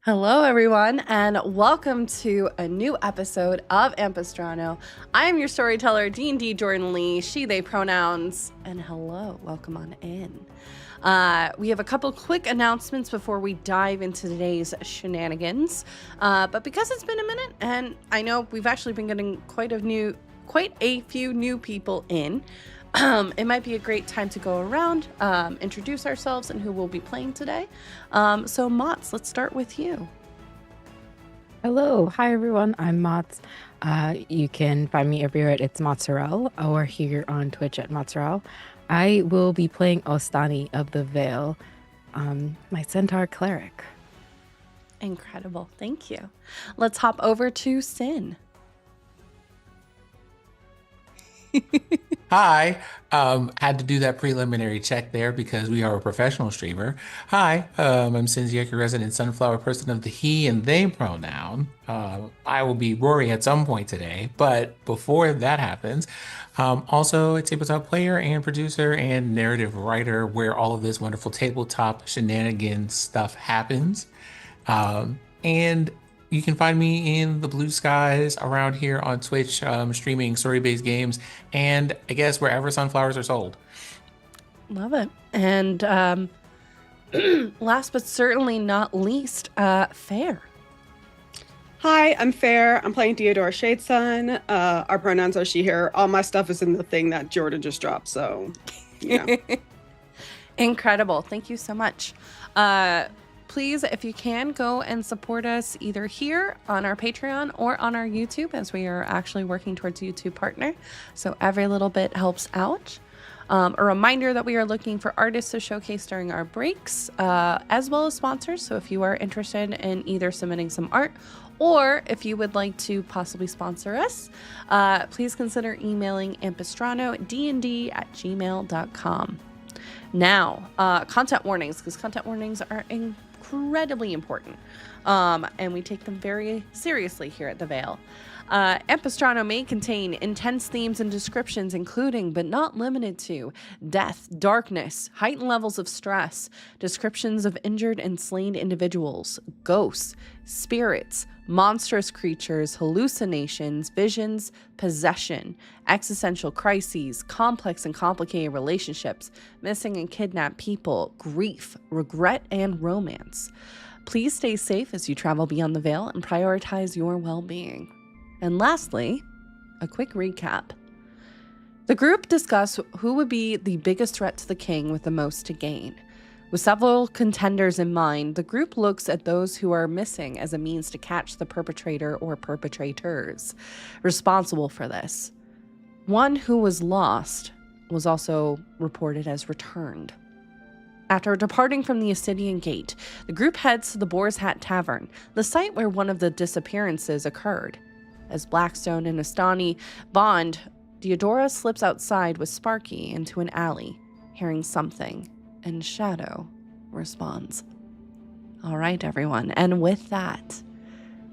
Hello, everyone, and welcome to a new episode of Ampistrano. I am your storyteller, D&D Jordan Lee, she, they pronouns, and hello, welcome on in. We have a couple quick announcements before we dive into today's shenanigans, but because it's been a minute, and I know we've actually been getting quite a few new people in, it might be a great time to go around, introduce ourselves and who we'll be playing today. So Mots, let's start with you. Hello. Hi, everyone. I'm Mots. You can find me everywhere at It's Mozzarella or here on Twitch at Mozzarella. I will be playing Ostani of the Veil, my centaur cleric. Incredible. Thank you. Let's hop over to Sin. Hi, had to do that preliminary check there because we are a professional streamer. Hi, I'm Sinziak, your resident sunflower person of the he and they pronoun. I will be roaring at some point today, but before that happens, also a tabletop player and producer and narrative writer where all of this wonderful tabletop shenanigans stuff happens. And you can find me in the blue skies around here on Twitch, streaming story-based games, and I guess wherever sunflowers are sold. Love it. And last but certainly not least, Fair. Hi, I'm Fair. I'm playing Theodora Shadesun. Our pronouns are she, her. All my stuff is in the thing that Jordan just dropped, so, yeah. Incredible. Thank you so much. Please, if you can, go and support us either here on our Patreon or on our YouTube, as we are actually working towards a YouTube partner. So every little bit helps out. A reminder that we are looking for artists to showcase during our breaks, as well as sponsors. So if you are interested in either submitting some art or if you would like to possibly sponsor us, please consider emailing AmpistranoDND@gmail.com. Now, content warnings, because content warnings are incredibly important, and we take them very seriously here at the Veil. Ampistrano may contain intense themes and descriptions, including but not limited to death, darkness, heightened levels of stress, descriptions of injured and slain individuals, ghosts, spirits, monstrous creatures, hallucinations, visions, possession, existential crises, complex and complicated relationships, missing and kidnapped people, grief, regret, and romance. Please stay safe as you travel beyond the Veil and prioritize your well-being. And lastly, a quick recap. The group discussed who would be the biggest threat to the king with the most to gain. With several contenders in mind, the group looks at those who are missing as a means to catch the perpetrator or perpetrators responsible for this. One who was lost was also reported as returned. After departing from the Ascidian Gate, the group heads to the Boar's Hat Tavern, the site where one of the disappearances occurred. As Blackstone and Ostani bond, Theodora slips outside with Sparky into an alley, hearing something, and Shadow responds. All right, everyone, and with that,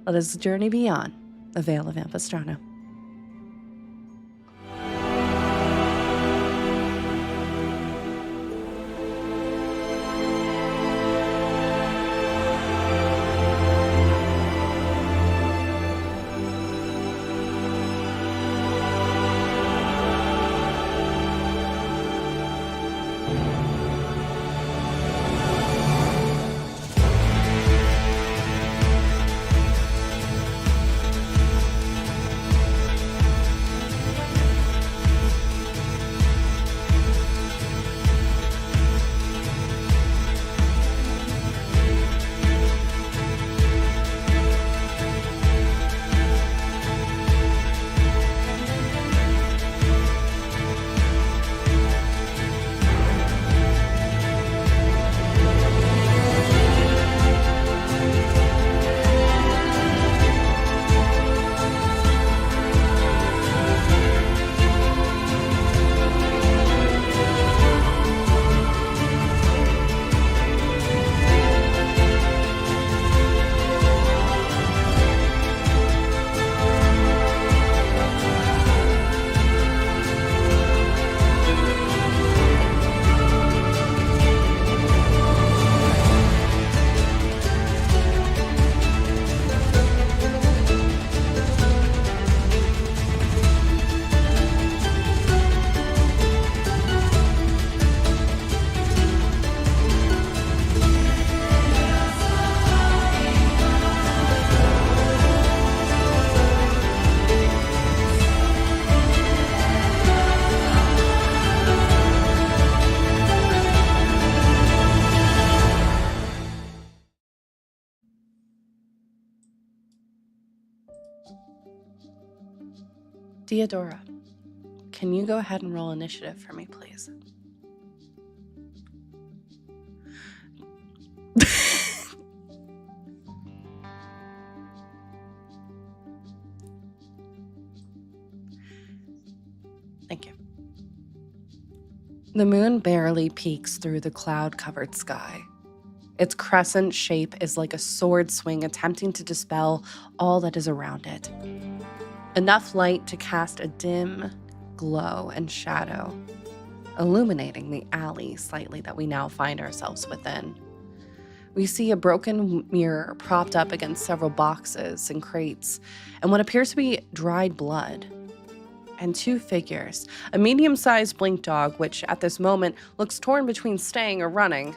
let us journey beyond the Veil of Ampistrano. Theodora, can you go ahead and roll initiative for me, please? Thank you. The moon barely peeks through the cloud-covered sky. Its crescent shape is like a sword swing attempting to dispel all that is around it. Enough light to cast a dim glow and shadow, illuminating the alley slightly that we now find ourselves within. We see a broken mirror propped up against several boxes and crates, and what appears to be dried blood. And two figures, a medium-sized blink dog, which at this moment looks torn between staying or running,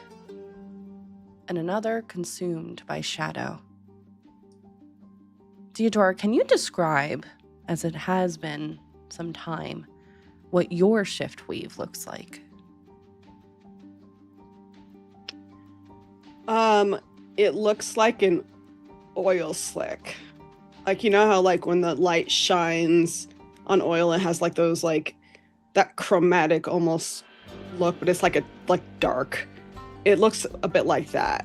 and another consumed by shadow. Theodora, can you describe, as it has been some time, what your shift weave looks like? It looks like an oil slick. Like, you know how like when the light shines on oil, it has like those like that chromatic almost look, but it's like dark. It looks a bit like that.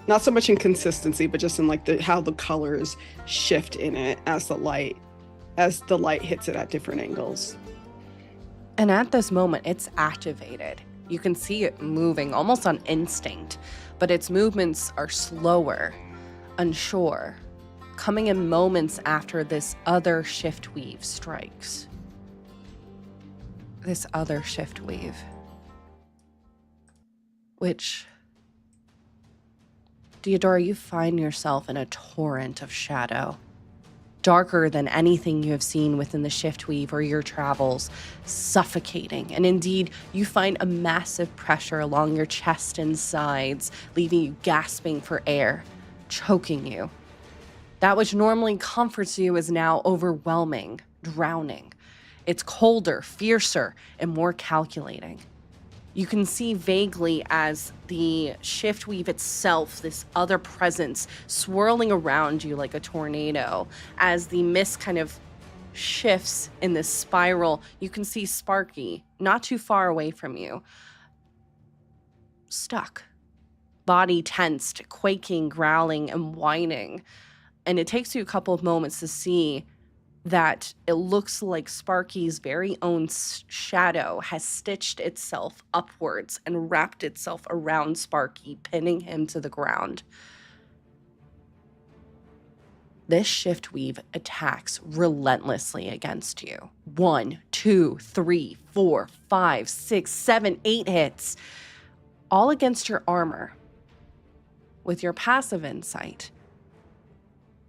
Not so much in consistency, but just in like how the colors shift in it as the light hits it at different angles. And at this moment, it's activated. You can see it moving almost on instinct, but its movements are slower, unsure, coming in moments after this other shift weave strikes. This other shift weave, which, Theodora, you find yourself in a torrent of shadow, darker than anything you have seen within the shift weave or your travels, suffocating. And indeed, you find a massive pressure along your chest and sides, leaving you gasping for air, choking you. That which normally comforts you is now overwhelming, drowning. It's colder, fiercer, and more calculating. You can see vaguely as the shift weave itself, this other presence, swirling around you like a tornado. As the mist kind of shifts in this spiral, you can see Sparky, not too far away from you, stuck, body tensed, quaking, growling, and whining. And it takes you a couple of moments to see that it looks like Sparky's very own shadow has stitched itself upwards and wrapped itself around Sparky, pinning him to the ground. This shift weave attacks relentlessly against you. 1, 2, 3, 4, 5, 6, 7, 8 hits, all against your armor. With your passive insight,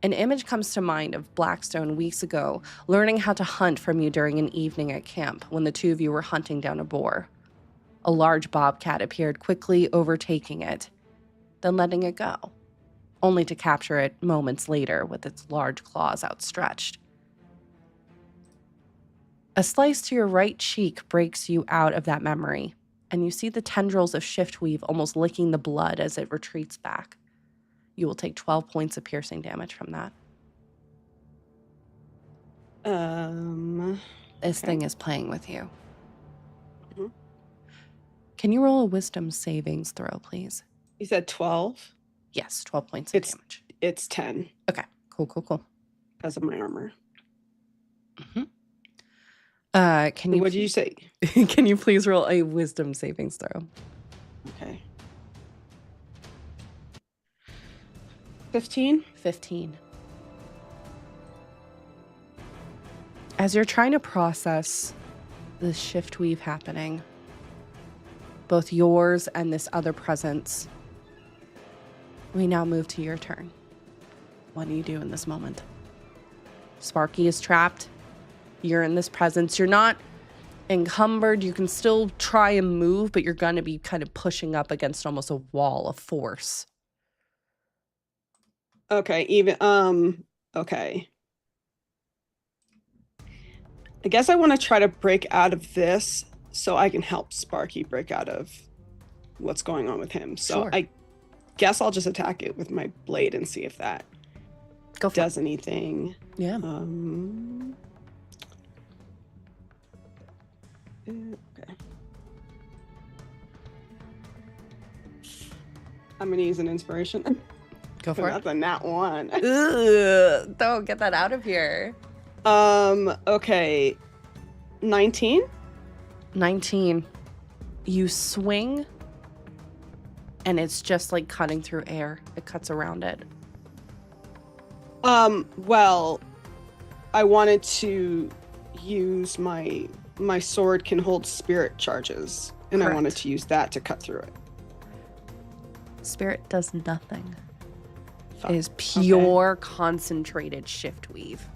an image comes to mind of Blackstone weeks ago, learning how to hunt from you during an evening at camp when the two of you were hunting down a boar. A large bobcat appeared, quickly overtaking it, then letting it go, only to capture it moments later with its large claws outstretched. A slice to your right cheek breaks you out of that memory, and you see the tendrils of shiftweave almost licking the blood as it retreats back. You will take 12 points of piercing damage from that. This thing is playing with you. Mm-hmm. Can you roll a wisdom savings throw, please? You said 12? Yes, 12 points of damage. It's 10. Okay, cool. Because of my armor. Mm-hmm. Can you? What did you say? Can you please roll a wisdom savings throw? Okay. 15? 15. As you're trying to process this shift weave happening, both yours and this other presence, we now move to your turn. What do you do in this moment? Sparky is trapped. You're in this presence. You're not encumbered. You can still try and move, but you're going to be kind of pushing up against almost a wall of force. Okay, okay. I guess I want to try to break out of this so I can help Sparky break out of what's going on with him. So Sure. I guess I'll just attack it with my blade and see if that does anything. Yeah. Okay. I'm gonna use an inspiration. Go for it. That's a nat 1. Ugh, don't get that out of here. Okay. 19? 19. You swing, and it's just like cutting through air. It cuts around it. Well, I wanted to use my sword can hold spirit charges, and Correct. I wanted to use that to cut through it. Spirit does nothing. Fuck. It is pure concentrated shift weave.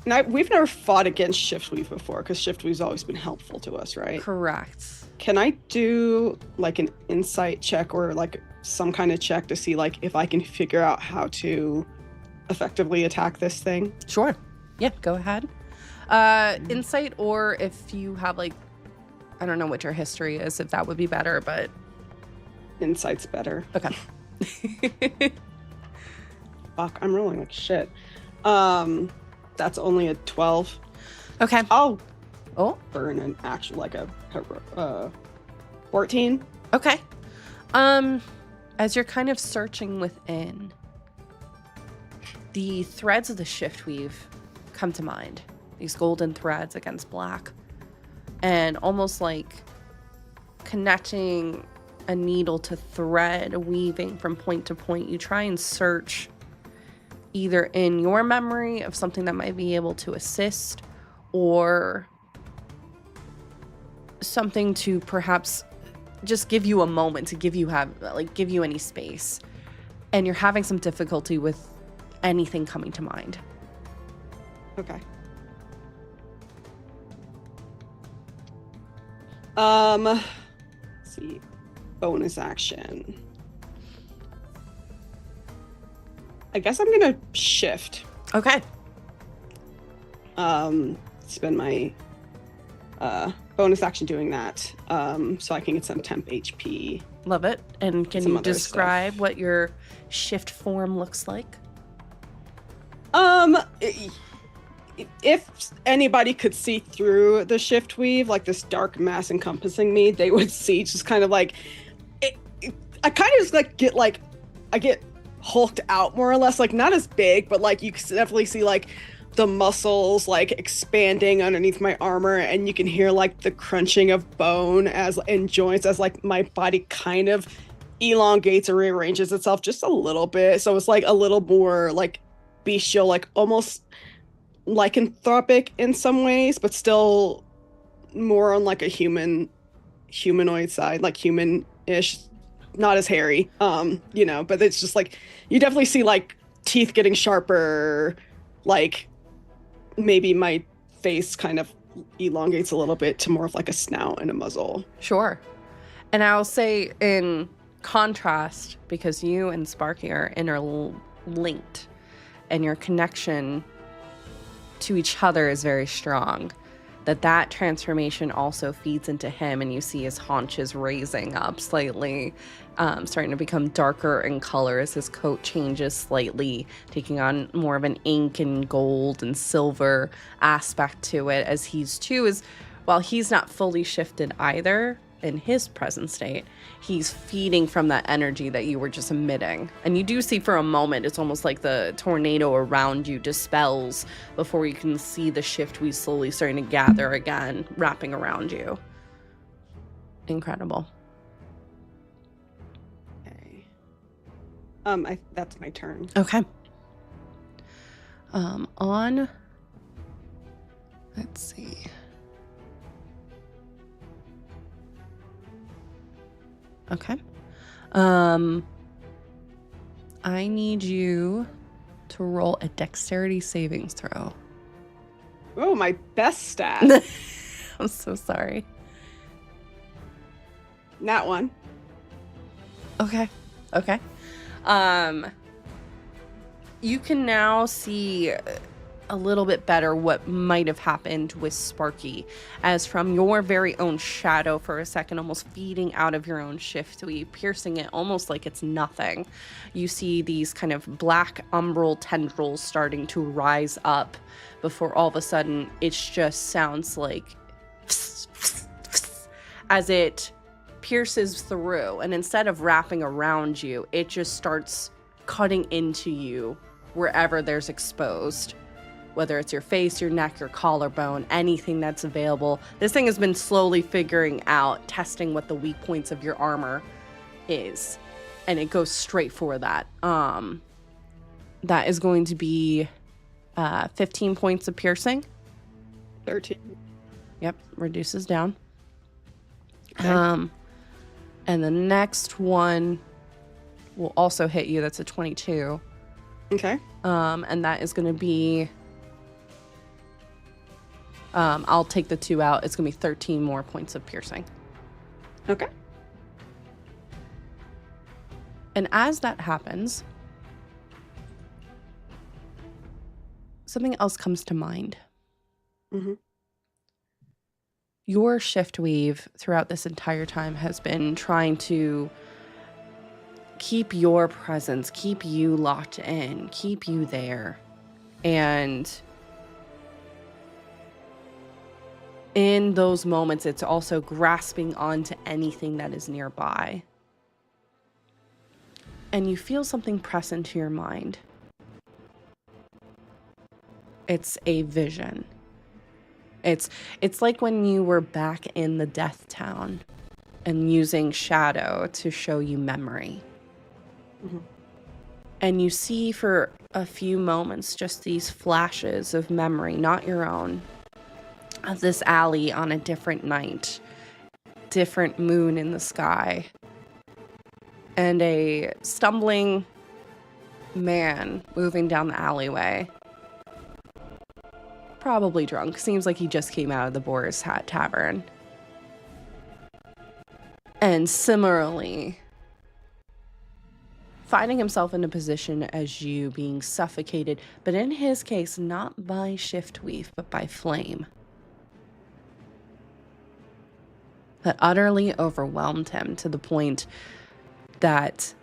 And we've never fought against Shiftweave before, because Shiftweave's always been helpful to us, right? Correct. Can I do like an insight check or like some kind of check to see like if I can figure out how to effectively attack this thing? Sure. Yeah, go ahead. Insight, or if you have like, I don't know what your history is, if that would be better, but Insight's better. okay. Fuck, I'm rolling like shit. That's only a 12. Okay. I'll Oh, burn an actual like a 14. okay. As you're kind of searching within, the threads of the shift weave come to mind. These golden threads against black. And almost like connecting a needle to thread, weaving from point to point, you try and search either in your memory of something that might be able to assist, or something to perhaps just give you a moment to give you any space, and you're having some difficulty with anything coming to mind. Okay. Let's see. Bonus action. I guess I'm gonna shift. Okay. Spend my bonus action doing that. So I can get some temp HP. Love it. And can Some you other describe stuff. what your shift form looks like? If anybody could see through the shift weave, like this dark mass encompassing me, they would see just kind of like I kind of just I get hulked out more or less, like not as big, but like you can definitely see like the muscles like expanding underneath my armor, and you can hear like the crunching of bone and joints as like my body kind of elongates or rearranges itself just a little bit. So it's like a little more like bestial, like almost lycanthropic in some ways, but still more on like a humanoid side, like human-ish, not as hairy, but it's just like you definitely see like teeth getting sharper, like maybe my face kind of elongates a little bit to more of like a snout and a muzzle. Sure. And I'll say in contrast, because you and Sparky are interlinked and your connection to each other is very strong, that transformation also feeds into him, and you see his haunches raising up slightly, starting to become darker in color as his coat changes slightly, taking on more of an ink and gold and silver aspect to it, as while he's not fully shifted either in his present state, he's feeding from that energy that you were just emitting. And you do see for a moment, it's almost like the tornado around you dispels before you can see the shift we slowly starting to gather again, wrapping around you. Incredible. Okay. That's my turn. Okay. Let's see. Okay. I need you to roll a dexterity savings throw. Oh, my best stat. I'm so sorry. Nat 1. Okay. You can now see a little bit better what might have happened with Sparky, as from your very own shadow for a second, almost feeding out of your own shift weave, piercing it almost like it's nothing. You see these kind of black umbral tendrils starting to rise up before all of a sudden it just sounds like as it pierces through, and instead of wrapping around you, it just starts cutting into you wherever there's exposed. Whether it's your face, your neck, your collarbone, anything that's available. This thing has been slowly figuring out, testing what the weak points of your armor is. And it goes straight for that. That is going to be 15 points of piercing. 13. Yep, reduces down. Okay. And the next one will also hit you. That's a 22. Okay. And that is going to be... I'll take the 2 out. It's going to be 13 more points of piercing. Okay. And as that happens, something else comes to mind. Mm-hmm. Your shift weave throughout this entire time has been trying to keep your presence, keep you locked in, keep you there. And in those moments, it's also grasping onto anything that is nearby. And you feel something press into your mind. It's a vision. It's like when you were back in the Death Town and using shadow to show you memory. Mm-hmm. And you see for a few moments just these flashes of memory, not your own, of this alley on a different night, different moon in the sky, and a stumbling man moving down the alleyway. Probably drunk. Seems like he just came out of the Boar's Hat Tavern. And similarly, finding himself in a position as you, being suffocated, but in his case, not by shift weave, but by flame. That utterly overwhelmed him to the point that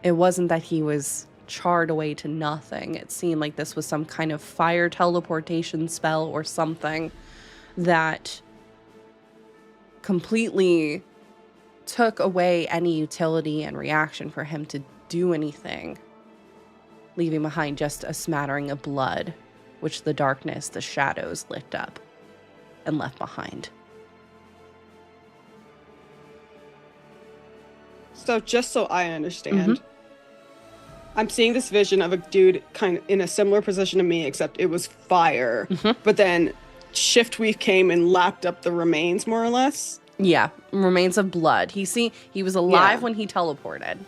it wasn't that he was charred away to nothing. It seemed like this was some kind of fire teleportation spell or something that completely took away any utility and reaction for him to do anything, leaving behind just a smattering of blood, which the darkness, the shadows lit up and left behind. So just so I understand, I'm seeing this vision of a dude kind of in a similar position to me, except it was fire. But then Shiftweave came and lapped up the remains, more or less. Yeah, remains of blood. He was alive when he teleported.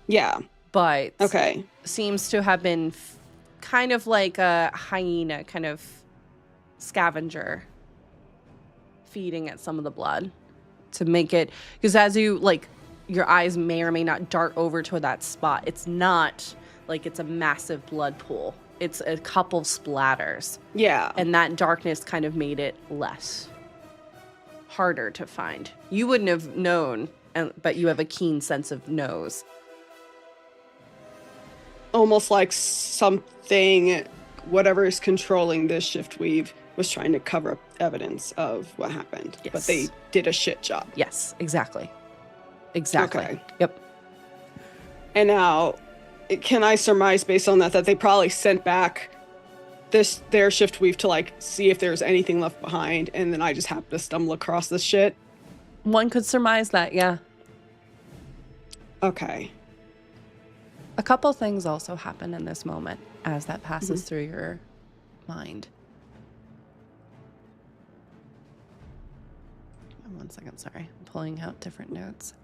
Yeah. But okay, seems to have been kind of like a hyena, kind of scavenger, feeding at some of the blood to make it, because as you like, your eyes may or may not dart over to that spot. It's not like it's a massive blood pool. It's a couple splatters. Yeah. And that darkness kind of made it less. Harder to find. You wouldn't have known, but you have a keen sense of nose. Almost like something, whatever is controlling this Shiftweave, was trying to cover up evidence of what happened. Yes. But they did a shit job. Yes, exactly. Exactly. Okay. Yep. And now, can I surmise based on that they probably sent back their Shiftweave to like see if there's anything left behind, and then I just happened to stumble across this shit? One could surmise that, yeah. Okay. A couple things also happen in this moment as that passes through your mind. 1 second, sorry. I'm pulling out different notes.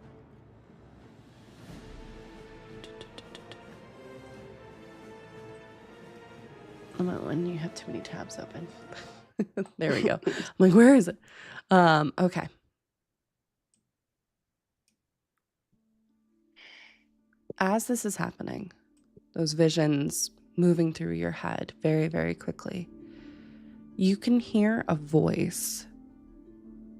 When you have too many tabs open. There we go. I'm like, where is it? Okay. As this is happening, those visions moving through your head very, very quickly, you can hear a voice,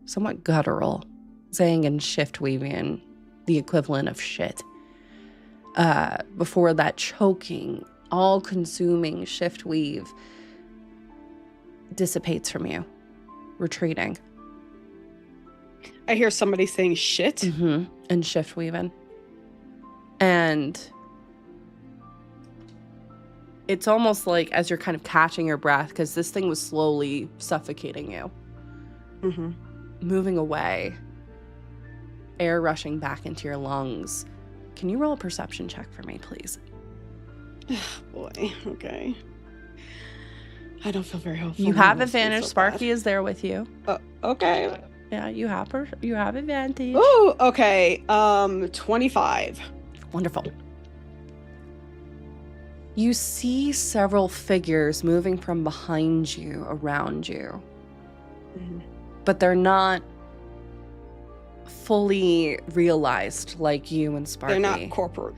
somewhat guttural, saying in shift weaving the equivalent of shit. Before that choking, all-consuming shift weave dissipates from you, retreating. I hear somebody saying shit. And shift weaving. And it's almost like as you're kind of catching your breath, because this thing was slowly suffocating you. Moving away, air rushing back into your lungs. Can you roll a perception check for me, please? Boy, okay. I don't feel very hopeful. You have advantage. So Sparky is there with you. Okay. Yeah, you have advantage. Oh, okay. 25. Wonderful. You see several figures moving from behind you, around you. But they're not fully realized like you and Sparky. They're not corporeal.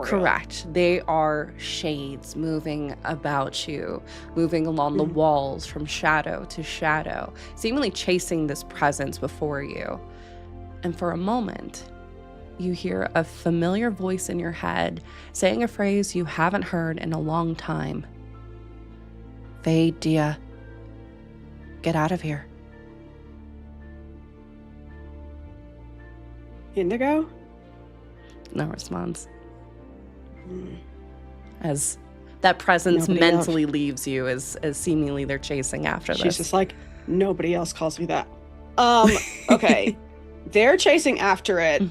Correct. They are shades moving about you, moving along the walls from shadow to shadow, seemingly chasing this presence before you. And for a moment, you hear a familiar voice in your head saying a phrase you haven't heard in a long time. Fade, Dia. Get out of here. Indigo? No response. As that presence mentally leaves you as seemingly they're chasing after this. She's just like, nobody else calls me that. Okay. They're chasing after it.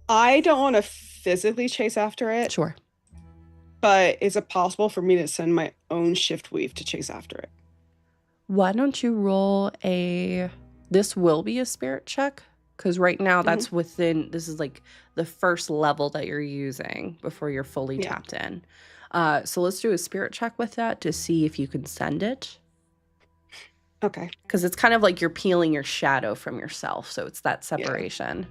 I don't want to physically chase after it. Sure. But is it possible for me to send my own shift weave to chase after it? Why don't you roll this will be a spirit check? Because right now that's this is like the first level that you're using before you're fully tapped in. So let's do a spirit check with that to see if you can send it. Okay. Because it's kind of like you're peeling your shadow from yourself. So it's that separation.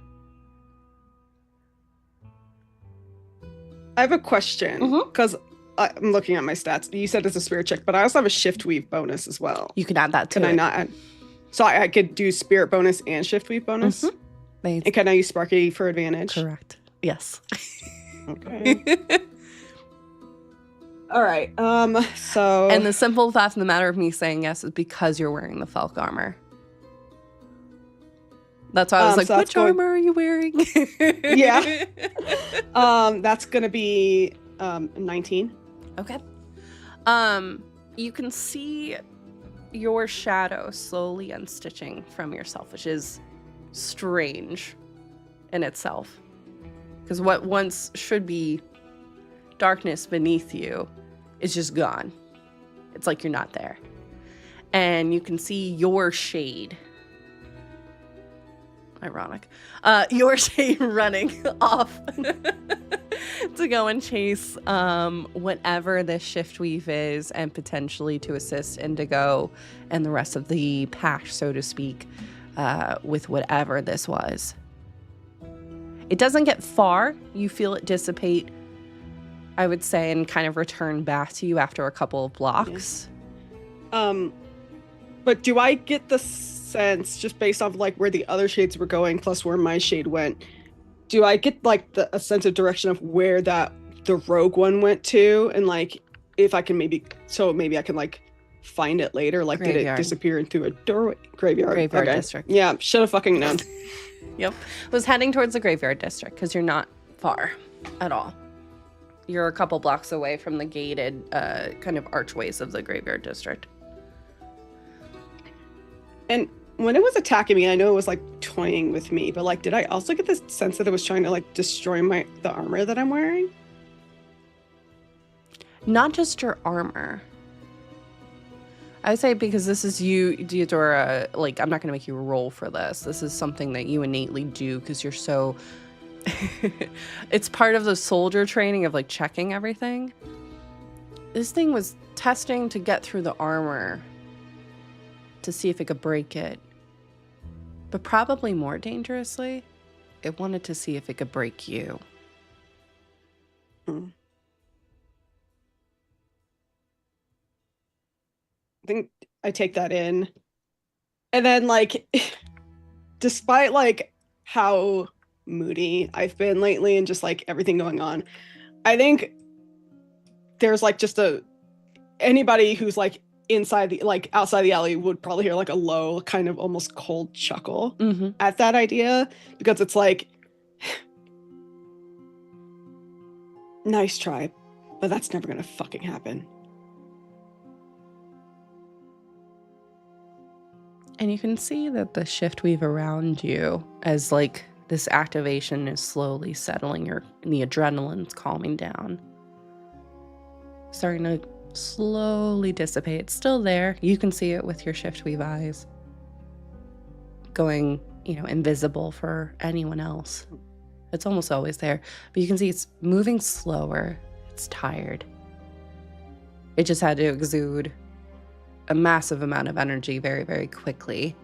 I have a question. Because I'm looking at my stats. You said it's a spirit check, but I also have a shift weave bonus as well. You can add that to it. Can I not add? So I could do spirit bonus and shift weave bonus? And can I use Sparky for advantage? Correct. Yes. Okay. All right. So. And the simple fact of the matter of me saying yes is because you're wearing the Falk armor. That's why I was like, so which armor are you wearing? Yeah. That's gonna be 19. Okay. You can see your shadow slowly unstitching from yourself, which is strange in itself. Because what once should be darkness beneath you is just gone. It's like you're not there. And you can see your shade. Ironic. Your shade running off to go and chase whatever this shift weave is, and potentially to assist Indigo and the rest of the pack, so to speak, with whatever this was. It doesn't get far. You feel it dissipate, I would say, and kind of return back to you after a couple of blocks. Yeah. But do I get the sense, just based off like where the other shades were going plus where my shade went, do I get like a sense of direction of where the rogue one went to, and like if I can maybe I can like find it later, like Graveyard. Did it disappear into a doorway? Graveyard District. Yeah, should have fucking known. Yep. Was heading towards the graveyard district because you're not far at all. You're a couple blocks away from the gated kind of archways of the graveyard district. And when it was attacking me, I know it was like toying with me, but like, did I also get the sense that it was trying to like destroy the armor that I'm wearing? Not just your armor. I say, because this is you, Deodora, like, I'm not going to make you roll for this. This is something that you innately do because you're so... It's part of the soldier training of like checking everything. This thing was testing to get through the armor to see if it could break it. But probably more dangerously, it wanted to see if it could break you. think I take that in. And then, like, despite, like, how moody I've been lately and just, like, everything going on, I think there's, like, just anybody who's, like, outside the alley would probably hear, like, a low, kind of almost cold chuckle at that idea, because it's like, nice try, but that's never gonna fucking happen. And you can see that the shift weave around you, as like this activation is slowly settling, and the adrenaline's calming down, starting to slowly dissipate. It's still there. You can see it with your shift weave eyes, going, invisible for anyone else. It's almost always there, but you can see it's moving slower. It's tired. It just had to exude a massive amount of energy very, very quickly,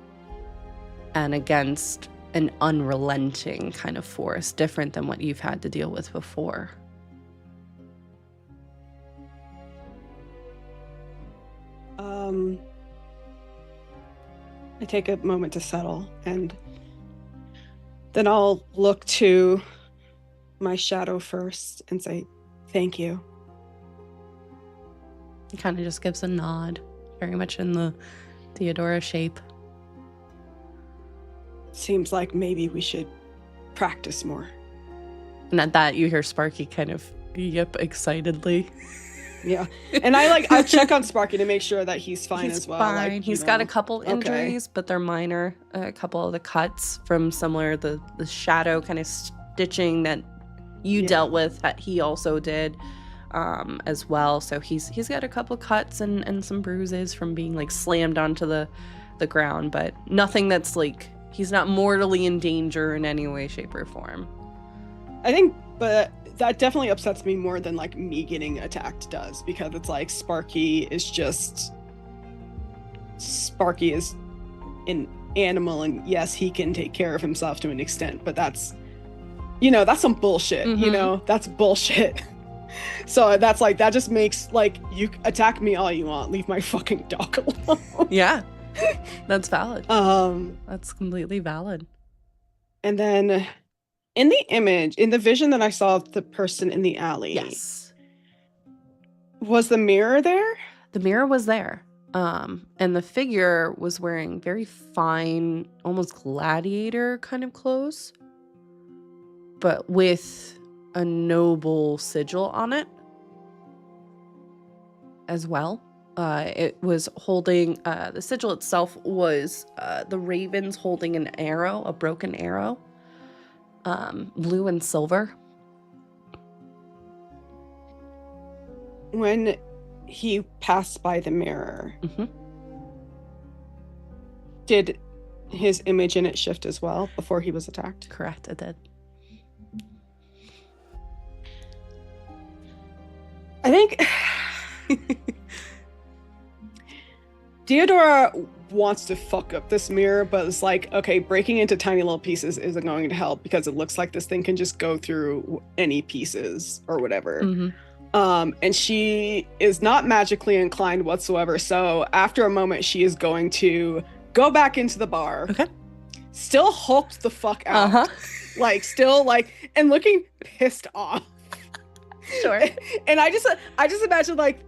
and against an unrelenting kind of force, different than what you've had to deal with before. I take a moment to settle, and then I'll look to my shadow first and say, thank you. He kind of just gives a nod, very much in the Theodora shape. Seems like maybe we should practice more. And at that, you hear Sparky kind of yip excitedly. Yeah. And I check on Sparky to make sure that he's fine as well. Fine. Like, He's got a couple injuries, but they're minor. A couple of the cuts from similar, the shadow kind of stitching that you dealt with, that he also did as well. So he's got a couple cuts and some bruises from being like slammed onto the ground, but nothing that's like, he's not mortally in danger in any way, shape, or form. I think, but that definitely upsets me more than like me getting attacked does, because it's like Sparky is an animal, and yes, he can take care of himself to an extent, but that's some bullshit. That's bullshit. So that's like, that just makes, like, you attack me all you want, leave my fucking dog alone. Yeah, that's valid. That's completely valid. And then in the vision that I saw of the person in the alley, yes, was the mirror there? The mirror was there. And the figure was wearing very fine, almost gladiator kind of clothes, but with a noble sigil on it as well. It was holding, the sigil itself was the ravens holding an arrow, a broken arrow, blue and silver. When he passed by the mirror, did his image in it shift as well before he was attacked? Correct, it did. I think Theodora wants to fuck up this mirror, but it's like, okay, breaking into tiny little pieces isn't going to help, because it looks like this thing can just go through any pieces or whatever. And she is not magically inclined whatsoever. So after a moment, she is going to go back into the bar. Okay. Still hulked the fuck out. Like, still, like, and looking pissed off. Sure. And I just imagine like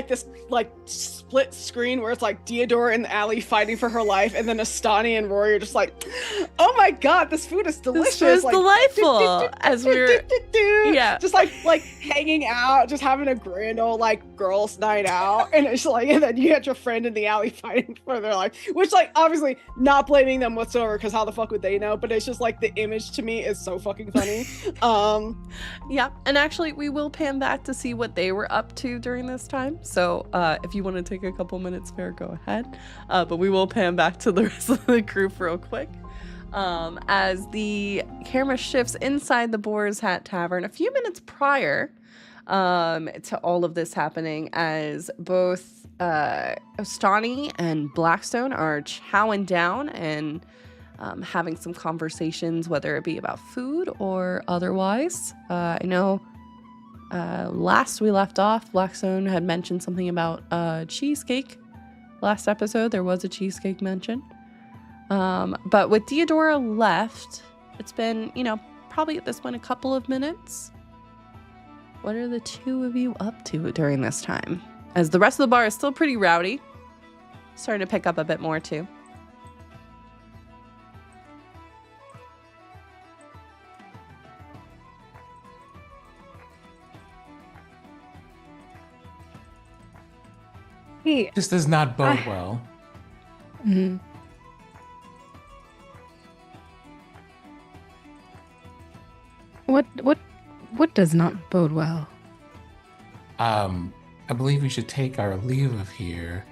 this like split screen where it's like Theodora in the alley fighting for her life, and then Astani and Rory are just like, oh my god, this food is delicious. This is like, delightful. As we're just like hanging out, just having a grand old like girls' night out, and it's like, and then you had your friend in the alley fighting for their life, which, like, obviously not blaming them whatsoever, because how the fuck would they know? But it's just like, the image to me is so fucking funny. Yeah, and actually we will pan back to see what they were up to during this time. So if you want to take a couple minutes, Fair, go ahead. But we will pan back to the rest of the group real quick. As the camera shifts inside the Boar's Hat Tavern a few minutes prior to all of this happening, as both Ostani and Blackstone are chowing down and having some conversations, whether it be about food or otherwise. I know last we left off, Blackstone had mentioned something about cheesecake. Last episode, there was a cheesecake mention. But with Theodora left, it's been, probably at this point a couple of minutes. What are the two of you up to during this time? As the rest of the bar is still pretty rowdy. Starting to pick up a bit more too. Hey, This does not bode well. mhm. What does not bode well? I believe we should take our leave of here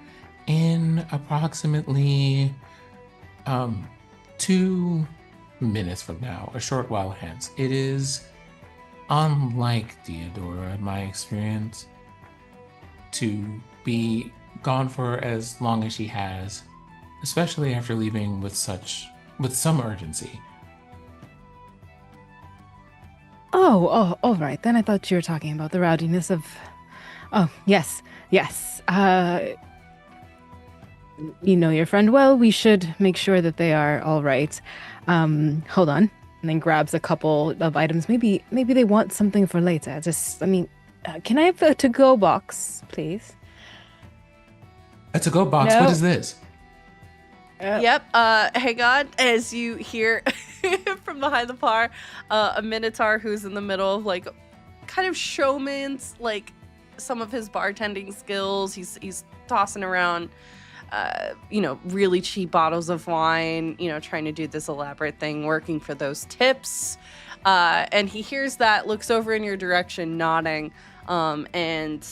in approximately 2 minutes from now, a short while hence. It is unlike Theodora, in my experience, to be gone for as long as she has, especially after leaving with some urgency. Oh, all right. Then I thought you were talking about the rowdiness of. Oh, yes. You know your friend well. We should make sure that they are all right. Hold on. And then grabs a couple of items. Maybe they want something for later. Can I have a to-go box, please? A to-go box. No. What is this? Yep. Hang on, as you hear from behind the bar, a Minotaur who's in the middle of kind of showman's some of his bartending skills. He's tossing around, really cheap bottles of wine. Trying to do this elaborate thing, working for those tips. And he hears that, looks over in your direction, nodding, and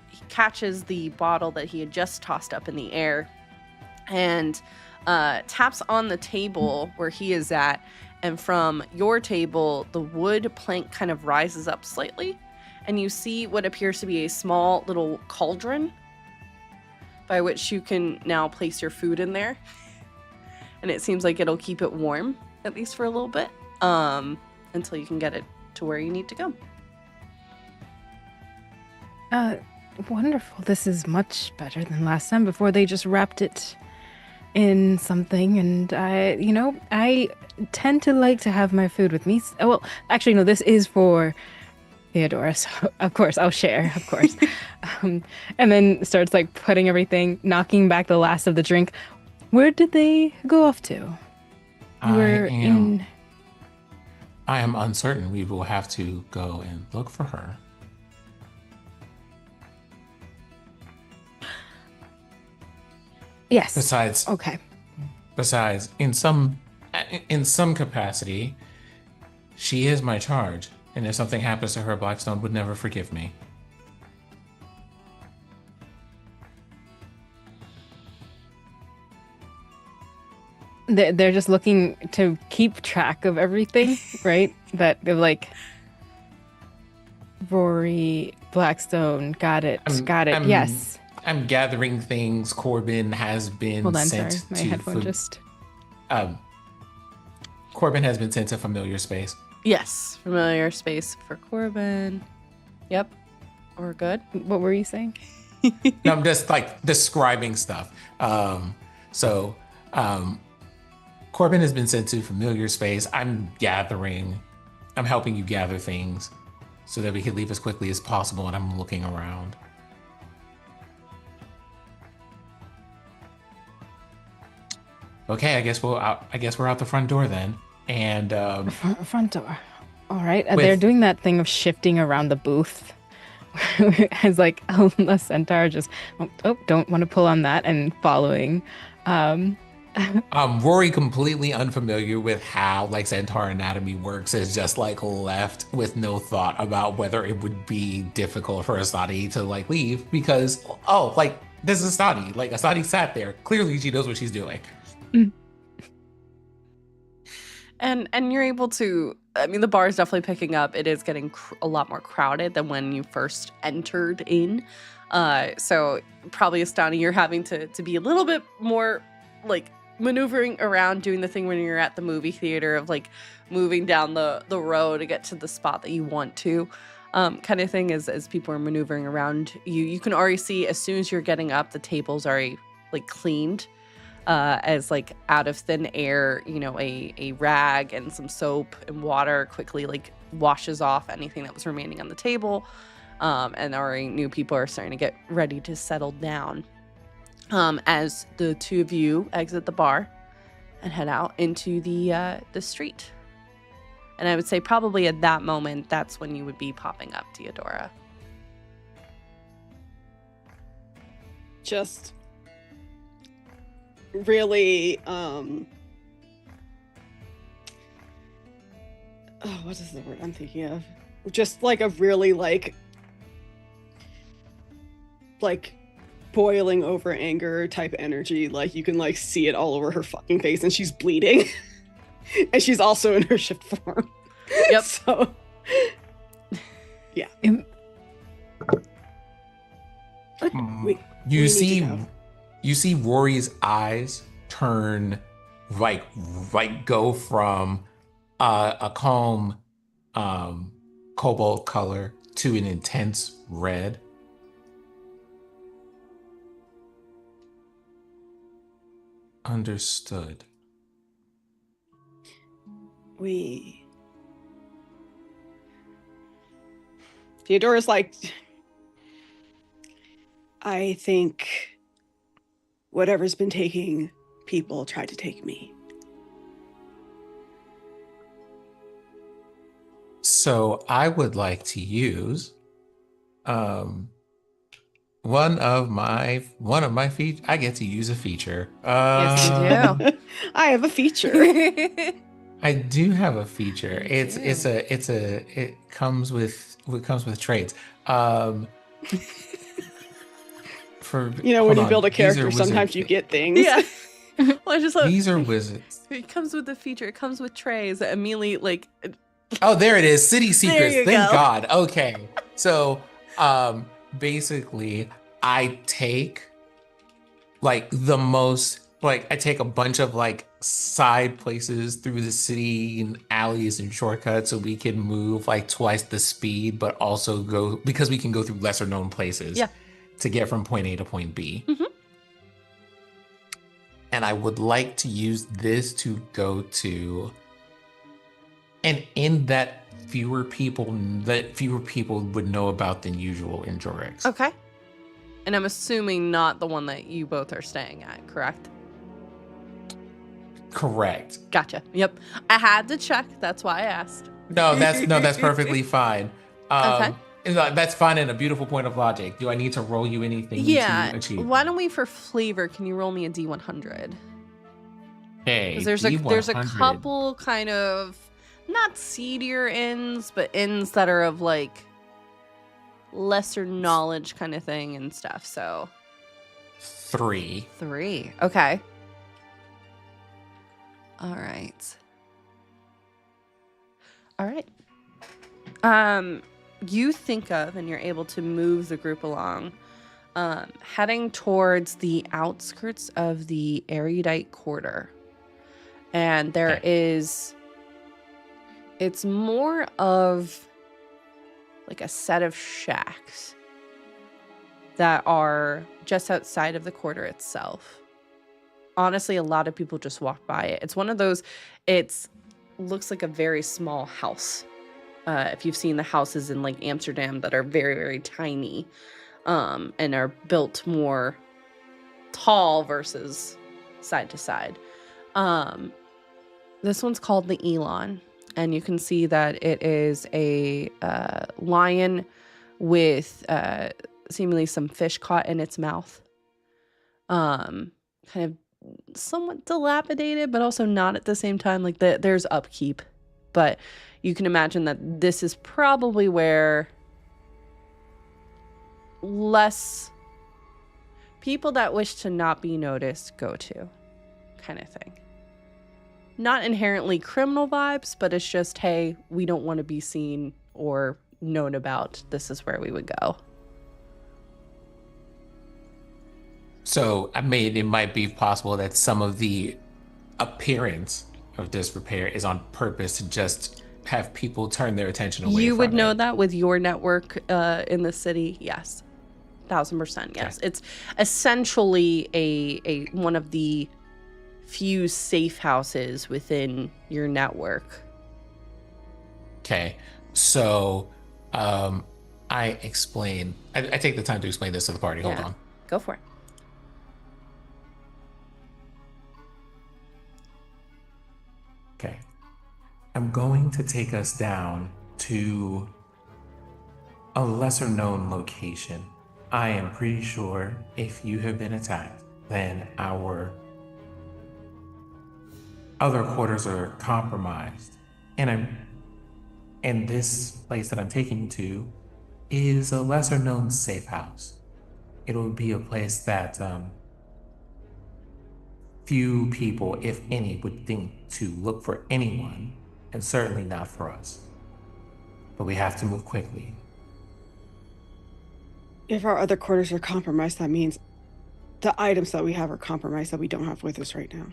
he catches the bottle that he had just tossed up in the air, and taps on the table where he is at, and from your table, the wood plank kind of rises up slightly, and you see what appears to be a small little cauldron by which you can now place your food in there. And it seems like it'll keep it warm, at least for a little bit, until you can get it to where you need to go. Wonderful. This is much better than last time before they just wrapped it in something, and I tend to like to have my food with me. Well, actually, no, this is for Theodora, so of course I'll share, of course. And then starts putting everything, knocking back the last of the drink. Where did they go off to? I am uncertain. We will have to go and look for her. Yes. Besides, in some capacity, she is my charge, and if something happens to her, Blackstone would never forgive me. They're just looking to keep track of everything, right? That they're Rory, Blackstone, got it. Yes. I'm gathering things. Corbin has been Hold on, sent sorry. My to headphone just. Corbin has been sent to familiar space. Yes, familiar space for Corbin. Yep, we're good. What were you saying? No, I'm just describing stuff. Corbin has been sent to familiar space. I'm helping you gather things so that we can leave as quickly as possible, and I'm looking around. Okay, I guess we're out the front door then. And front door. All right. They're doing that thing of shifting around the booth. As a centaur just don't want to pull on that and following. Rory, completely unfamiliar with how centaur anatomy works, is just left with no thought about whether it would be difficult for Asadi to leave, because this is Asadi. Asadi sat there. Clearly she knows what she's doing. And you're able to, the bar is definitely picking up. It is getting a lot more crowded than when you first entered in. So probably Astani, you're having to be a little bit more maneuvering around, doing the thing when you're at the movie theater of moving down the row to get to the spot that you want to. kind of thing as people are maneuvering around you. You can already see as soon as you're getting up, the tables are like cleaned as like out of thin air, you know, a rag and some soap and water quickly like washes off anything that was remaining on the table. And already new people are starting to get ready to settle down. As the two of you exit the bar and head out into the street. And I would say probably at that moment, that's when you would be popping up, Theodora. Just really, what is the word I'm thinking of? Just like a really like boiling over anger type energy. Like you can like see it all over her fucking face, and she's bleeding. And she's also in her shift form. Yep. So, yeah. You see Rory's eyes turn like go from a calm cobalt color to an intense red. Understood. Theodora's like, I think whatever's been taking people tried to take me. So I would like to use one of my features. I get to use a feature. Yes, you do. I have a feature. I do have a feature. It comes with traits. For when you build a character, sometimes you get things. Yeah. Well, I just love these are wizards. It comes with the feature. It comes with trays that immediately like. Oh, there it is. City secrets. you Thank go. God. Okay. So, basically, I take I take a bunch of like side places through the city and alleys and shortcuts so we can move like twice the speed, but also go because we can go through lesser known places to get from point A to point B. Mm-hmm. And I would like to use this to go to an inn that fewer people would know about than usual in Jorix. Okay. And I'm assuming not the one that you both are staying at, correct? Correct. Gotcha. Yep. I had to check. That's why I asked. No, that's perfectly fine. Okay. That's fine and a beautiful point of logic. Do I need to roll you anything to achieve? Why don't we, for flavor, can you roll me a D100? Hey, Because there's a couple kind of not seedier inns, but inns that are of like lesser knowledge kind of thing and stuff. So 3. Okay. All right. You think of, and you're able to move the group along, heading towards the outskirts of the erudite quarter. And there is, it's more of like a set of shacks that are just outside of the quarter itself. Honestly, a lot of people just walk by it. It's one of those, looks like a very small house. If you've seen the houses in like Amsterdam that are very, very tiny, and are built more tall versus side to side. This one's called the Elon, and you can see that it is a lion with seemingly some fish caught in its mouth. Kind of somewhat dilapidated, but also not at the same time. Like there's upkeep, but you can imagine that this is probably where less people that wish to not be noticed go to, kind of thing. Not inherently criminal vibes, but it's just, hey, we don't want to be seen or known about. This is where we would go. So it might be possible that some of the appearance of disrepair is on purpose to just have people turn their attention away You from would know it. that with your network in the city. Yes. 1,000%. Yes. Okay. It's essentially a one of the few safe houses within your network. Okay. So I explain. I take the time to explain this to the party. Hold Yeah. on. Go for it. Okay. I'm going to take us down to a lesser known location. I am pretty sure if you have been attacked, then our other quarters are compromised. And this place that I'm taking you to is a lesser known safe house. It'll be a place that few people, if any, would think to look for anyone, and certainly not for us. But we have to move quickly. If our other quarters are compromised, that means the items that we have are compromised that we don't have with us right now.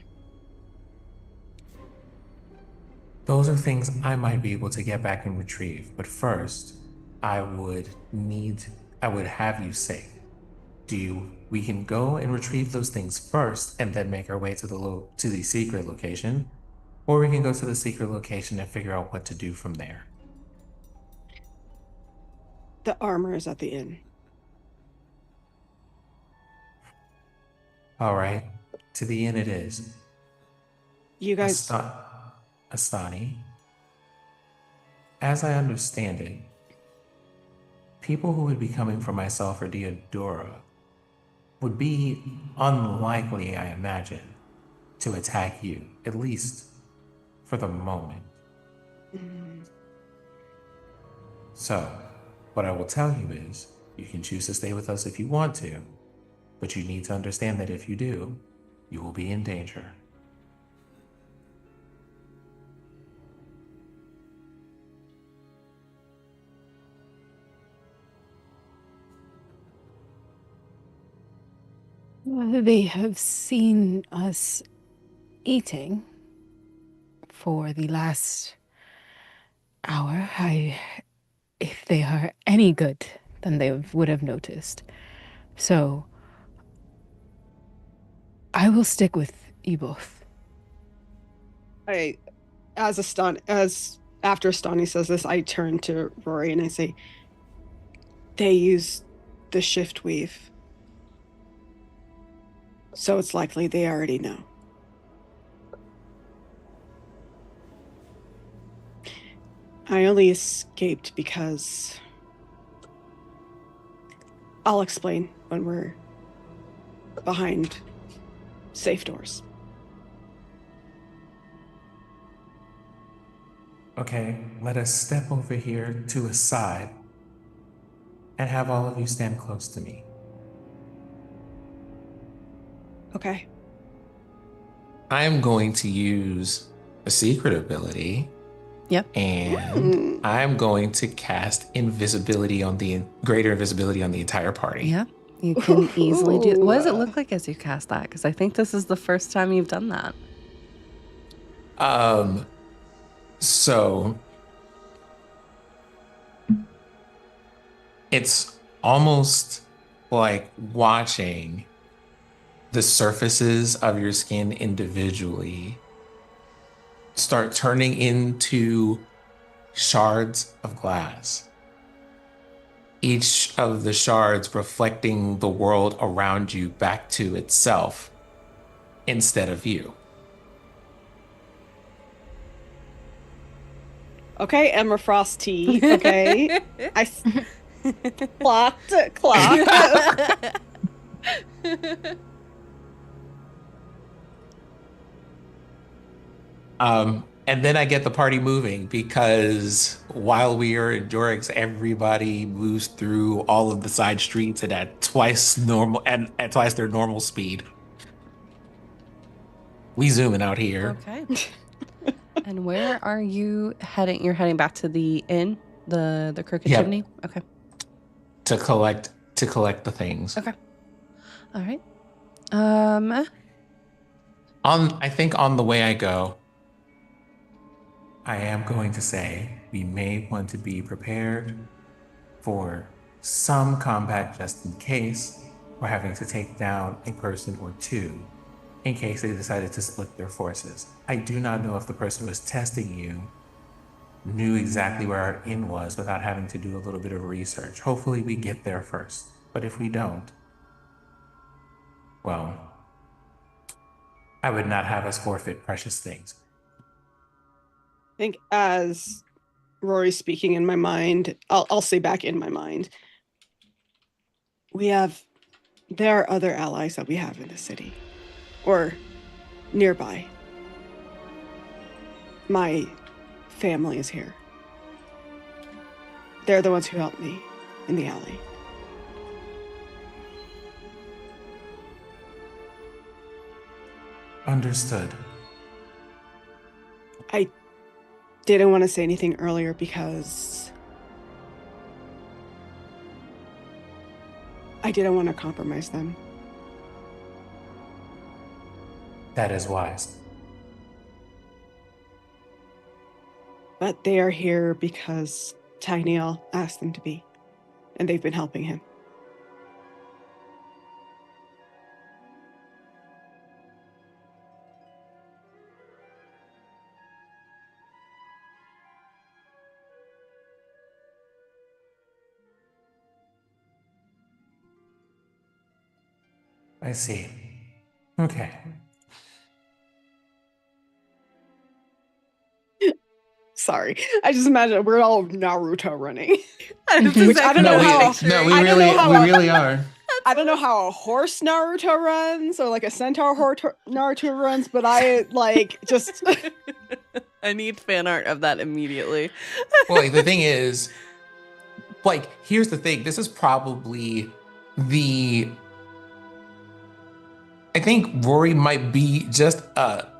Those are things I might be able to get back and retrieve, but first, I would have you safe. We can go and retrieve those things first and then make our way to the secret location, or we can go to the secret location and figure out what to do from there. The armor is at the inn. All right, to the inn it is. You guys, Astani, as I understand it, people who would be coming for myself or Diodora would be unlikely, I imagine, to attack you, at least for the moment. So, what I will tell you is, you can choose to stay with us if you want to, but you need to understand that if you do, you will be in danger. They have seen us eating for the last hour. If they are any good, then they would have noticed. So, I will stick with you both. after Stani says this, I turn to Rory and I say, they use the shift weave. So it's likely they already know. I only escaped because... I'll explain when we're behind safe doors. Okay, let us step over here to a side and have all of you stand close to me. Okay. I am going to use a secret ability. Yep. And I'm going to cast invisibility greater invisibility on the entire party. Yeah. You can easily do. What does it look like as you cast that? Because I think this is the first time you've done that. So it's almost like watching the surfaces of your skin individually start turning into shards of glass. Each of the shards reflecting the world around you back to itself instead of you. Okay, Emma Frost tea. Okay. Clocked. And then I get the party moving because while we are in Jorix, everybody moves through all of the side streets and at twice their normal speed. We zooming out here. Okay. And where are you heading? You're heading back to the inn, the Crooked Chimney? Okay. To collect the things. Okay. All right. I think on the way I go, I am going to say we may want to be prepared for some combat just in case we're having to take down a person or two in case they decided to split their forces. I do not know if the person who was testing you knew exactly where our inn was without having to do a little bit of research. Hopefully we get there first, but if we don't, well, I would not have us forfeit precious things. I think as Rory's speaking in my mind, I'll say back in my mind, there are other allies that we have in the city or nearby. My family is here. They're the ones who helped me in the alley. Understood. I didn't want to say anything earlier because I didn't want to compromise them. That is wise. But they are here because Tyneal asked them to be, and they've been helping him. I see. Okay. Sorry, I just imagine we're all Naruto running. Which I don't know how. we really are. I don't know how a horse Naruto runs or like a centaur Naruto runs, but I like just. I need fan art of that immediately. Well, like, the thing is, like, here's the thing. This is probably I think Rory might be just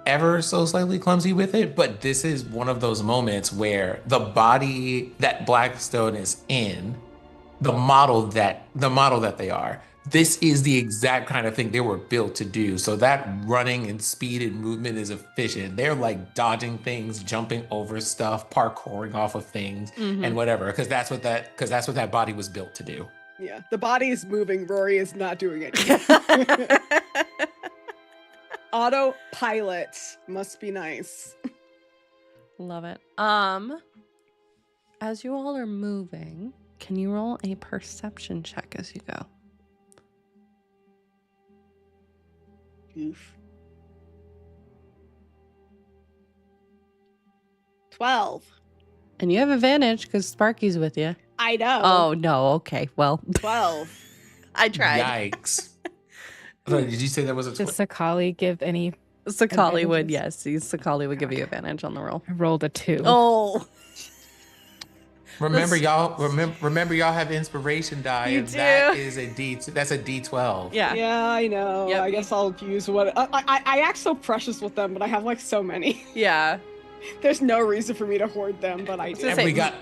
ever so slightly clumsy with it, but this is one of those moments where the body that Blackstone is in, the model that they are, this is the exact kind of thing they were built to do. So that running and speed and movement is efficient. They're like dodging things, jumping over stuff, parkouring off of things, and whatever, because that's what that body was built to do. Yeah, the body is moving. Rory is not doing anything. Autopilot must be nice. Love it. As you all are moving, can you roll a perception check as you go? Oof. 12. And you have advantage because Sparky's with you. I know. Oh, no. Okay. Well, 12. I tried. Yikes. Sorry, did you say that was a Does Sakali give any? Sakali would, advantages? yes. Sakali would give you advantage on the roll. I rolled a 2. Oh. Remember y'all have inspiration die. You and do. That is that's a D12. Yeah. Yeah, I know. Yep. I guess I'll use what I act so precious with them, but I have like so many. Yeah. There's no reason for me to hoard them, but I do. And we got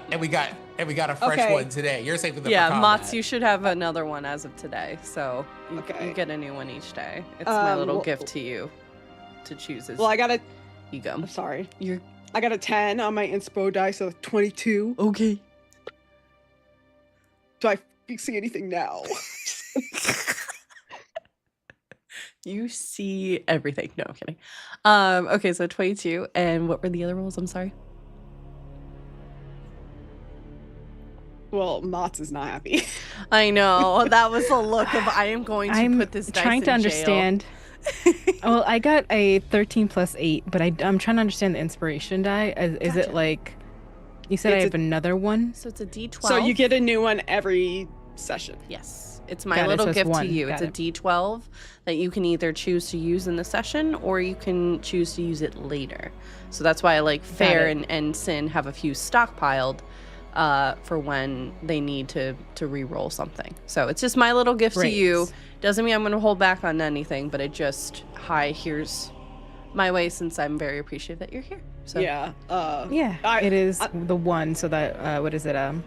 a fresh Okay. one today. You're safe with the Yeah, combat. Mots, you should have another one as of today. So you get a new one each day. It's my little gift to you to choose as Well, I got a. you go. I'm sorry. You're I got a 10 on my inspo die, so 22. okay. Do I see anything now? You see everything. No, I'm kidding. Okay, so 22. And what were the other rolls? I'm sorry. Well, Mott's is not happy. I know. That was the look of I am going to put this dice trying to in jail. understand. Well, I got a 13 plus 8, but I'm trying to understand the inspiration die. Is Gotcha. it like you said? It's I have another one. So it's a D12. So you get a new one every session. Yes. It's my Got it, little so it's gift one. to you. Got It's a it. D12 that you can either choose to use in the session or you can choose to use it later. So that's why like Fair it. and Sin have a few stockpiled for when they need to re-roll something. So it's just my little gift to Great. you. Doesn't mean I'm going to hold back on anything, but it just, hi, here's my way since I'm very appreciative that you're here. So Yeah. Yeah, it is the one. So that what is it? I'm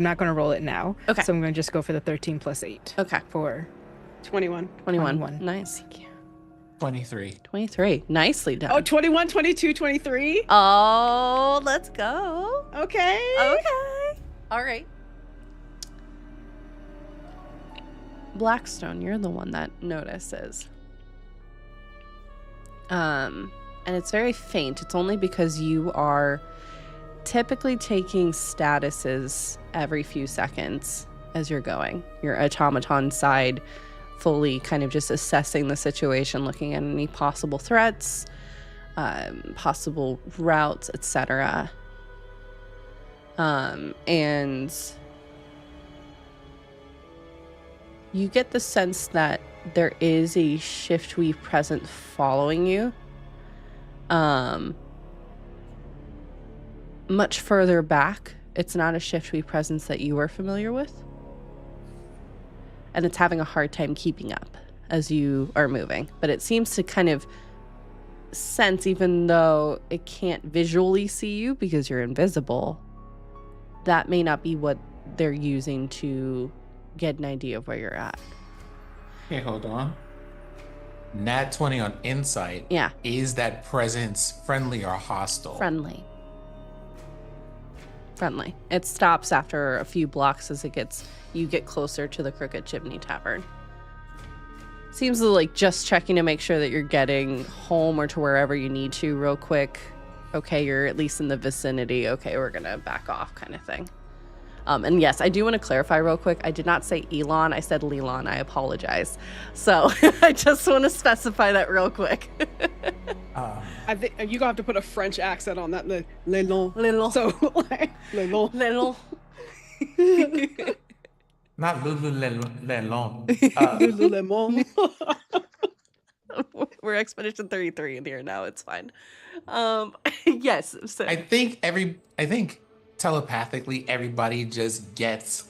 not going to roll it now. Okay. So I'm going to just go for the 13 plus 8 Okay. for 21. 21. 21. Nice. 23. 23. Nicely done. Oh, 21, 22, 23. Oh, let's go. Okay. Okay. All right. Blackstone, you're the one that notices. And it's very faint. It's only because you are typically taking statuses every few seconds as you're going. Your automaton side fully kind of just assessing the situation, looking at any possible threats, possible routes, etc. And you get the sense that there is a shift weave present following you. Much further back. It's not a shift weave presence that you are familiar with. And it's having a hard time keeping up as you are moving. But it seems to kind of sense, even though it can't visually see you because you're invisible, that may not be what they're using to get an idea of where you're at. Okay, hold on. Nat 20 on insight. Yeah. Is that presence friendly or hostile? Friendly. It stops after a few blocks as you get closer to the Crooked Chimney Tavern. Seems like just checking to make sure that you're getting home or to wherever you need to real quick. Okay, you're at least in the vicinity. Okay, we're gonna back off kind of thing. And yes, I do want to clarify real quick. I did not say Elon. I said Lelon. I apologize. So I just want to specify that real quick. I think you're gonna have to put a French accent on that. Lelon. Lelon. So like Lelon. Lelon. Not Lululemon. Lululemon. We're Expedition 33 in here now. It's fine. Yes. So. I think telepathically everybody just gets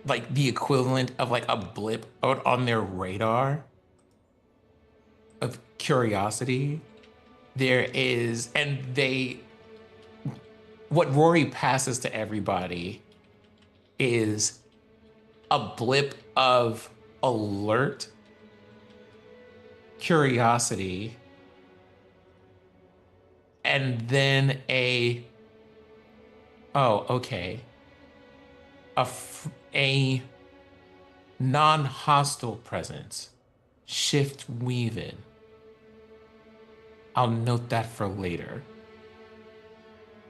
like the equivalent of like a blip out on their radar of curiosity. There is, and what Rory passes to everybody is a blip of alert curiosity, and then a non-hostile presence, shift weaving. I'll note that for later.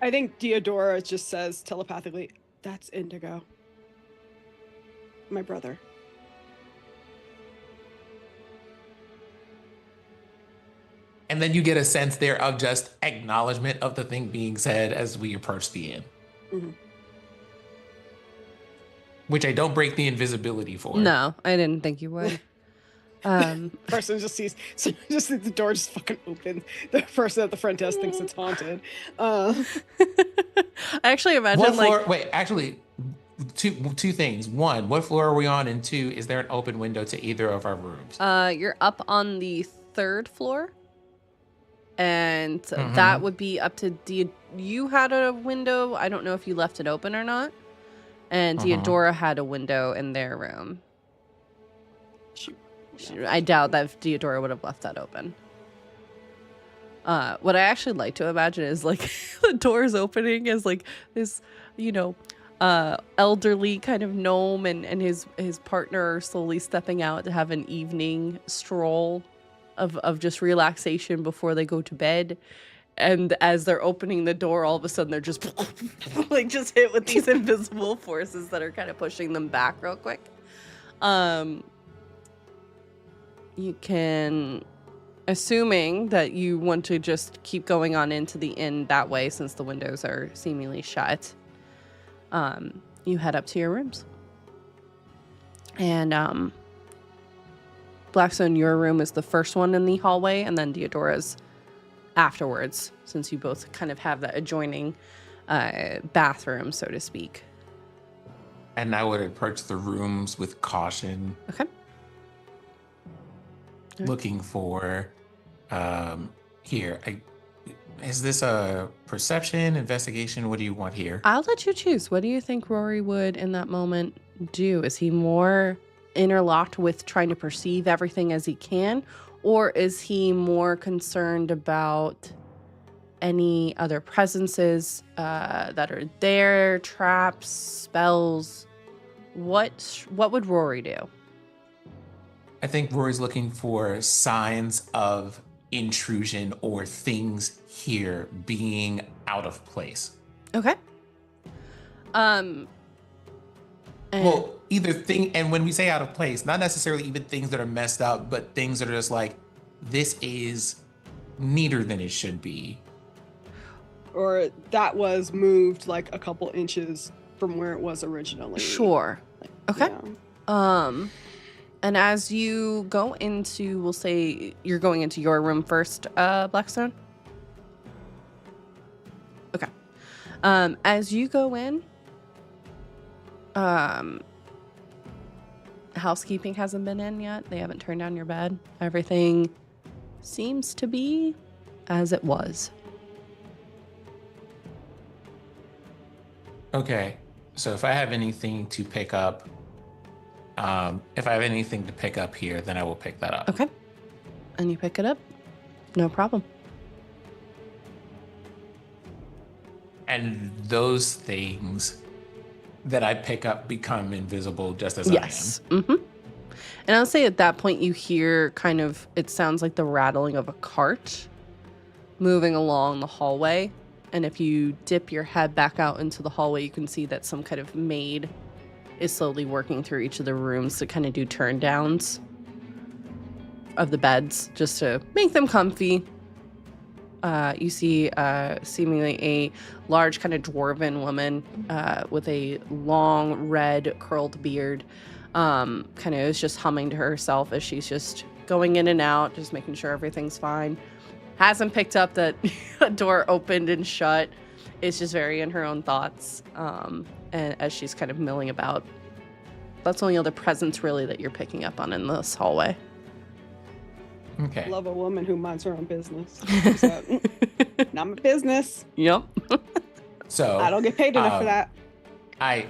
I think Deodora just says telepathically, "That's Indigo, my brother." And then you get a sense there of just acknowledgement of the thing being said as we approach the inn. Mm-hmm. Which I don't break the invisibility for. No, I didn't think you would. Person just sees, so just the door just fucking opens. The person at the front desk thinks it's haunted. I actually imagine what floor? Wait, actually, two things. One, what floor are we on? And two, is there an open window to either of our rooms? You're up on the 3rd floor. And that would be up to you had a window. I don't know if you left it open or not. And Deodora had a window in their room. I doubt that Deodora would have left that open. What I actually like to imagine is like the doors opening as like this, elderly kind of gnome and his partner slowly stepping out to have an evening stroll of just relaxation before they go to bed. And as they're opening the door, all of a sudden they're just like just hit with these invisible forces that are kind of pushing them back real quick. You can, assuming that you want to just keep going on into the inn that way since the windows are seemingly shut, you head up to your rooms. And Blackstone, your room is the first one in the hallway, and then Deodora's afterwards, since you both kind of have that adjoining bathroom, so to speak. And I would approach the rooms with caution. Okay. Looking for, is this a perception, investigation? What do you want here? I'll let you choose. What do you think Rory would in that moment do? Is he more interlocked with trying to perceive everything as he can? Or is he more concerned about any other presences that are there, traps, spells? What would Rory do? I think Rory's looking for signs of intrusion or things here being out of place. Okay. And Well, either thing, and when we say out of place, not necessarily even things that are messed up, but things that are just like, this is neater than it should be. Or that was moved like a couple inches from where it was originally. sure. Okay. Yeah. And as you go into, we'll say you're going into your room first, Blackstone. Okay. As you go in, housekeeping hasn't been in yet. They haven't turned down your bed. Everything seems to be as it was. Okay, so if I have anything to pick up, here, then I will pick that up. Okay. And you pick it up. No problem. And those things that I pick up become invisible just as Yes. Mm-hmm. And I'll say at that point you hear kind of, it sounds like the rattling of a cart moving along the hallway. And if you dip your head back out into the hallway, you can see that some kind of maid is slowly working through each of the rooms to kind of do turn downs of the beds just to make them comfy. You see seemingly a large kind of dwarven woman with a long red curled beard, kind of is just humming to herself as she's just going in and out, just making sure everything's fine. Hasn't picked up that a door opened and shut. Is just very in her own thoughts, and as she's kind of milling about. That's the only other presence really that you're picking up on in this hallway. Okay. Love a woman who minds her own business. Not my business. Yep. So I don't get paid enough for that. I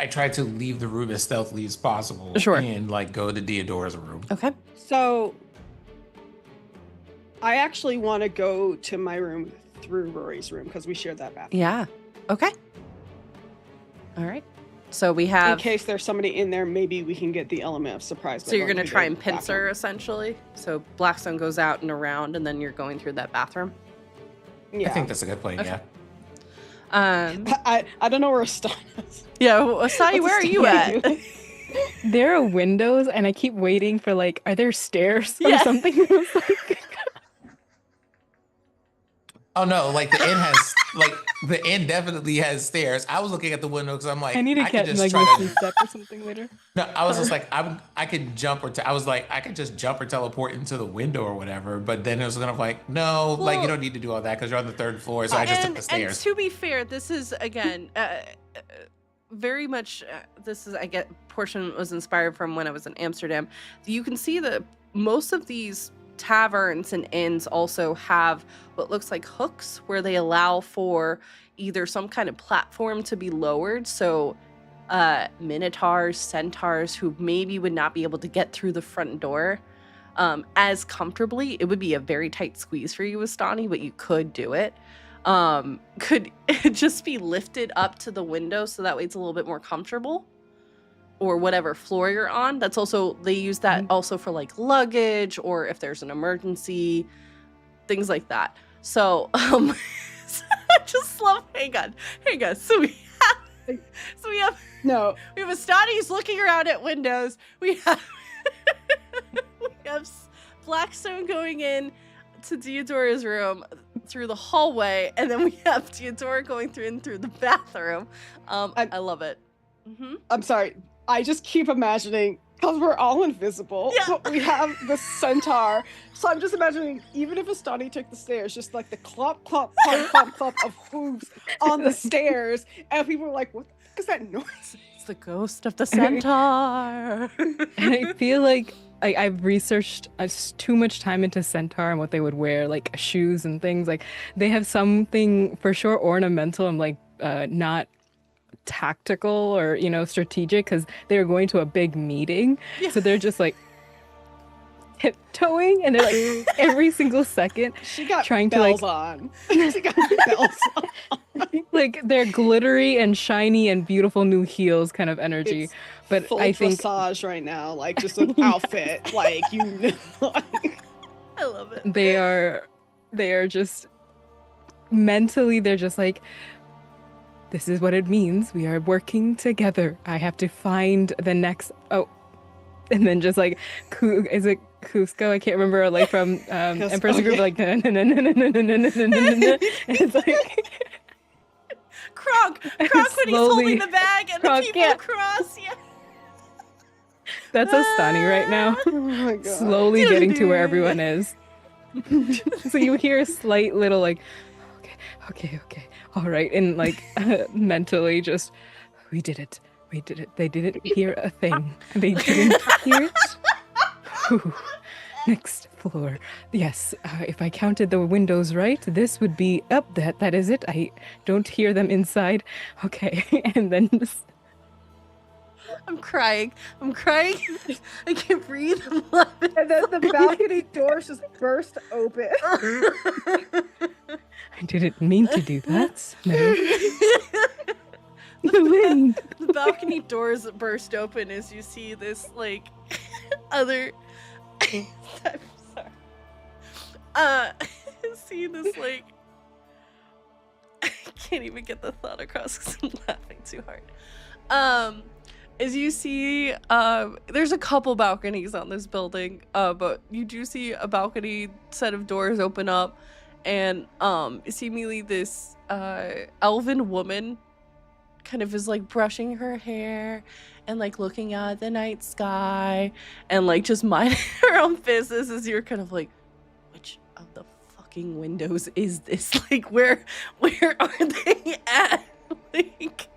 try to leave the room as stealthily as possible. Sure. And like go to Deodora's room. Okay. So I actually want to go to my room through Rory's room because we shared that bathroom. Yeah. Okay. All right. So we In have. case there's somebody in there, maybe we can get the element of surprise. by So you're going going to through try the and pincer bathroom. essentially. So Blackstone goes out and around, and then you're going through that bathroom. Yeah. I think that's a good plan, Okay. yeah. I don't know where Astana is. Yeah. Asadi, where are you at? There are windows, and I keep waiting for like, are there stairs or Yeah. something? It's like- Oh no, like the inn definitely has stairs. I was looking at the window because I'm like, I need to could get just like try Misty to. Step or something later. No, I was just like, I could jump I was like, I could just jump or teleport into the window or whatever. But then it was kind of like, no, like you Well- don't need to do all that because you're on the third floor. So I just took the And stairs. to be fair, this is again very much. This is I get portion was inspired from when I was in Amsterdam. You can see that most of these taverns and inns also have what looks like hooks where they allow for either some kind of platform to be lowered. So minotaurs, centaurs who maybe would not be able to get through the front door as comfortably. It would be a very tight squeeze for you, Astani, but you could do it. Could it just be lifted up to the window so that way it's a little bit more comfortable, or whatever floor you're on. That's also, they use that also for like luggage or if there's an emergency, things like that. So I just love, hang on. So we have No, Astani's looking around at windows. We have Blackstone going in to Deodora's room through the hallway, and then we have Deodora going through the bathroom. I love it. Mm-hmm. I'm sorry. I just keep imagining, because we're all invisible, Yeah. but we have the centaur. So I'm just imagining, even if Astani took the stairs, just like the clop, clop, clop, clop, clop of hooves on the stairs, and people are like, what the fuck is that noise? It's the ghost of the centaur. And I feel like I've researched too much time into centaur and what they would wear, like shoes and things. Like they have something for sure ornamental and like not tactical or strategic because they were going to a big meeting. Yeah. So they're just like tiptoeing, and they're like every single second She got trying to bells like on. She got bells on. like they're glittery and shiny and beautiful new heels kind of energy. It's But full I think dressage right now, like just an outfit, like you know. Like, I love it. they are just mentally they're just like, this is what it means. We are working together. I have to find the next. Oh, and then just like, is it Cusco? I can't remember. Like from Emperor's Group, like, and it's like Kronk when he's holding the bag and Kronk, the people yeah. across. Yeah. That's Ostani right now, oh my god. slowly getting to where everyone is. So you hear a slight little like, okay, all right, and like mentally just, we did it. They didn't hear a thing. They didn't hear it. Whew. Next floor. Yes, if I counted the windows right, this would be up. That is it. I don't hear them inside. Okay, and then just... I'm crying. I can't breathe. I'm laughing. And then the balcony doors just burst open. I didn't mean to do that. No. The wind. The balcony doors burst open as you see this like other. I'm sorry. See this like. I can't even get the thought across because I'm laughing too hard. As you see, there's a couple balconies on this building, but you do see a balcony set of doors open up, and seemingly this elven woman kind of is like brushing her hair and like looking at the night sky and like just minding her own business as you're kind of like, which of the fucking windows is this? Like, where are they at? Like,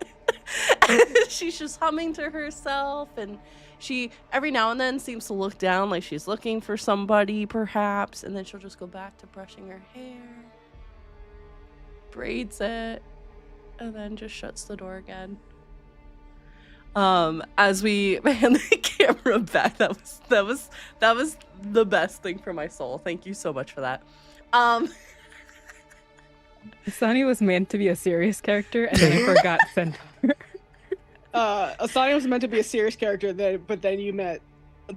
she's just humming to herself, and she every now and then seems to look down like she's looking for somebody perhaps, and then she'll just go back to brushing her hair, braids it, and then just shuts the door again. As we pan the camera back, that was the best thing for my soul. Thank you so much for that. Asani was meant to be a serious character, and then I forgot Centaur. Asani was meant to be a serious character, but then you met,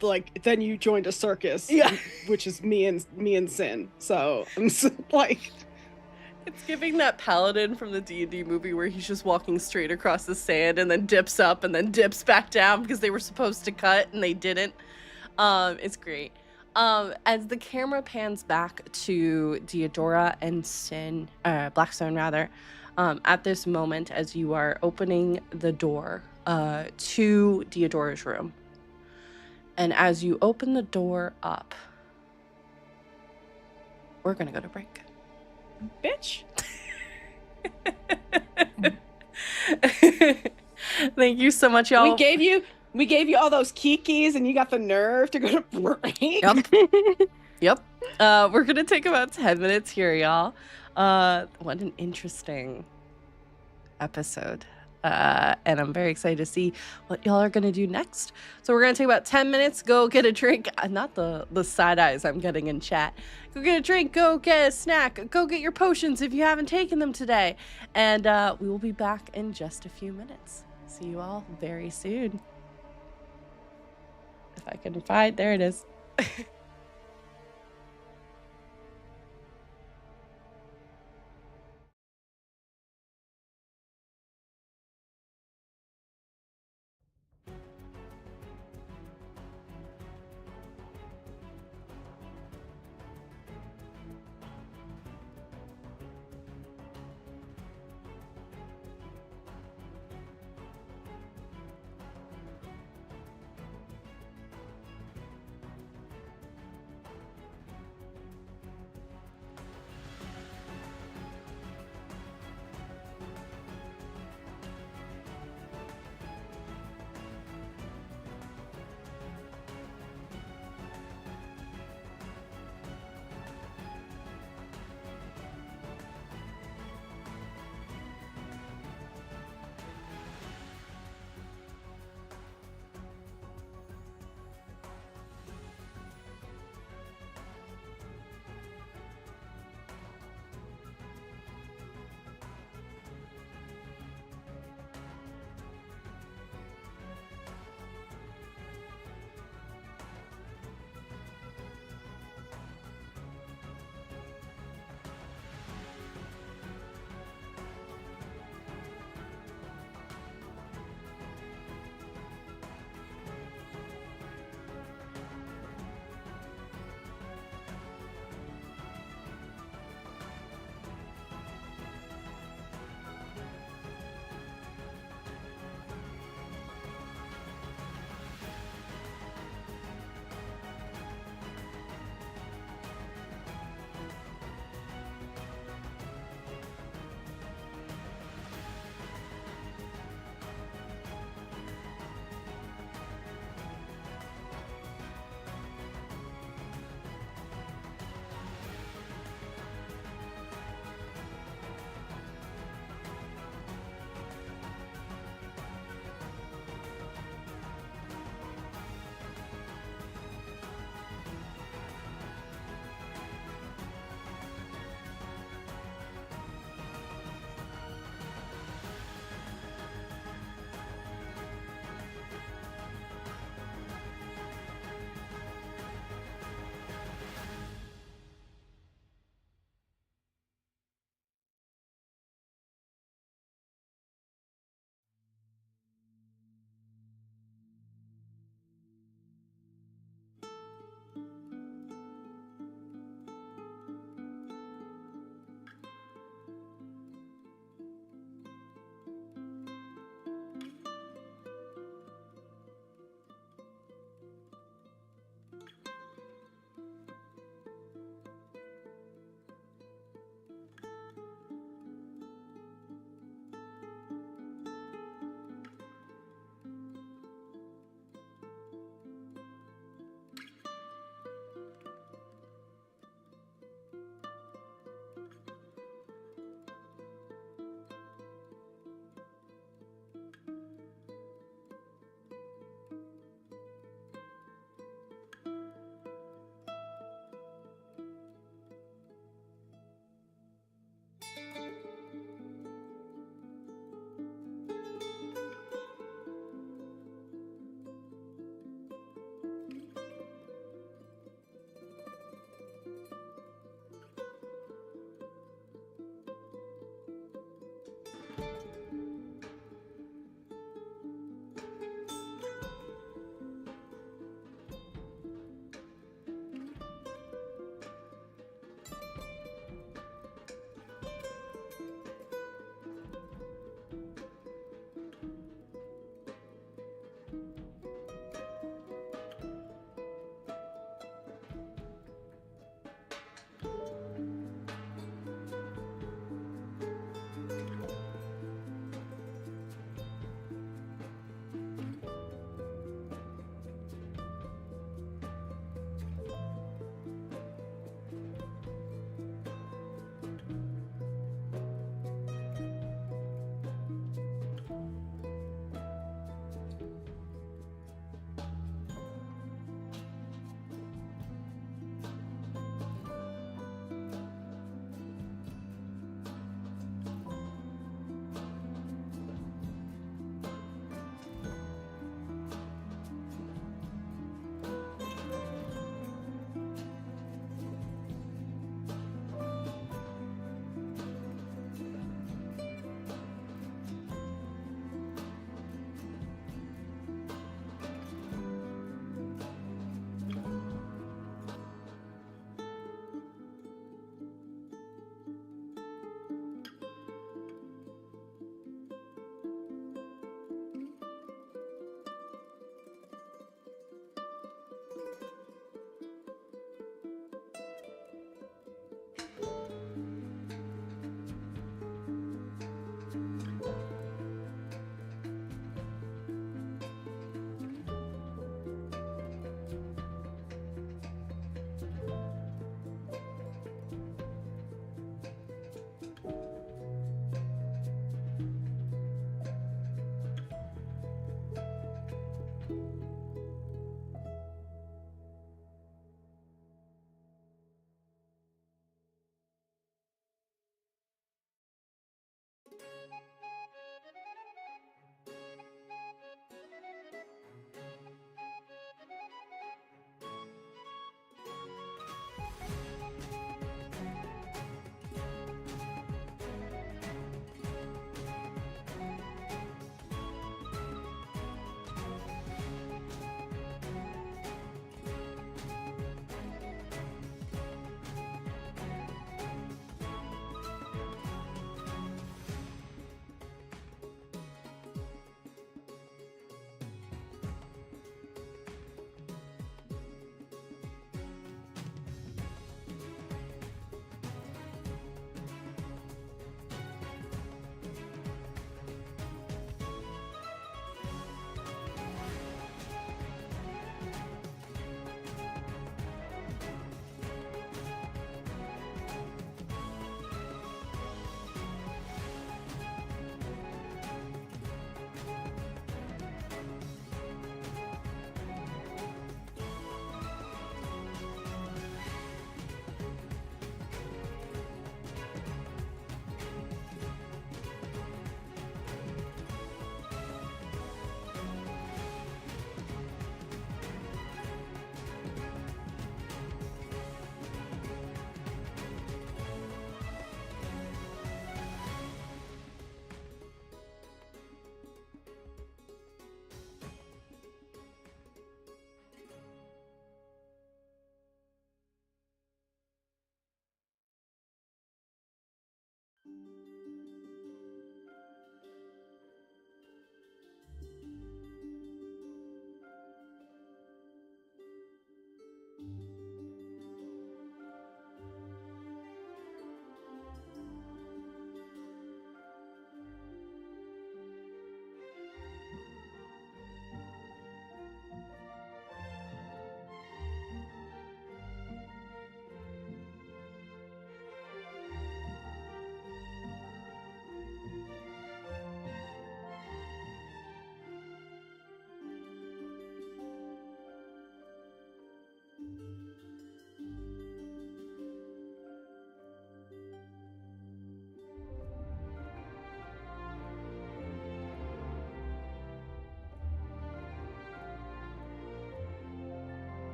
like, then you joined a circus, Yeah. which is me and Sin. So I'm like, It's giving that paladin from the D&D movie where he's just walking straight across the sand and then dips up and then dips back down because they were supposed to cut and they didn't. It's great. As the camera pans back to Deodora and Sin, Blackstone rather, at this moment as you are opening the door to Deodora's room. And as you open the door up, we're gonna go to break. bitch. Thank you so much, y'all. We gave you all those kikis, and you got the nerve to go to break. Yep. We're gonna take about 10 minutes here, y'all. What an interesting episode. And I'm very excited to see what y'all are gonna do next. So we're gonna take about 10 minutes, go get a drink. Not the side eyes I'm getting in chat. Go get a drink, go get a snack, go get your potions if you haven't taken them today. And we will be back in just a few minutes. See you all very soon. If I can find, there it is.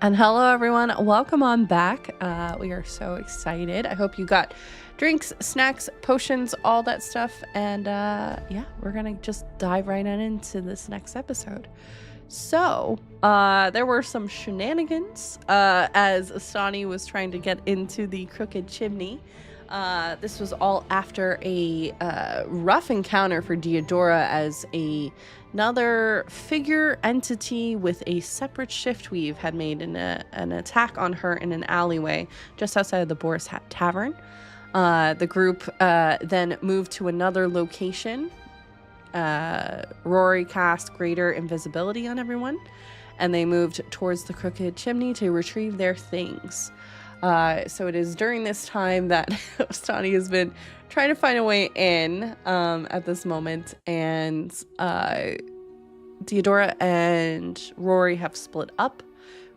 And hello, everyone. Welcome on back. We are so excited. I hope you got drinks, snacks, potions, all that stuff. And yeah, we're going to just dive right on into this next episode. So there were some shenanigans as Astani was trying to get into the crooked chimney. This was all after a rough encounter for Deodora as another figure entity with a separate shift weave had made an attack on her in an alleyway just outside of the Boar's Hat Tavern. The group then moved to another location. Rory cast greater invisibility on everyone, and they moved towards the crooked chimney to retrieve their things. So it is during this time that Ostani has been trying to find a way in at this moment, and Deodora and Rory have split up,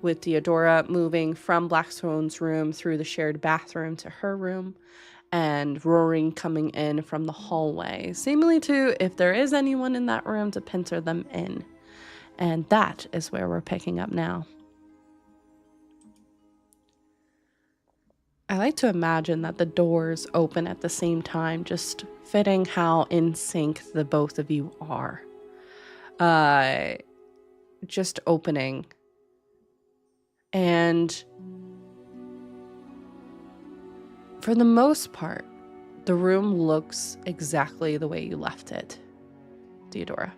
with Deodora moving from Blackstone's room through the shared bathroom to her room, and Rory coming in from the hallway, seemingly to, if there is anyone in that room, to pincer them in. And that is where we're picking up now. I like to imagine that the doors open at the same time, just fitting how in sync the both of you are. Just opening. And for the most part, the room looks exactly the way you left it, Deodora.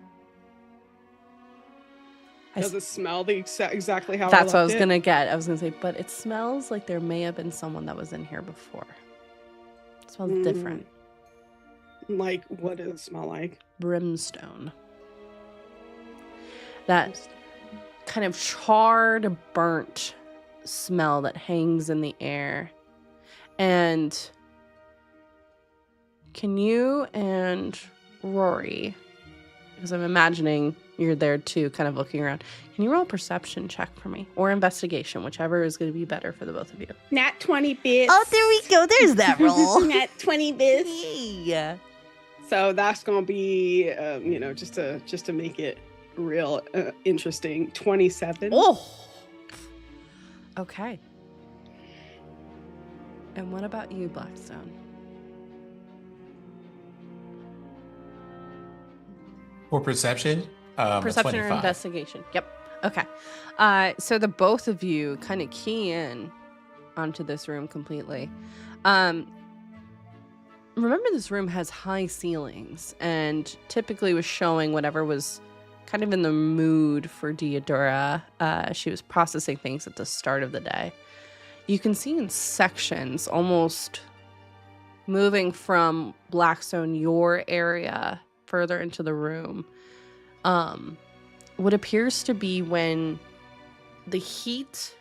Does it smell exactly how That's I what I was left going to get. I was going to say, but it smells like there may have been someone that was in here before. It smells different. Like, what does it smell like? Brimstone. That kind of charred, burnt smell that hangs in the air. And can you and Rory, because I'm imagining you're there too, kind of looking around, can you roll a perception check for me? Or investigation, whichever is going to be better for the both of you. Nat 20 bits. Oh, there we go. There's that roll. Nat 20 bits. Yeah. So that's gonna be, just to make it real interesting. 27. Oh. Okay. And what about you, Blackstone? For perception? Perception or 25. investigation. Yep. Okay. So the both of you kind of key in onto this room completely. Remember, this room has high ceilings and typically was showing whatever was kind of in the mood for Deodora. She was processing things at the start of the day. You can see in sections, almost moving from Blackstone, your area, further into the room. What appears to be when the heat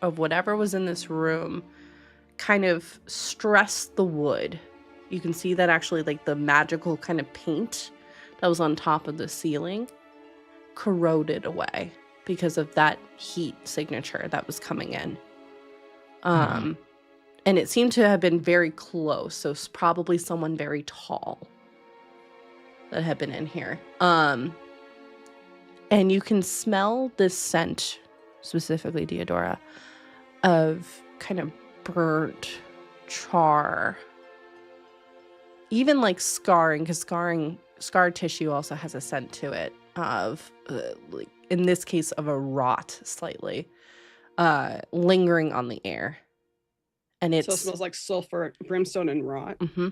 of whatever was in this room kind of stressed the wood. You can see that actually, like, the magical kind of paint that was on top of the ceiling corroded away because of that heat signature that was coming in. And it seemed to have been very close, so it's probably someone very tall that had been in here. And you can smell this scent, specifically Deodora, of kind of burnt char, even like scarring, because scar tissue also has a scent to it of, like in this case, of a rot slightly, lingering on the air. And So it smells like sulfur, brimstone, and rot. Mm-hmm.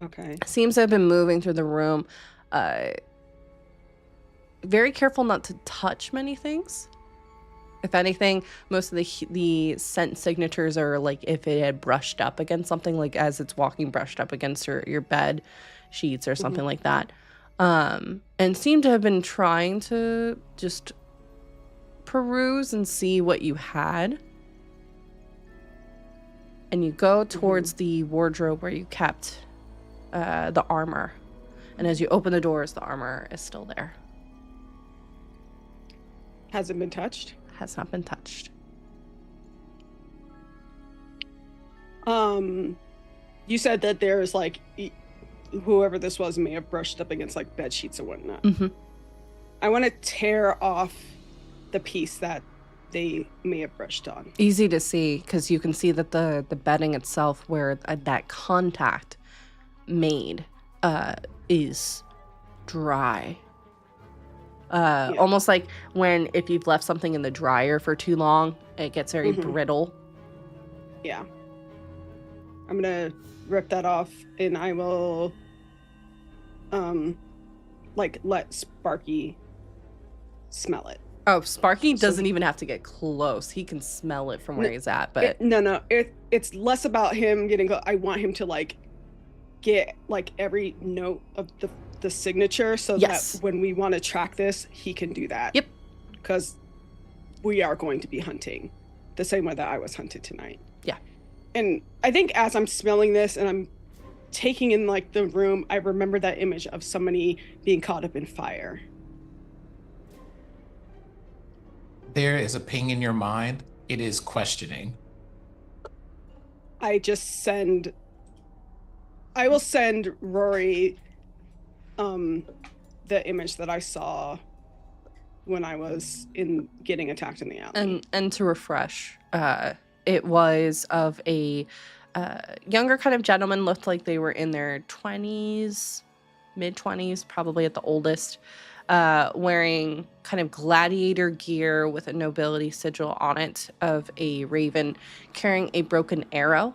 Okay. Seems to have been moving through the room. Very careful not to touch many things. If anything, most of the scent signatures are like if it had brushed up against something, like as it's walking, brushed up against your bed sheets or something like that. And seem to have been trying to just peruse and see what you had. And you go towards the wardrobe where you kept the armor. And as you open the doors, the armor is still there. Hasn't been touched? Has not been touched. You said that there's like whoever this was may have brushed up against like bed sheets and whatnot. Mm-hmm. I want to tear off the piece that they may have brushed on. Easy to see because you can see that the bedding itself, where that contact made, is dry. Almost like if you've left something in the dryer for too long, it gets very brittle. Yeah. I'm gonna rip that off, and I will, let Sparky smell it. Oh, Sparky doesn't even have to get close. He can smell it from where he's at. But it's less about him getting. I want him to get every note of the signature, so that when we want to track this, he can do that. Yep. Because we are going to be hunting the same way that I was hunted tonight. Yeah. And I think as I'm smelling this and I'm taking in the room, I remember that image of somebody being caught up in fire. There is a ping in your mind. It is questioning. I will send Rory the image that I saw when I was getting attacked in the alley. And to refresh, it was of a younger kind of gentleman, looked like they were in their 20s, mid-20s, probably at the oldest, wearing kind of gladiator gear with a nobility sigil on it of a raven carrying a broken arrow,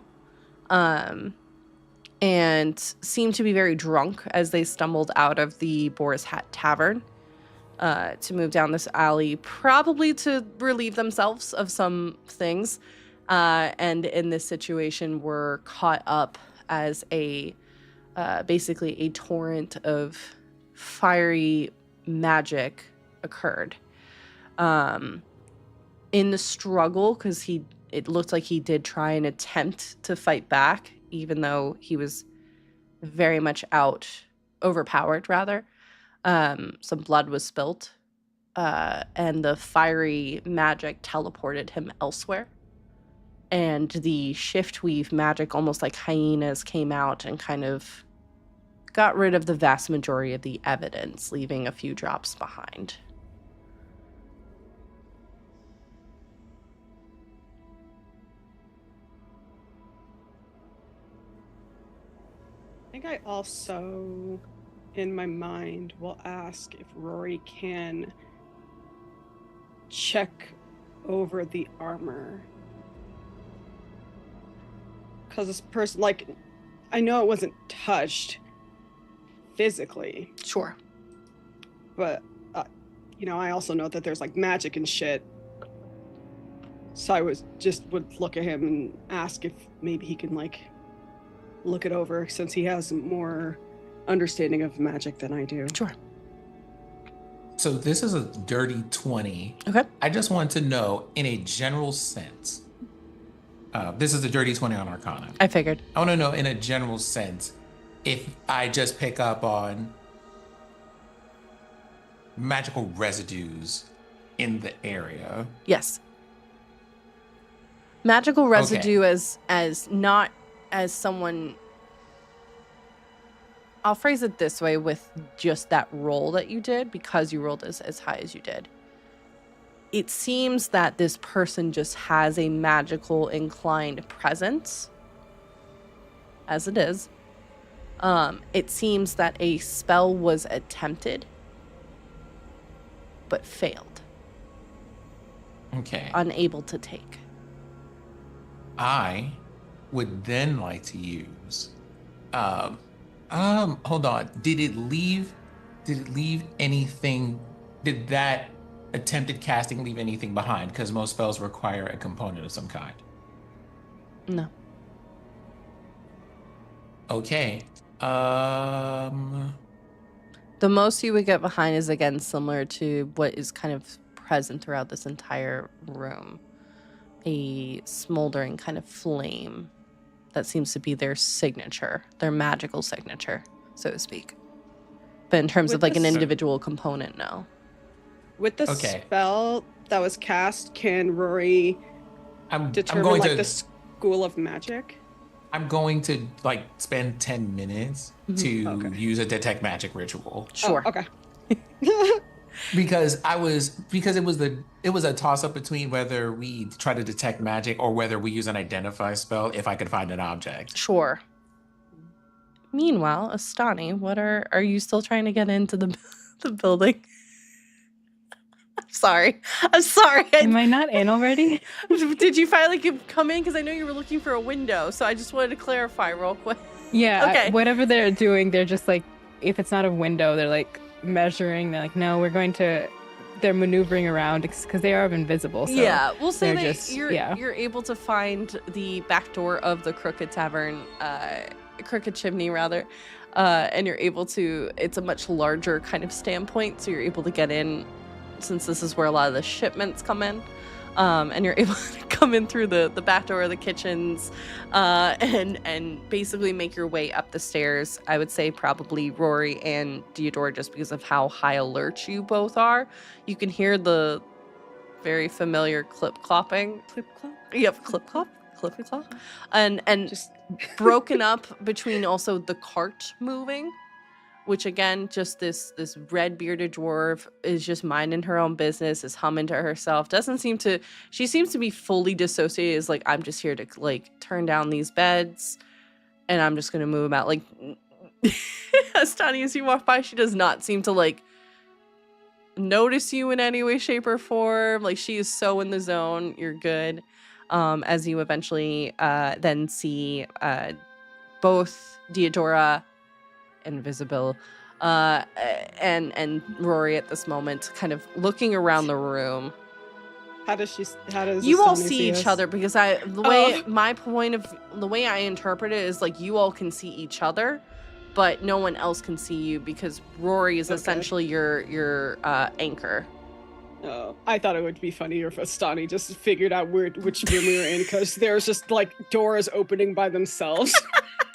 and seemed to be very drunk as they stumbled out of the Boar's Hat Tavern to move down this alley, probably to relieve themselves of some things, and in this situation were caught up as basically a torrent of fiery magic occurred. In the struggle, because it looked like he did try and attempt to fight back, even though he was very much overpowered rather. Some blood was spilt, and the fiery magic teleported him elsewhere. And the shift weave magic, almost like hyenas, came out and kind of got rid of the vast majority of the evidence, leaving a few drops behind. I think I also, in my mind, will ask if Rory can check over the armor. Because this person, I know it wasn't touched physically. Sure. But, I also know that there's, magic and shit. So I would look at him and ask if maybe he can, look it over, since he has more understanding of magic than I do. Sure. So this is a dirty 20. Okay. I just want to know, in a general sense, this is a dirty 20 on Arcana. I figured. I want to know, in a general sense, if I just pick up on magical residues in the area. Yes. Magical residue as not as someone, I'll phrase it this way, with just that roll that you did, because you rolled as high as you did. It seems that this person just has a magical inclined presence, as it is. It seems that a spell was attempted, but failed. Okay. Unable to take. I would then like to use hold on. Did it leave anything? Did that attempted casting leave anything behind? Because most spells require a component of some kind. No. Okay. The most you would get behind is, again, similar to what is kind of present throughout this entire room. A smoldering kind of flame that seems to be their signature, their magical signature, so to speak. But in terms of an individual component, no. With the spell that was cast, can Rory determine the school of magic? I'm going to spend 10 minutes to use a detect magic ritual. Sure. Oh, okay. because it was a toss up between whether we try to detect magic or whether we use an identify spell if I could find an object. Sure. Meanwhile, Astani, what are you still trying to get into the building? I'm sorry. Am I not in already? Did you finally come in? Because I know you were looking for a window, so I just wanted to clarify real quick. Yeah. Okay. Whatever they're doing, they're just like, if it's not a window, they're like measuring. They're like, no, they're maneuvering around because they are invisible. So yeah, we'll say they're that just- you're yeah. you're able to find the back door of the Crooked Tavern, Crooked Chimney rather, and you're able to. It's a much larger kind of standpoint, so you're able to get in, since this is where a lot of the shipments come in. And you're able to come in through the back door of the kitchens, and basically make your way up the stairs. I would say probably Rory and Deodora, just because of how high alert you both are. You can hear the very familiar clip-clopping. Clip-clop? Yep, clip-clop, clip-clop. And Just broken up between also the cart moving, which again, just this red bearded dwarf is just minding her own business, is humming to herself. She seems to be fully dissociated. Is like, I'm just here to like turn down these beds, and I'm just gonna move them out. Like, Astani, as you walk by, she does not seem to like notice you in any way, shape, or form. Like, she is so in the zone. You're good. As you eventually then see both Deodora and Visible and Rory at this moment kind of looking around the room. how does You all Astani see each us? other because the way I interpret it is like you all can see each other, but no one else can see you because Rory is Okay. essentially your anchor. Oh, I thought it would be funnier if Astani just figured out which room we were in, because there's just like doors opening by themselves.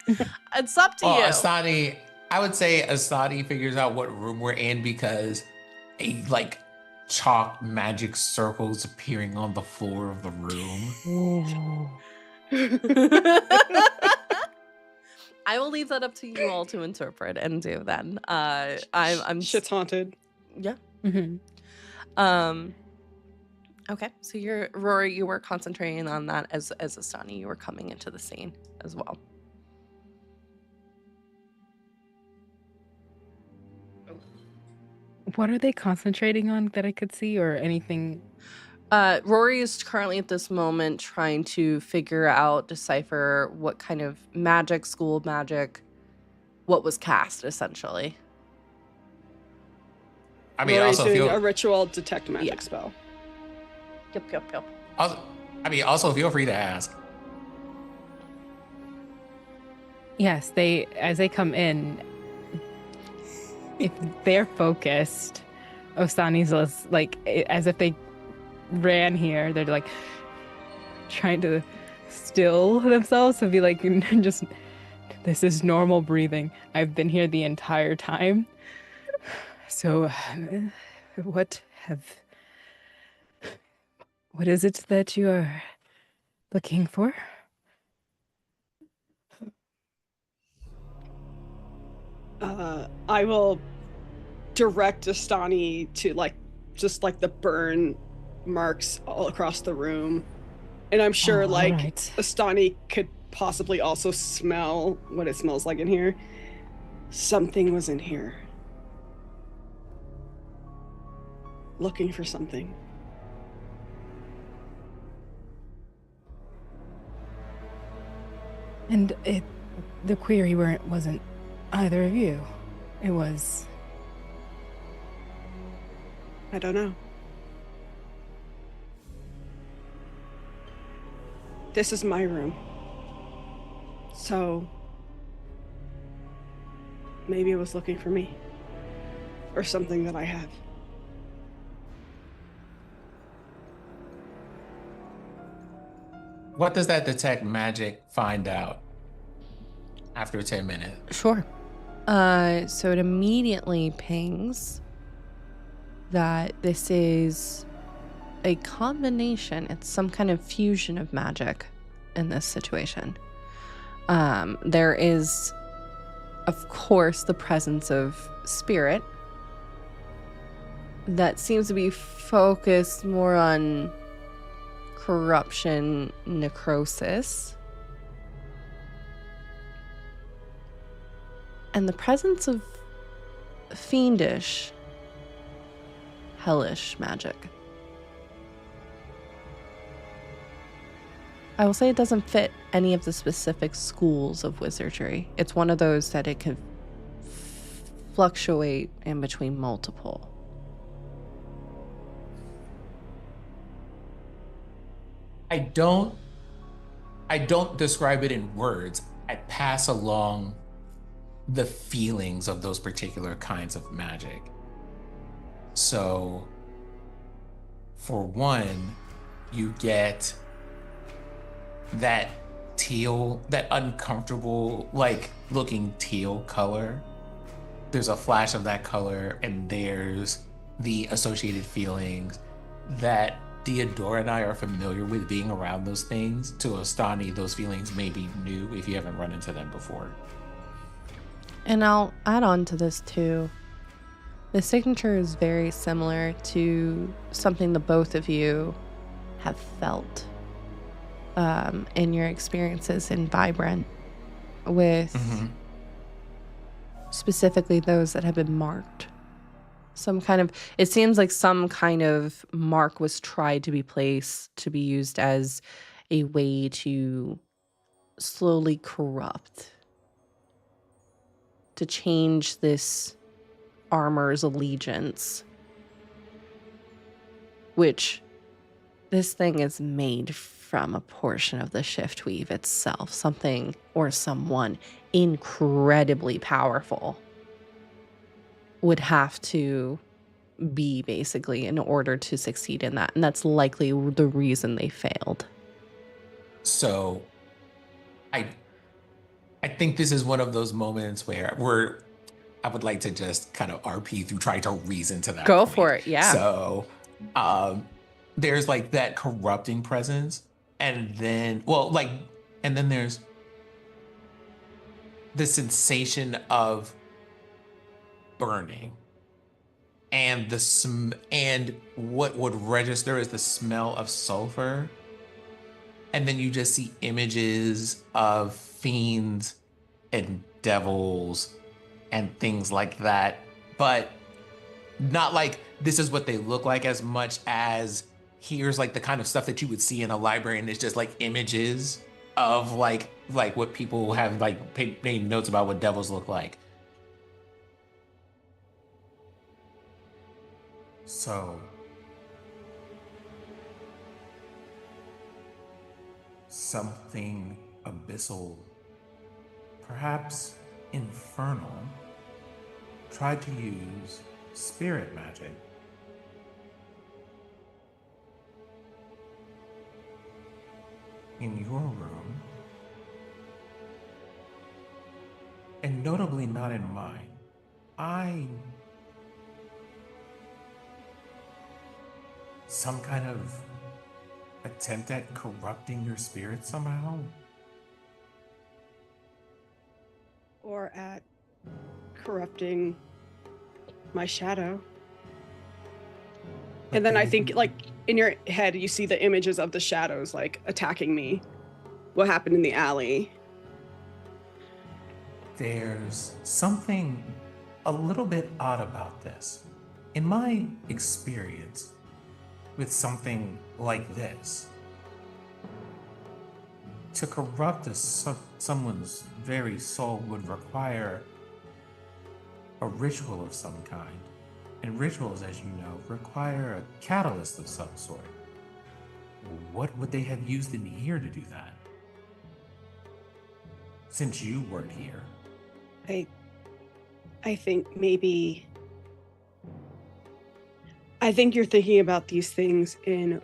It's up to you. Astani, I would say Astani figures out what room we're in because chalk magic circles appearing on the floor of the room. I will leave that up to you all to interpret and do then. I'm Shit's haunted. yeah. Mhm. Okay, so Rory, you were concentrating on that as Astani, you were coming into the scene as well. What are they concentrating on that I could see or anything? Rory is currently at this moment trying to decipher what kind of school magic, what was cast essentially. I mean, Rory's also doing a feel ritual detect magic Yeah. spell. Yep. also feel free to ask. Yes, as they come in, if they're focused, Ostani's like as if they ran here. They're like trying to still themselves to be like, just this is normal breathing. I've been here the entire time. So, what is it that you are looking for? I will direct Astani to just the burn marks all across the room, and I'm sure Oh, like alright. Astani could possibly also smell what it smells like in here. Something was in here, looking for something. And the query wasn't either of you. It was. I don't know. This is my room. So maybe it was looking for me. Or something that I have. What does that detect magic find out after 10 minutes? Sure. So it immediately pings that this is a combination. It's some kind of fusion of magic in this situation. There is, of course, the presence of spirit, that seems to be focused more on corruption, necrosis, and the presence of fiendish, hellish magic. I will say it doesn't fit any of the specific schools of wizardry. It's one of those that it could fluctuate in between multiple. I don't describe it in words. I pass along the feelings of those particular kinds of magic. So, for one, you get that teal, that uncomfortable, like looking teal color. There's a flash of that color, and there's the associated feelings that Theodora and I are familiar with being around those things. To Ostani, those feelings may be new if you haven't run into them before. And I'll add on to this too. The signature is very similar to something the both of you have felt in your experiences in Vibrant, with specifically those that have been marked. It seems like some kind of mark was tried to be placed to be used as a way to slowly corrupt, to change this armor's allegiance, which this thing is made from a portion of the shift weave itself, something or someone incredibly powerful would have to be, basically, in order to succeed in that. And that's likely the reason they failed. So I think this is one of those moments where I would like to just kind of RP through trying to reason to that Go point. for it, yeah. So there's like that corrupting presence, and then there's the sensation of burning, and and what would register is the smell of sulfur. And then you just see images of fiends and devils and things like that, but not like this is what they look like, as much as here's like the kind of stuff that you would see in a library, and it's just like images of like what people have like made notes about what devils look like. So something abyssal, perhaps infernal, tried to use spirit magic in your room, and notably not in mine. Some kind of attempt at corrupting your spirit somehow? Or at corrupting my shadow. And then I think, like, in your head, you see the images of the shadows, like, attacking me. What happened in the alley? There's something a little bit odd about this. In my experience with something like this, to corrupt someone's very soul would require a ritual of some kind. And rituals, as you know, require a catalyst of some sort. What would they have used in here to do that? Since you weren't here. I think maybe... I think you're thinking about these things in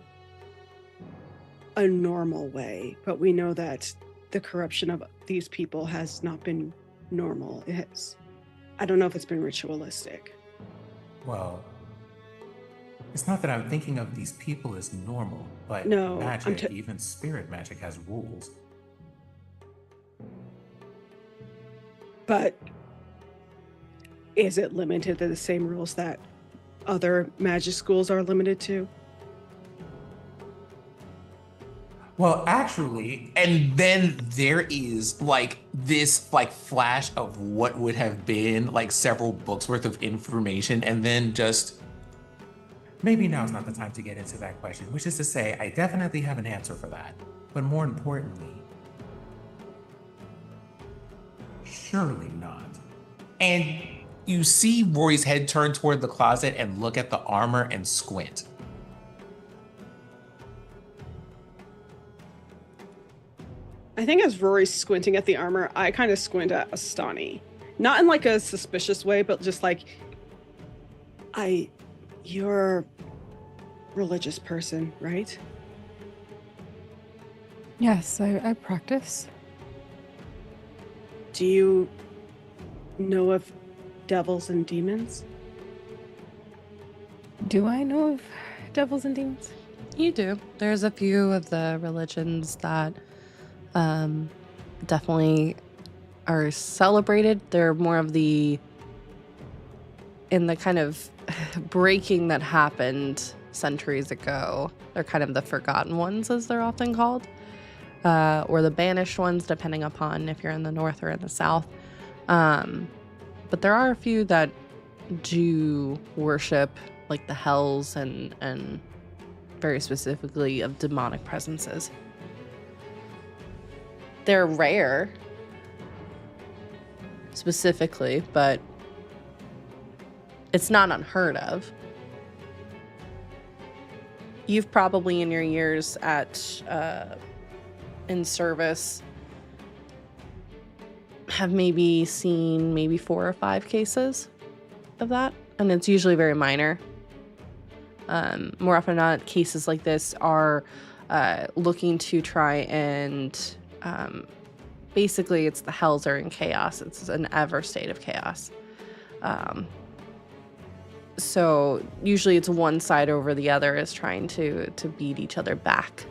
a normal way, but we know that the corruption of these people has not been normal. I don't know if it's been ritualistic. Well, it's not that I'm thinking of these people as normal, but no, magic, even spirit magic, has rules. But is it limited to the same rules that other magic schools are limited to? Well, actually, and then there is like this like flash of what would have been like several books worth of information, and then just maybe now's not the time to get into that question, which is to say, I definitely have an answer for that. But more importantly, surely not. And you see Rory's head turn toward the closet and look at the armor and squint. I think as Rory's squinting at the armor, I kind of squint at Astani. Not in like a suspicious way, but just like, you're a religious person, right? Yes, I practice. Do you know of devils and demons? Do I know of devils and demons? You do. There's a few of the religions that definitely are celebrated. They're more of in the kind of breaking that happened centuries ago. They're kind of the forgotten ones, as they're often called, or the banished ones, depending upon if you're in the north or in the south. But there are a few that do worship like the hells and very specifically of demonic presences. They're rare, specifically, but it's not unheard of. You've probably, in your years in service, have maybe seen 4 or 5 cases of that, and it's usually very minor. More often than not, cases like this are looking to try and basically it's the hells are in chaos. It's an ever state of chaos. So usually it's one side over the other is trying to beat each other back.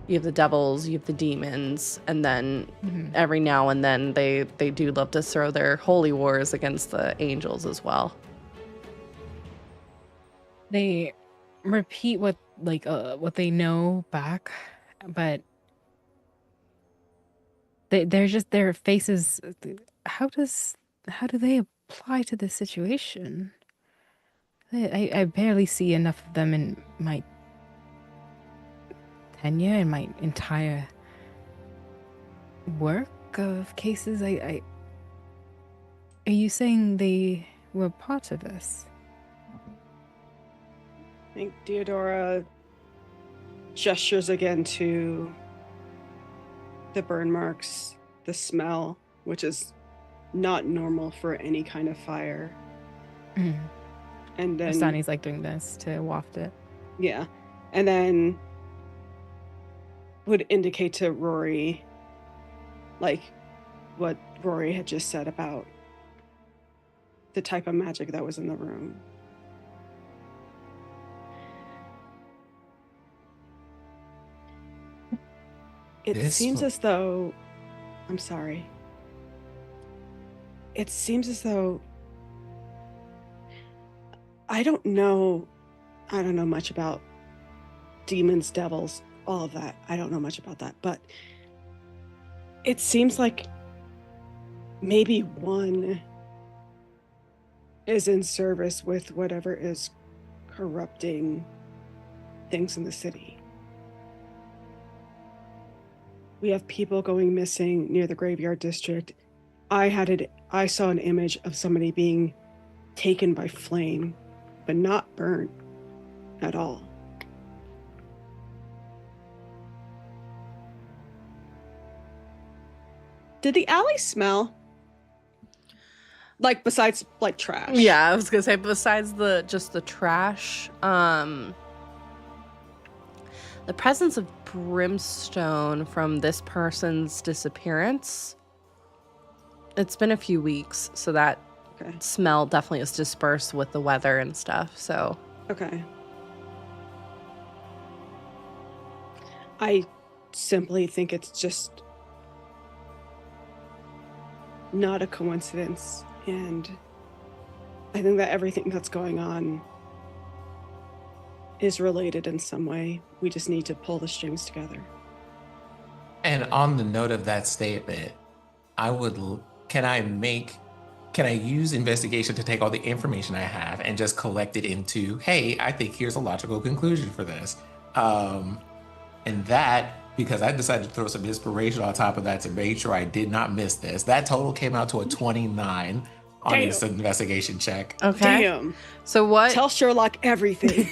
You have the devils, you have the demons, and then every now and then they do love to throw their holy wars against the angels as well. They repeat what they know back, but they're just their faces. How do they apply to this situation? I barely see enough of them in my tenure, in my entire work of cases. Are you saying they were part of this? I think Theodora gestures again to the burn marks, the smell, which is not normal for any kind of fire. Mm. And then Astani's like doing this to waft it. Yeah. And then would indicate to Rory like what Rory had just said about the type of magic that was in the room. It seems as though I'm sorry. It seems as though I don't know much about demons, devils, all of that. I don't know much about that, but it seems like maybe one is in service with whatever is corrupting things in the city. We have people going missing near the graveyard district. I saw an image of somebody being taken by flame, but not burnt at all. Did the alley smell? Like besides like trash? Yeah, I was gonna say besides just the trash, the presence of brimstone from this person's disappearance. It's been a few weeks, so that smell definitely is dispersed with the weather and stuff. So okay. I simply think it's just not a coincidence, and I think that everything that's going on is related in some way. We just need to pull the strings together. And on the note of that statement, can I use investigation to take all the information I have and just collect it into, hey, I think here's a logical conclusion for this. And that, because I decided to throw some inspiration on top of that to make sure I did not miss this. That total came out to a 29 on this investigation check. Okay. Damn. So what? Tell Sherlock everything.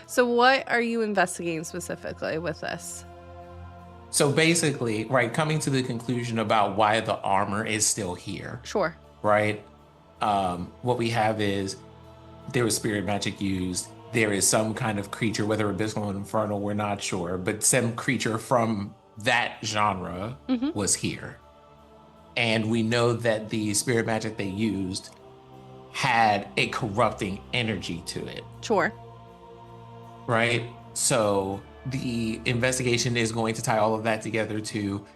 So what are you investigating specifically with this? So basically, right, coming to the conclusion about why the armor is still here. Sure. Right? What we have is there was spirit magic used. There is some kind of creature, whether abyssal or infernal, we're not sure, but some creature from that genre was here. And we know that the spirit magic they used had a corrupting energy to it. Sure. Right? So the investigation is going to tie all of that together to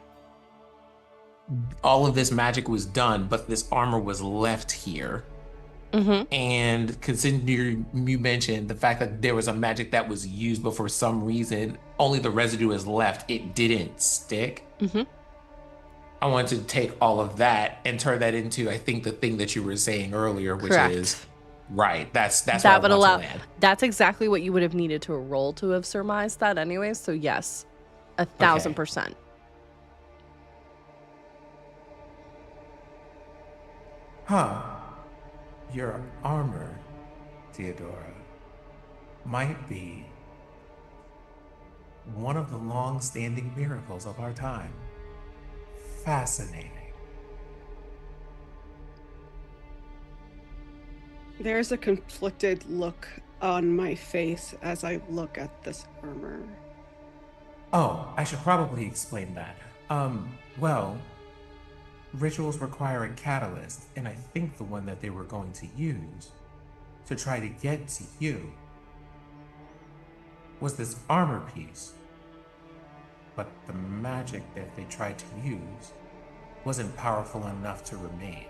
all of this magic was done, but this armor was left here. And considering you mentioned the fact that there was a magic that was used, but for some reason, only the residue is left, it didn't stick. I wanted to take all of that and turn that into, I think, the thing that you were saying earlier, which is, right, that's that what would I want allow. to land. That's exactly what you would have needed to roll to have surmised that anyways. So yes, 1,000%. Huh. Your armor, Theodora, might be one of the long-standing miracles of our time. Fascinating. There's a conflicted look on my face as I look at this armor. Oh, I should probably explain that. Well, rituals require a catalyst, and I think the one that they were going to use to try to get to you was this armor piece. But the magic that they tried to use wasn't powerful enough to remain.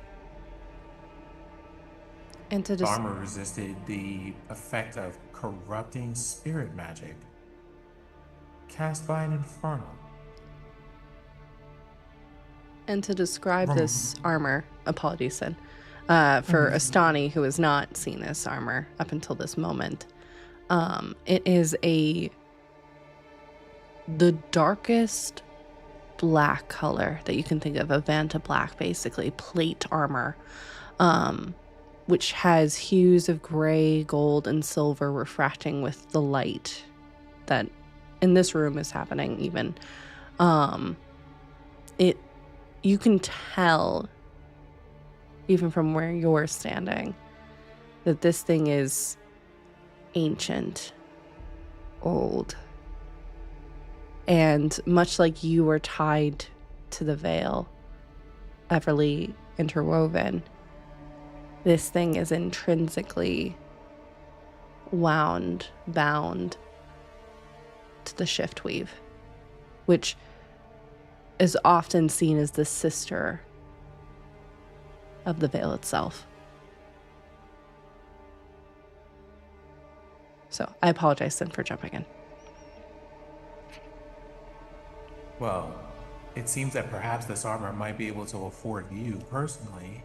And to The armor resisted the effect of corrupting spirit magic cast by an infernal. And to describe this armor, apologies, Sin, for Astani, who has not seen this armor up until this moment, it is the darkest black color that you can think of, a Vanta black, basically, plate armor, which has hues of gray, gold, and silver refracting with the light that in this room is happening even. You can tell, even from where you're standing, that this thing is ancient, old. And much like you were tied to the veil, everly interwoven, this thing is intrinsically bound to the shift weave, which is often seen as the sister of the veil itself. So I apologize, Sin, for jumping in. Well, it seems that perhaps this armor might be able to afford you personally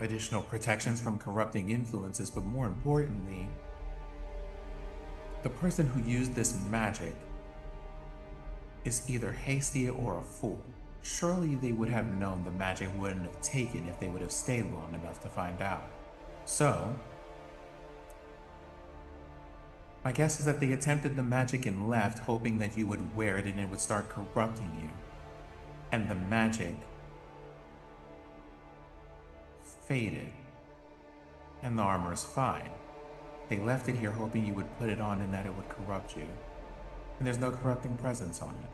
additional protections from corrupting influences, but more importantly, the person who used this magic is either hasty or a fool. Surely they would have known the magic wouldn't have taken if they would have stayed long enough to find out. So, my guess is that they attempted the magic and left, hoping that you would wear it and it would start corrupting you. And the magic faded, and the armor is fine. They left it here hoping you would put it on and that it would corrupt you. And there's no corrupting presence on it.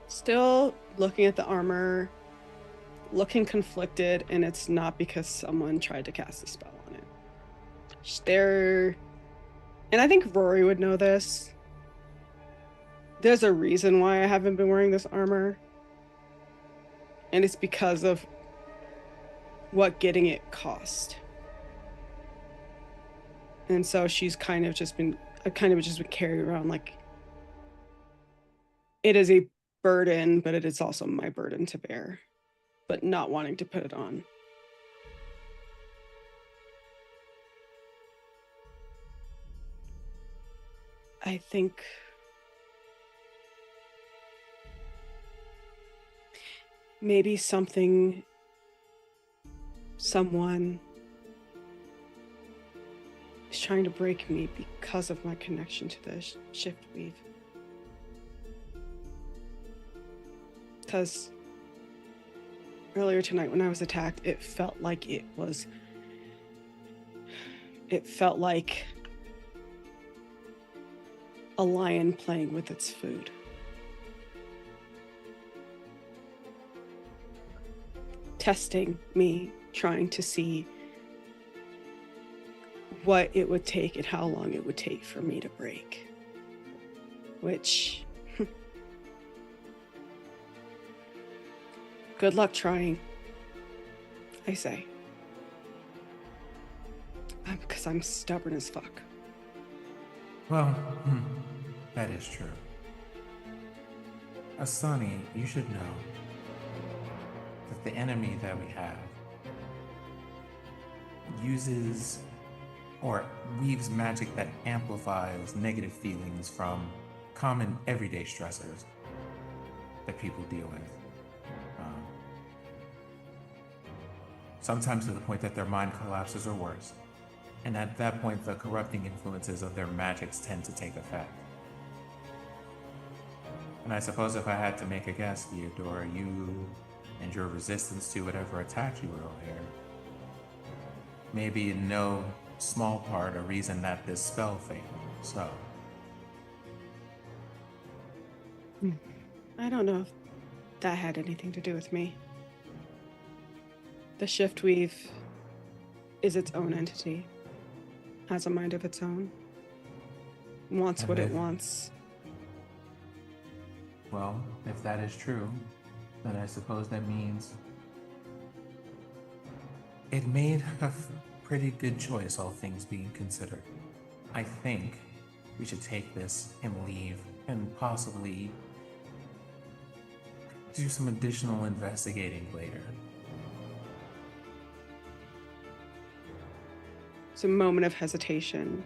Still looking at the armor, looking conflicted, and it's not because someone tried to cast a spell on it. And I think Rory would know this. There's a reason why I haven't been wearing this armor. And it's because of what getting it cost. And so she's kind of just been carried around like it is a burden, but it is also my burden to bear, but not wanting to put it on. I think maybe someone is trying to break me because of my connection to the shift weave. Because earlier tonight when I was attacked, it felt like a lion playing with its food. Testing me, trying to see what it would take and how long it would take for me to break. Which, good luck trying, I say. Because I'm stubborn as fuck. Well, that is true. Asani, you should know that the enemy that we have uses or weaves magic that amplifies negative feelings from common everyday stressors that people deal with. Sometimes to the point that their mind collapses or worse. And at that point, the corrupting influences of their magics tend to take effect. And I suppose if I had to make a guess, Theodora, you and your resistance to whatever attacked you earlier may be in no small part a reason that this spell failed. So, I don't know if that had anything to do with me. The shift weave is its own entity, has a mind of its own, wants what it wants. Well, if that is true, then I suppose that means it made a pretty good choice, all things being considered. I think we should take this and leave and possibly do some additional investigating later. It's a moment of hesitation,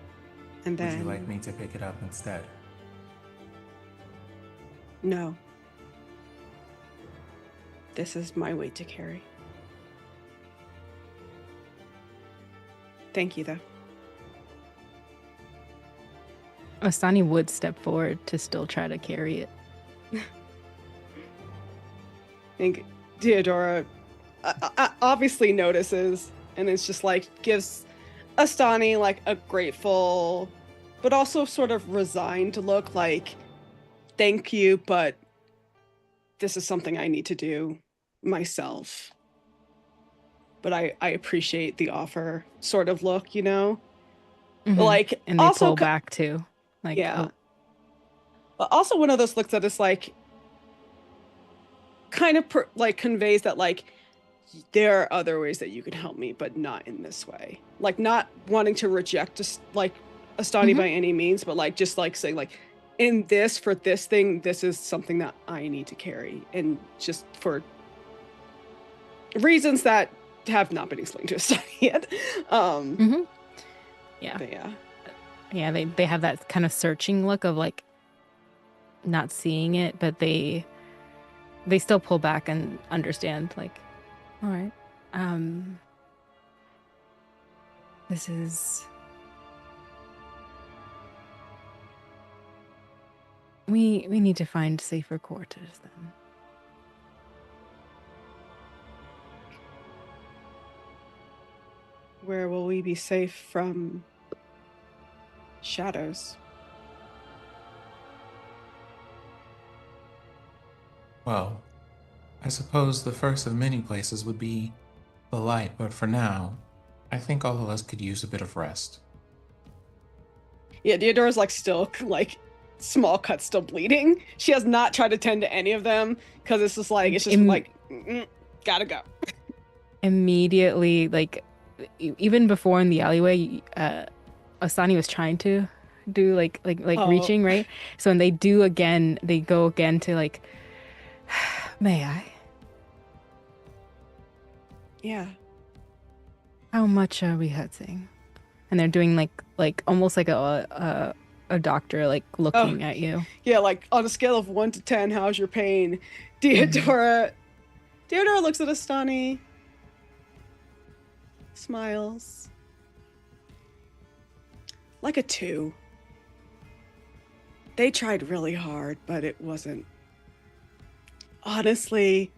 and then... Would you like me to pick it up instead? No. This is my weight to carry. Thank you, though. Astani would step forward to still try to carry it. I think Theodora obviously notices, and it's just like gives Astani like a grateful, but also sort of resigned look, like, thank you, but this is something I need to do myself. But I appreciate the offer sort of look, you know? Mhm. Like, And they also pull back too. Like, yeah. oh, But also one of those looks that is like, kind of like conveys that like, there are other ways that you can help me, but not in this way. Like, not wanting to reject just like Astani by any means, but like just like saying like, in this, for this thing, this is something that I need to carry, and just for reasons that have not been explained to Astani yet. Yeah. But yeah. Yeah, they have that kind of searching look of like not seeing it, but they still pull back and understand, like, all right, this is, we need to find safer quarters then. Where will we be safe from shadows? Well, I suppose the first of many places would be the light, but for now, I think all of us could use a bit of rest. Yeah, Theodora's like still like small cuts, still bleeding. She has not tried to tend to any of them because it's just like Gotta go. Immediately, like even before in the alleyway, Asani was trying to do like Oh. reaching, right? So when they go again to like, may I? Yeah. How much are we hurting? And they're doing like almost like a doctor like looking at you. Yeah, like on a scale of 1 to 10, how's your pain? Deodora looks at Astani, smiles. Like a 2. They tried really hard, but it wasn't. Honestly,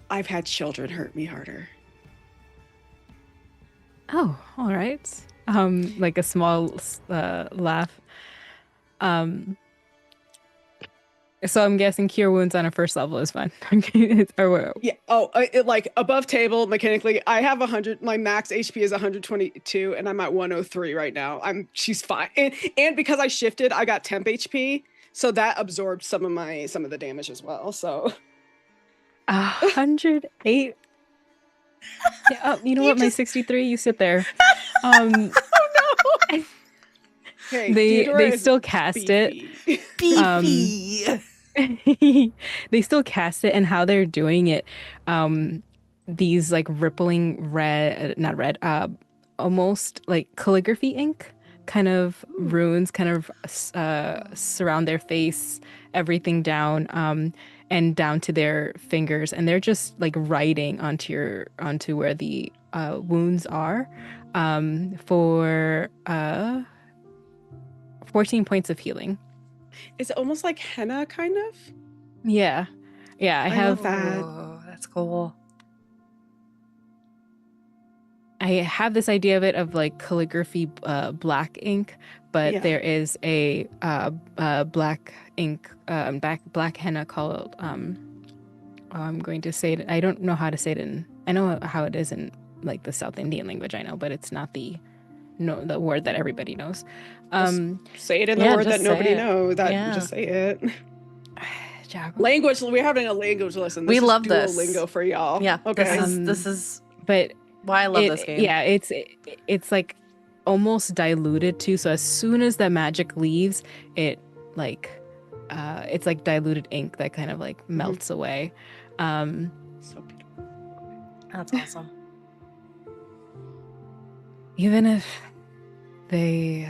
I've had children hurt me harder. Oh, all right. Like a small laugh. So I'm guessing cure wounds on a first level is fine. Yeah. Oh, like above table mechanically, I have 100. My max HP is 122, and I'm at 103 right now. She's fine, and because I shifted, I got temp HP, so that absorbed some of the damage as well. So 108. Yeah, you know what? My 63. You sit there. Oh no. Okay, they still cast it. Beefy. They still cast it, and how they're doing it, these like rippling almost like calligraphy ink kind of runes kind of surround their face, everything down, and down to their fingers, and they're just like writing onto where the wounds are, for 14 points of healing. It's almost like henna, kind of. Yeah. I have love that. Oh, that's cool. I have this idea of it of like calligraphy black ink, but Yeah. there is a black ink black henna called I'm going to say it. I don't know how to say it I know how it is in like the South Indian language, I know, but it's not the word that everybody knows. Say it in the word that nobody knows. Just say it. Language. We're having a language lesson. We love this lingo for y'all. Yeah. Okay. This is. But why I love this game. Yeah, it's like almost diluted too. So as soon as that magic leaves, it like it's like diluted ink that kind of like melts away. So beautiful. That's awesome. Even if they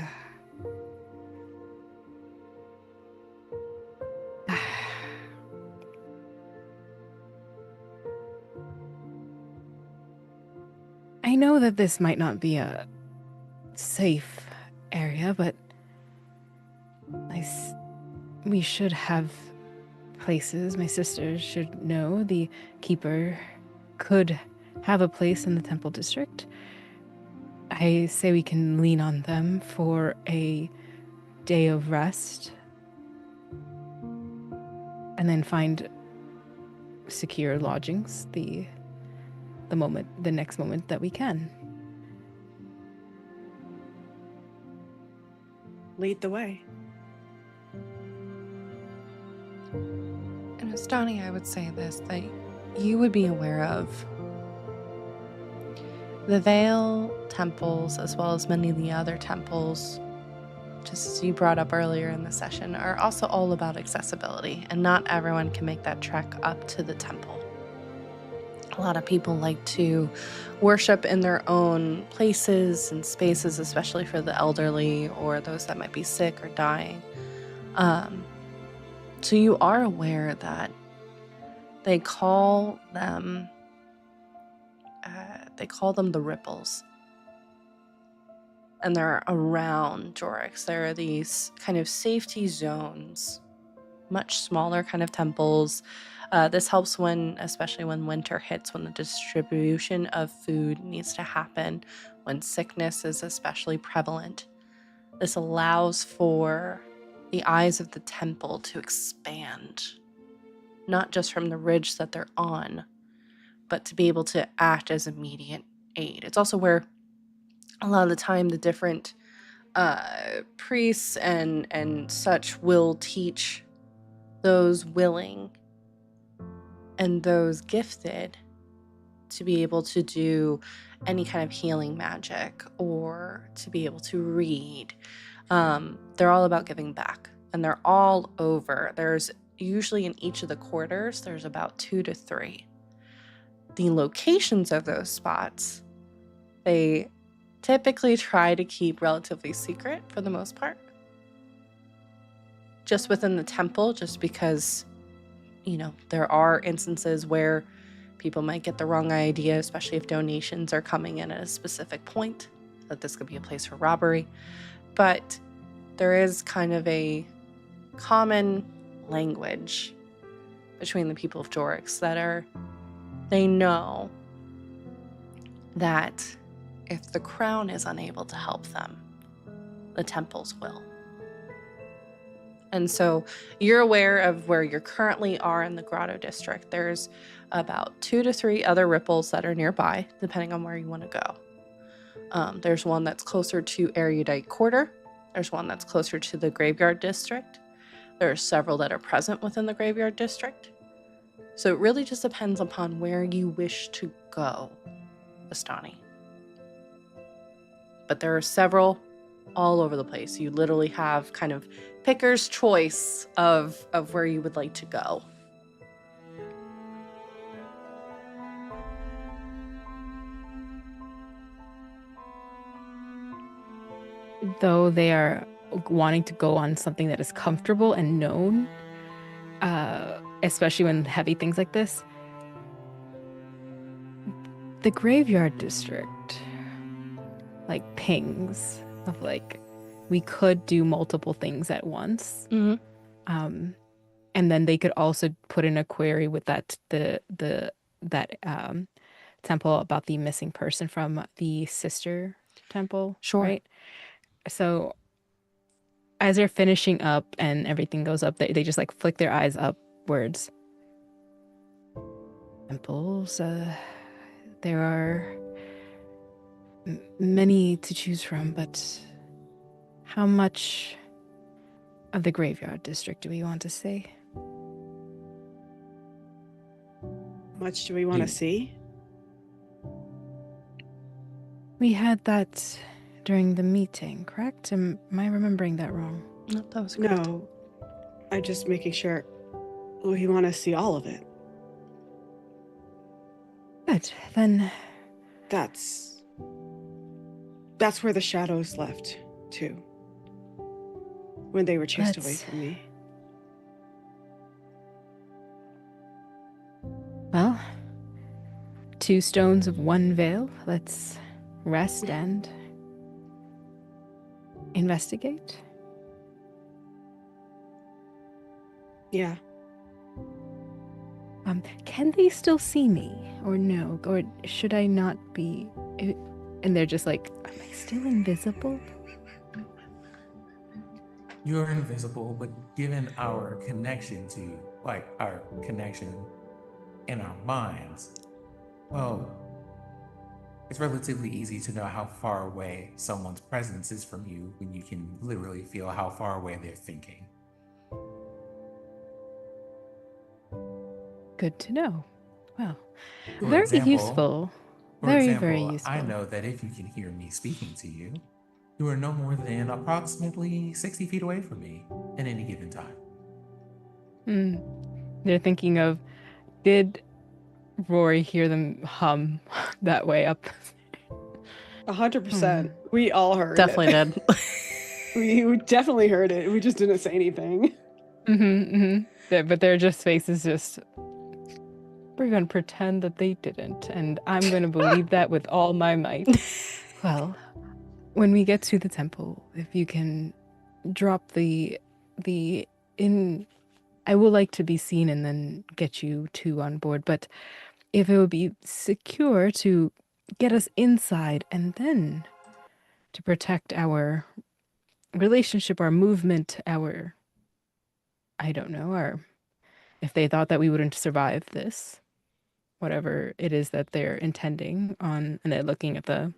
I know that this might not be a safe area, but we should have places. My sisters should know the keeper could have a place in the temple district. I say we can lean on them for a day of rest and then find secure lodgings the next moment that we can. Lead the way. And Astani, I would say this, that you would be aware of the Vale temples, as well as many of the other temples, just as you brought up earlier in the session, are also all about accessibility, and not everyone can make that trek up to the temple. A lot of people like to worship in their own places and spaces, especially for the elderly or those that might be sick or dying. So you are aware that they call them the ripples. And they're around Jorix. There are these kind of safety zones, much smaller kind of temples. This helps especially when winter hits, when the distribution of food needs to happen, when sickness is especially prevalent. This allows for the eyes of the temple to expand, not just from the ridge that they're on, but to be able to act as immediate aid. It's also where a lot of the time the different priests and such will teach those willing and those gifted to be able to do any kind of healing magic or to be able to read. They're all about giving back, and they're all over. There's usually in each of the quarters, there's about 2 to 3. The locations of those spots, they typically try to keep relatively secret for the most part. Just within the temple, just because, there are instances where people might get the wrong idea, especially if donations are coming in at a specific point, that this could be a place for robbery. But there is kind of a common language between the people of Jorix that they know that if the crown is unable to help them, the temples will. And so you're aware of where you currently are in the Grotto District. There's about 2 to 3 other ripples that are nearby, depending on where you want to go. There's one that's closer to Erudite Quarter. There's one that's closer to the Graveyard District. There are several that are present within the Graveyard District. So it really just depends upon where you wish to go, Astani. But there are several all over the place. You literally have kind of picker's choice of where you would like to go. Though they are wanting to go on something that is comfortable and known, especially when heavy things like this, the Graveyard District, like, pings of, like, we could do multiple things at once. Mm-hmm. And then they could also put in a query with that temple about the missing person from the sister temple. Sure. Right? So as they're finishing up and everything goes up, they just like flick their eyes upwards. Temples, there are many to choose from, but how much of the Graveyard District do we want to see? Much do we want to see? We had that during the meeting, correct? Am I remembering that wrong? No, that was correct. No. I'm just making sure we want to see all of it. Good. Then That's where the shadows left, too. When they were chased away from me. well, 2 stones of 1 veil. Let's rest and investigate. Yeah. Can they still see me or no? Or should I not be? And they're just like, am I still invisible? You're invisible, but given our connection to, like, our connection in our minds, well, it's relatively easy to know how far away someone's presence is from you when you can literally feel how far away they're thinking. Good to know. Well, For very example- useful. For Very, example, very useful. I know that if you can hear me speaking to you, you are no more than approximately 60 feet away from me at any given time. They're thinking of, did Rory hear them hum that way up? 100%. We all heard Definitely it. did. We definitely heard it. We just didn't say anything. But their faces just, we're going to pretend that they didn't, and I'm going to believe that with all my might. Well, when we get to the temple, if you can drop the in, I will like to be seen and then get you 2 on board, but if it would be secure to get us inside and then to protect our relationship, our movement, I don't know, if they thought that we wouldn't survive this, whatever it is that they're intending on, and they're looking at the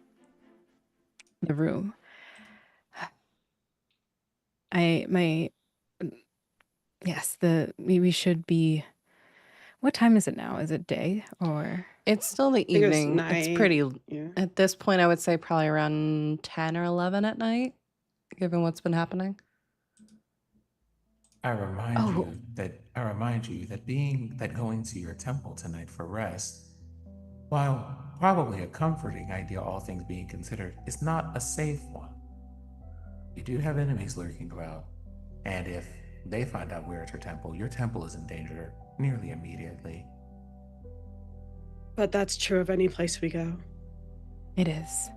room. We should be What time is it now? Is it day or? It's still the think it's evening. It's night. pretty, Yeah. at this point, I would say probably around 10 or 11 at night, given what's been happening. I remind Oh. you that going to your temple tonight for rest, while probably a comforting idea, all things being considered, is not a safe one. You do have enemies lurking about, and if they find out we're at your temple is in danger nearly immediately. But that's true of any place we go. It is.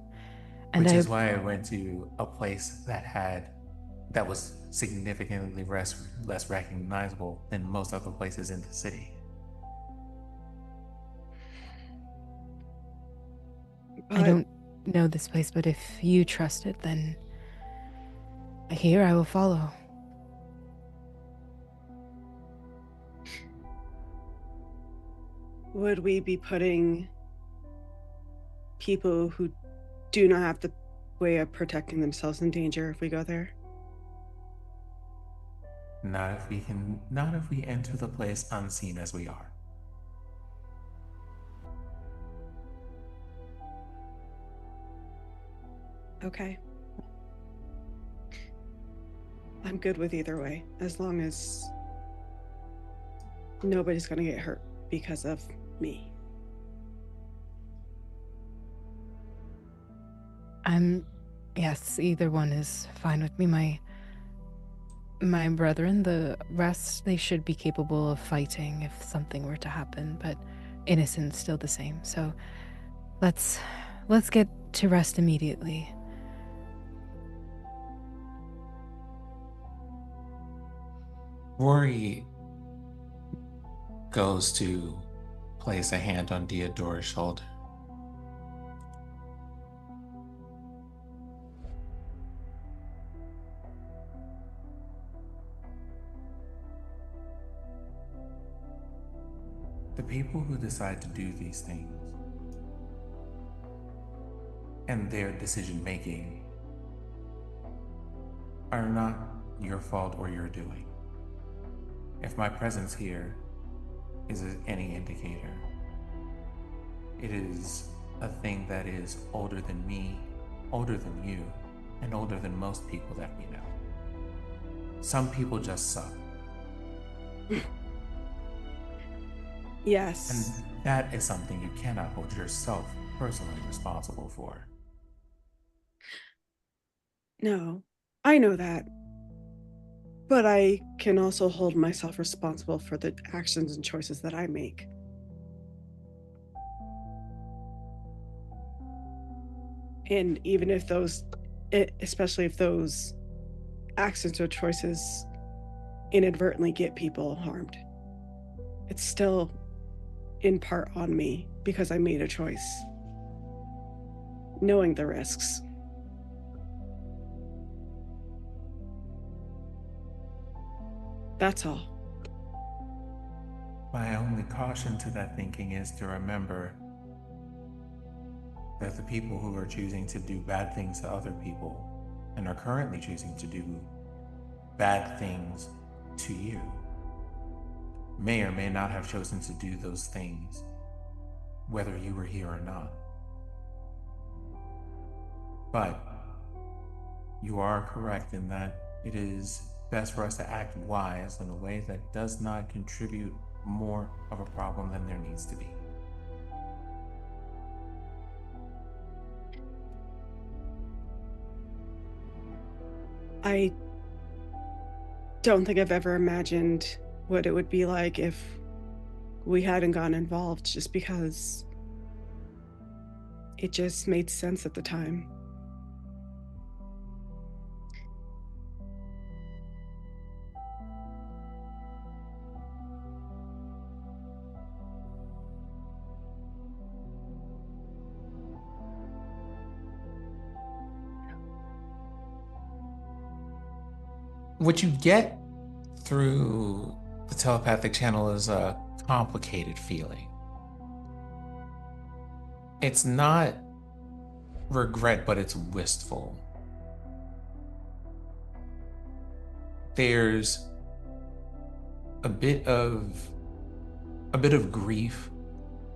And Which is why I went to a place that was significantly less recognizable than most other places in the city. I don't know this place, but if you trust it, then here I will follow. Would we be putting people who do not have the way of protecting themselves in danger if we go there? Not if we enter the place unseen as we are. Okay. I'm good with either way, as long as nobody's gonna get hurt because of me. Yes, either one is fine with me. My brethren, the rest, they should be capable of fighting if something were to happen, but innocent's still the same. So let's get to rest immediately. Rory goes to place a hand on Deodora's shoulder. The people who decide to do these things and their decision making are not your fault or your doing. If my presence here is any indicator, it is a thing that is older than me, older than you, and older than most people that we know. Some people just suck. Yes. And that is something you cannot hold yourself personally responsible for. No, I know that. But I can also hold myself responsible for the actions and choices that I make. And even if especially if those actions or choices inadvertently get people harmed, it's still in part on me because I made a choice, knowing the risks. That's all. My only caution to that thinking is to remember that the people who are choosing to do bad things to other people and are currently choosing to do bad things to you may or may not have chosen to do those things whether you were here or not. But you are correct in that it is best for us to act wise in a way that does not contribute more of a problem than there needs to be. I don't think I've ever imagined what it would be like if we hadn't gotten involved, just because it just made sense at the time. What you get through the telepathic channel is a complicated feeling. It's not regret, but it's wistful. There's a bit of a bit of grief,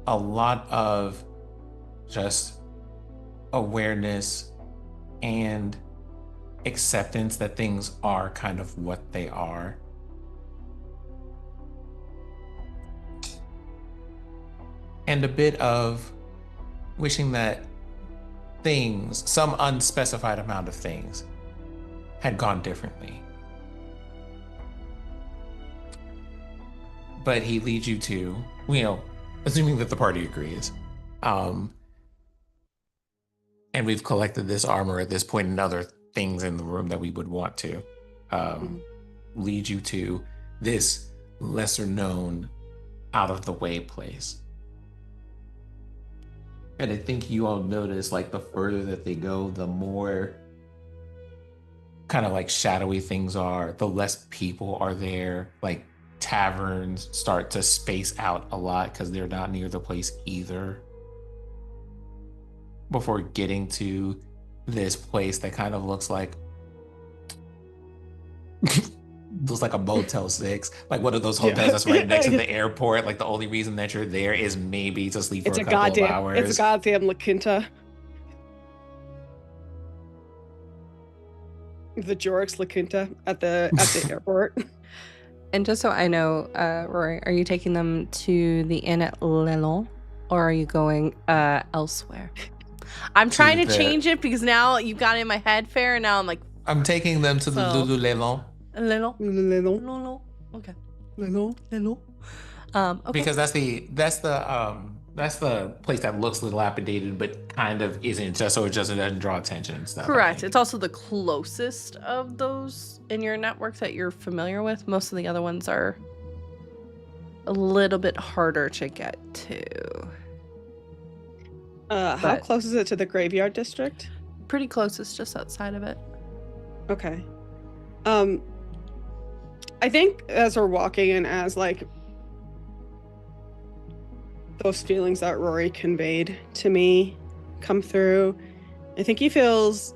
a lot of just awareness and acceptance that things are kind of what they are. And a bit of wishing that things, some unspecified amount of things, had gone differently. But he leads you to, assuming that the party agrees, and we've collected this armor at this point and other things in the room that we would want to lead you to this lesser known, out of the way place. And I think you all notice, like, the further that they go, the more kind of like shadowy things are, the less people are there. Like, taverns start to space out a lot because they're not near the place either. Before getting to this place that kind of looks like a Motel 6, like one of those hotels that's right next to the airport. Like, the only reason that you're there is maybe to sleep for a couple of hours. It's a goddamn La Quinta. The Jorix La Quinta at the airport. And just so I know, Rory, are you taking them to the inn at Lelon, or are you going elsewhere? I'm trying to change it because now you got it in my head, fair, and now I'm like... I'm taking them to the Lelon. Lelon? Okay. Lelon? Okay. Because that's the place that looks dilapidated, but kind of isn't, just so it just doesn't draw attention and stuff. Correct. It's also the closest of those in your network that you're familiar with. Most of the other ones are a little bit harder to get to. How close is it to the graveyard district? Pretty close. It's just outside of it. Okay. I think as we're walking and as like those feelings that Rory conveyed to me come through, I think he feels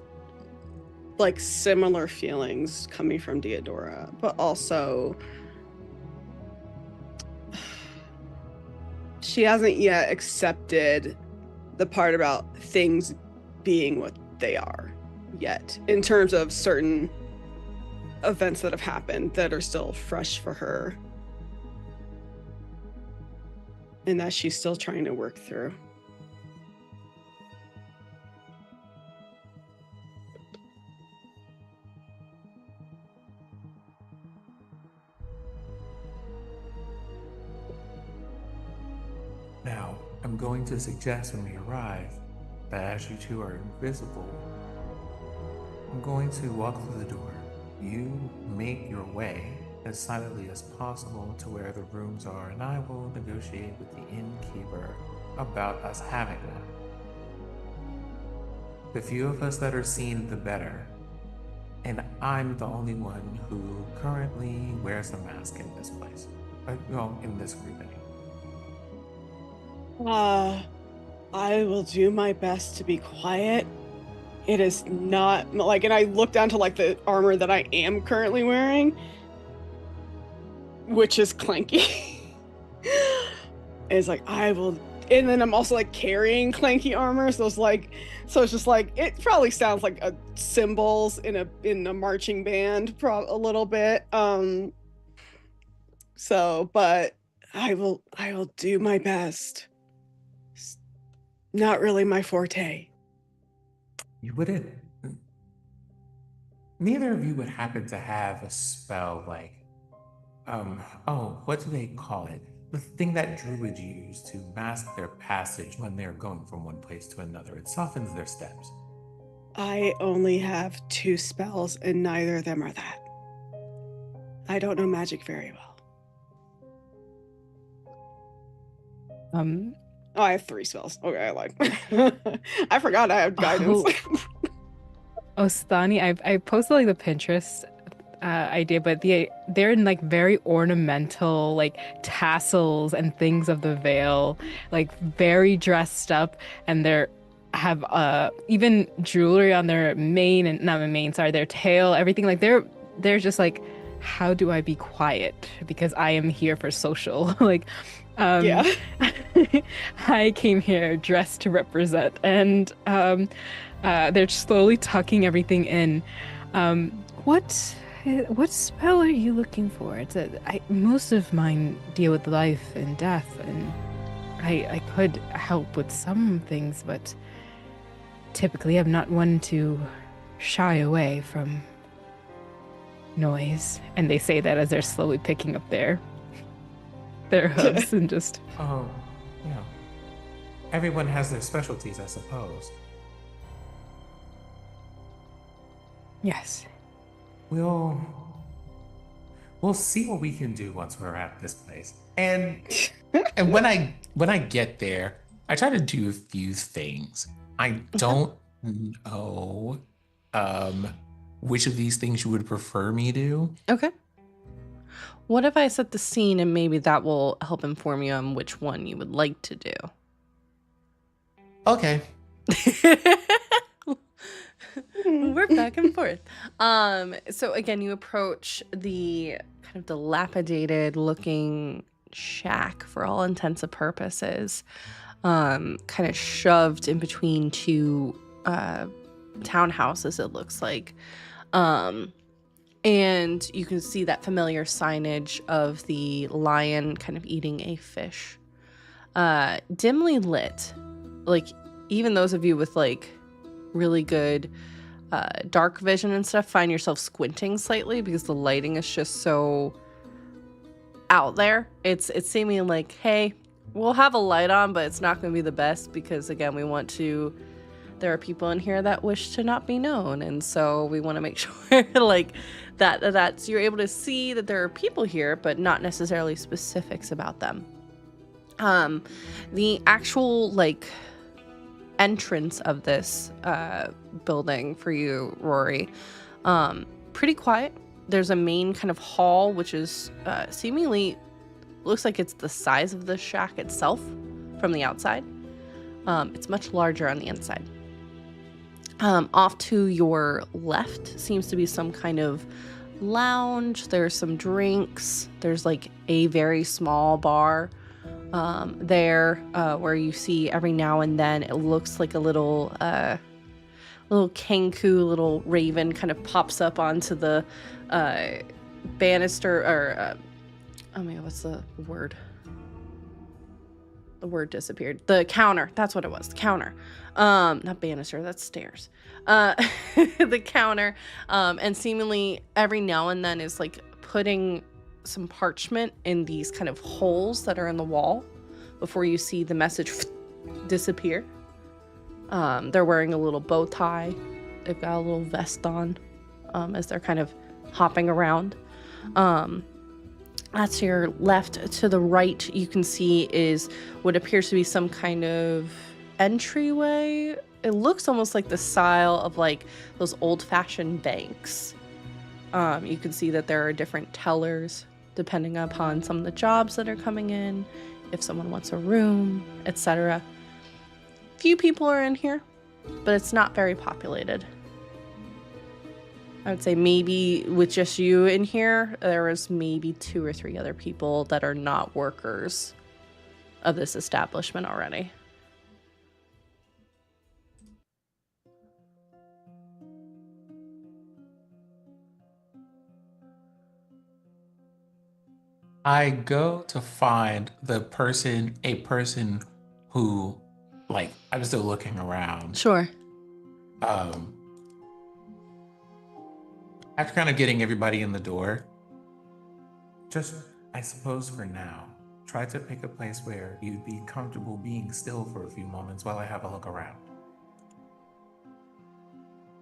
like similar feelings coming from Deodora, but also she hasn't yet accepted the part about things being what they are yet, in terms of certain events that have happened that are still fresh for her and that she's still trying to work through. Now, I'm going to suggest when we arrive that as you two are invisible, I'm going to walk through the door. You make your way as silently as possible to where the rooms are, and I will negotiate with the innkeeper about us having one. The few of us that are seen, the better. And I'm the only one who currently wears a mask in this place. In this group anyway. I will do my best to be quiet. It is not like, and I look down to like the armor that I am currently wearing, which is clanky. It's like, I will, and then I'm also like carrying clanky armor, so it's just like, it probably sounds like cymbals in a marching band, a little bit. But I will do my best. It's not really my forte. You wouldn't. Neither of you would happen to have a spell like, what do they call it? The thing that druids use to mask their passage when they're going from one place to another. It softens their steps. I only have 2 spells, and neither of them are that. I don't know magic very well. I have 3 spells. Okay, I lied. I forgot I have guidance. Ostani, I posted like the Pinterest idea, but they're in like very ornamental like tassels and things of the veil, like very dressed up, and they're have even jewelry on their their tail, everything. Like they're just like, how do I be quiet? Because I am here for social. Like Yeah. I came here dressed to represent, and they're slowly tucking everything in. What spell are you looking for? Most of mine deal with life and death, and I could help with some things, but typically I'm not one to shy away from noise. And they say that as they're slowly picking up their hooves and just... Oh, yeah. Everyone has their specialties, I suppose. Yes. We'll see what we can do once we're at this place. And when I get there, I try to do a few things. I don't know which of these things you would prefer me do. Okay. What if I set the scene and maybe that will help inform you on which one you would like to do? Okay. We're back and forth. So again, you approach the kind of dilapidated looking shack for all intents and purposes, kind of shoved in between two townhouses, it looks like. And you can see that familiar signage of the lion kind of eating a fish. Dimly lit. Like, even those of you with, like, really good dark vision and stuff find yourself squinting slightly because the lighting is just so out there. It's seeming like, hey, we'll have a light on, but it's not going to be the best because, again, there are people in here that wish to not be known, and so we want to make sure like that's you're able to see that there are people here, but not necessarily specifics about them. The actual like entrance of this building for you, Rory, pretty quiet. There's a main kind of hall, which is seemingly looks like it's the size of the shack itself from the outside. It's much larger on the inside. Off to your left seems to be some kind of lounge. There's some drinks. There's like a very small bar there where you see every now and then it looks like a little kanku, little raven kind of pops up onto the banister or oh my god, what's the word? The word disappeared. The counter. That's what it was. The counter. Not banister. That's stairs. The counter. And seemingly every now and then is like putting some parchment in these kind of holes that are in the wall before you see the message disappear. They're wearing a little bow tie. They've got a little vest on as they're kind of hopping around. That's to your left. To the right, you can see is what appears to be some kind of entryway. It looks almost like the style of like those old-fashioned banks. You can see that there are different tellers depending upon some of the jobs that are coming in, if someone wants a room, etc. Few people are in here, but it's not very populated. I would say maybe with just you in here, there was maybe 2 or 3 other people that are not workers of this establishment already. I go to find a person who, like, I'm still looking around. Sure. After kind of getting everybody in the door, just, I suppose for now, try to pick a place where you'd be comfortable being still for a few moments while I have a look around.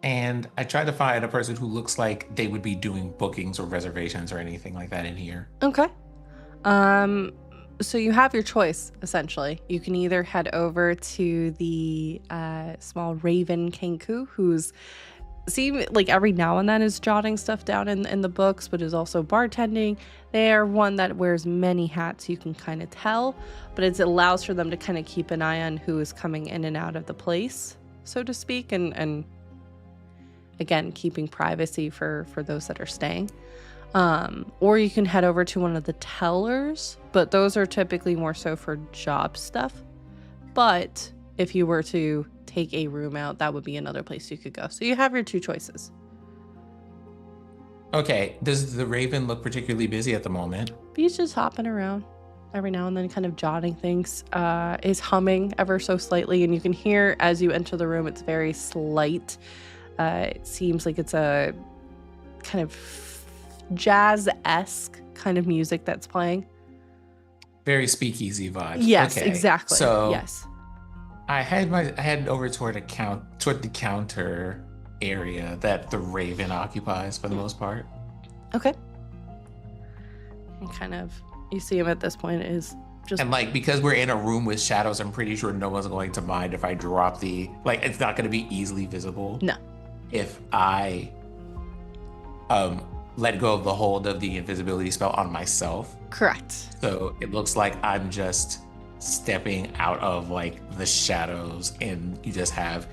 And I try to find a person who looks like they would be doing bookings or reservations or anything like that in here. Okay. So you have your choice, essentially. You can either head over to the small raven Kenku, who's like every now and then is jotting stuff down in the books, but is also bartending. They are one that wears many hats, you can kind of tell, but it allows for them to kind of keep an eye on who is coming in and out of the place, so to speak, and again, keeping privacy for those that are staying. Or you can head over to one of the tellers, but those are typically more so for job stuff. But if you were to take a room out, that would be another place you could go. So you have your two choices. Okay, does the Raven look particularly busy at the moment? He's just hopping around every now and then, kind of jotting things. Is humming ever so slightly, and you can hear as you enter the room, it's very slight. It seems like it's a kind of jazz-esque kind of music that's playing. Very speakeasy vibes. Yes, Okay. exactly. So yes. I head over toward the counter area that the Raven occupies for the most part. Okay. And kind of, you see him at this point is just... And like, because we're in a room with shadows, I'm pretty sure no one's going to mind if I drop the, like, it's not going to be easily visible. No. If I let go of the hold of the invisibility spell on myself. Correct. So it looks like I'm just stepping out of like the shadows, and you just have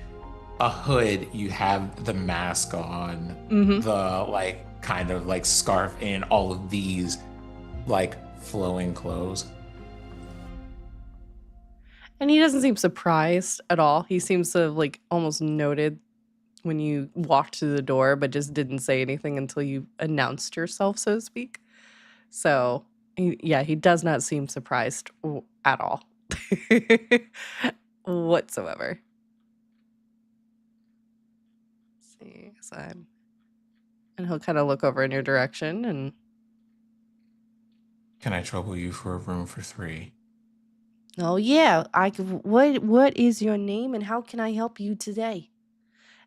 a hood, you have the mask on, the like kind of like scarf, and all of these like flowing clothes. And he doesn't seem surprised at all. He seems to have like almost noted when you walked through the door, but just didn't say anything until you announced yourself, so to speak. So, he does not seem surprised at all. Whatsoever. Let's see, and he'll kind of look over in your direction and... Can I trouble you for a room for 3? Oh yeah, what is your name and how can I help you today?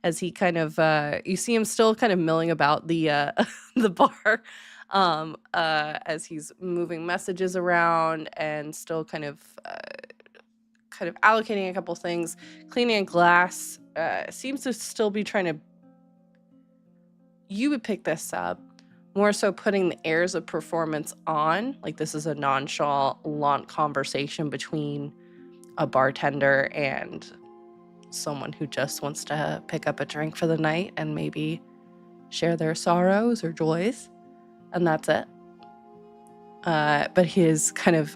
As he kind of you see him still kind of milling about the the bar, as he's moving messages around and still kind of allocating a couple things, cleaning a glass. Seems to still be trying to... You would pick this up more so putting the airs of performance on, like this is a nonchalant conversation between a bartender and someone who just wants to pick up a drink for the night and maybe share their sorrows or joys, and that's it. But his kind of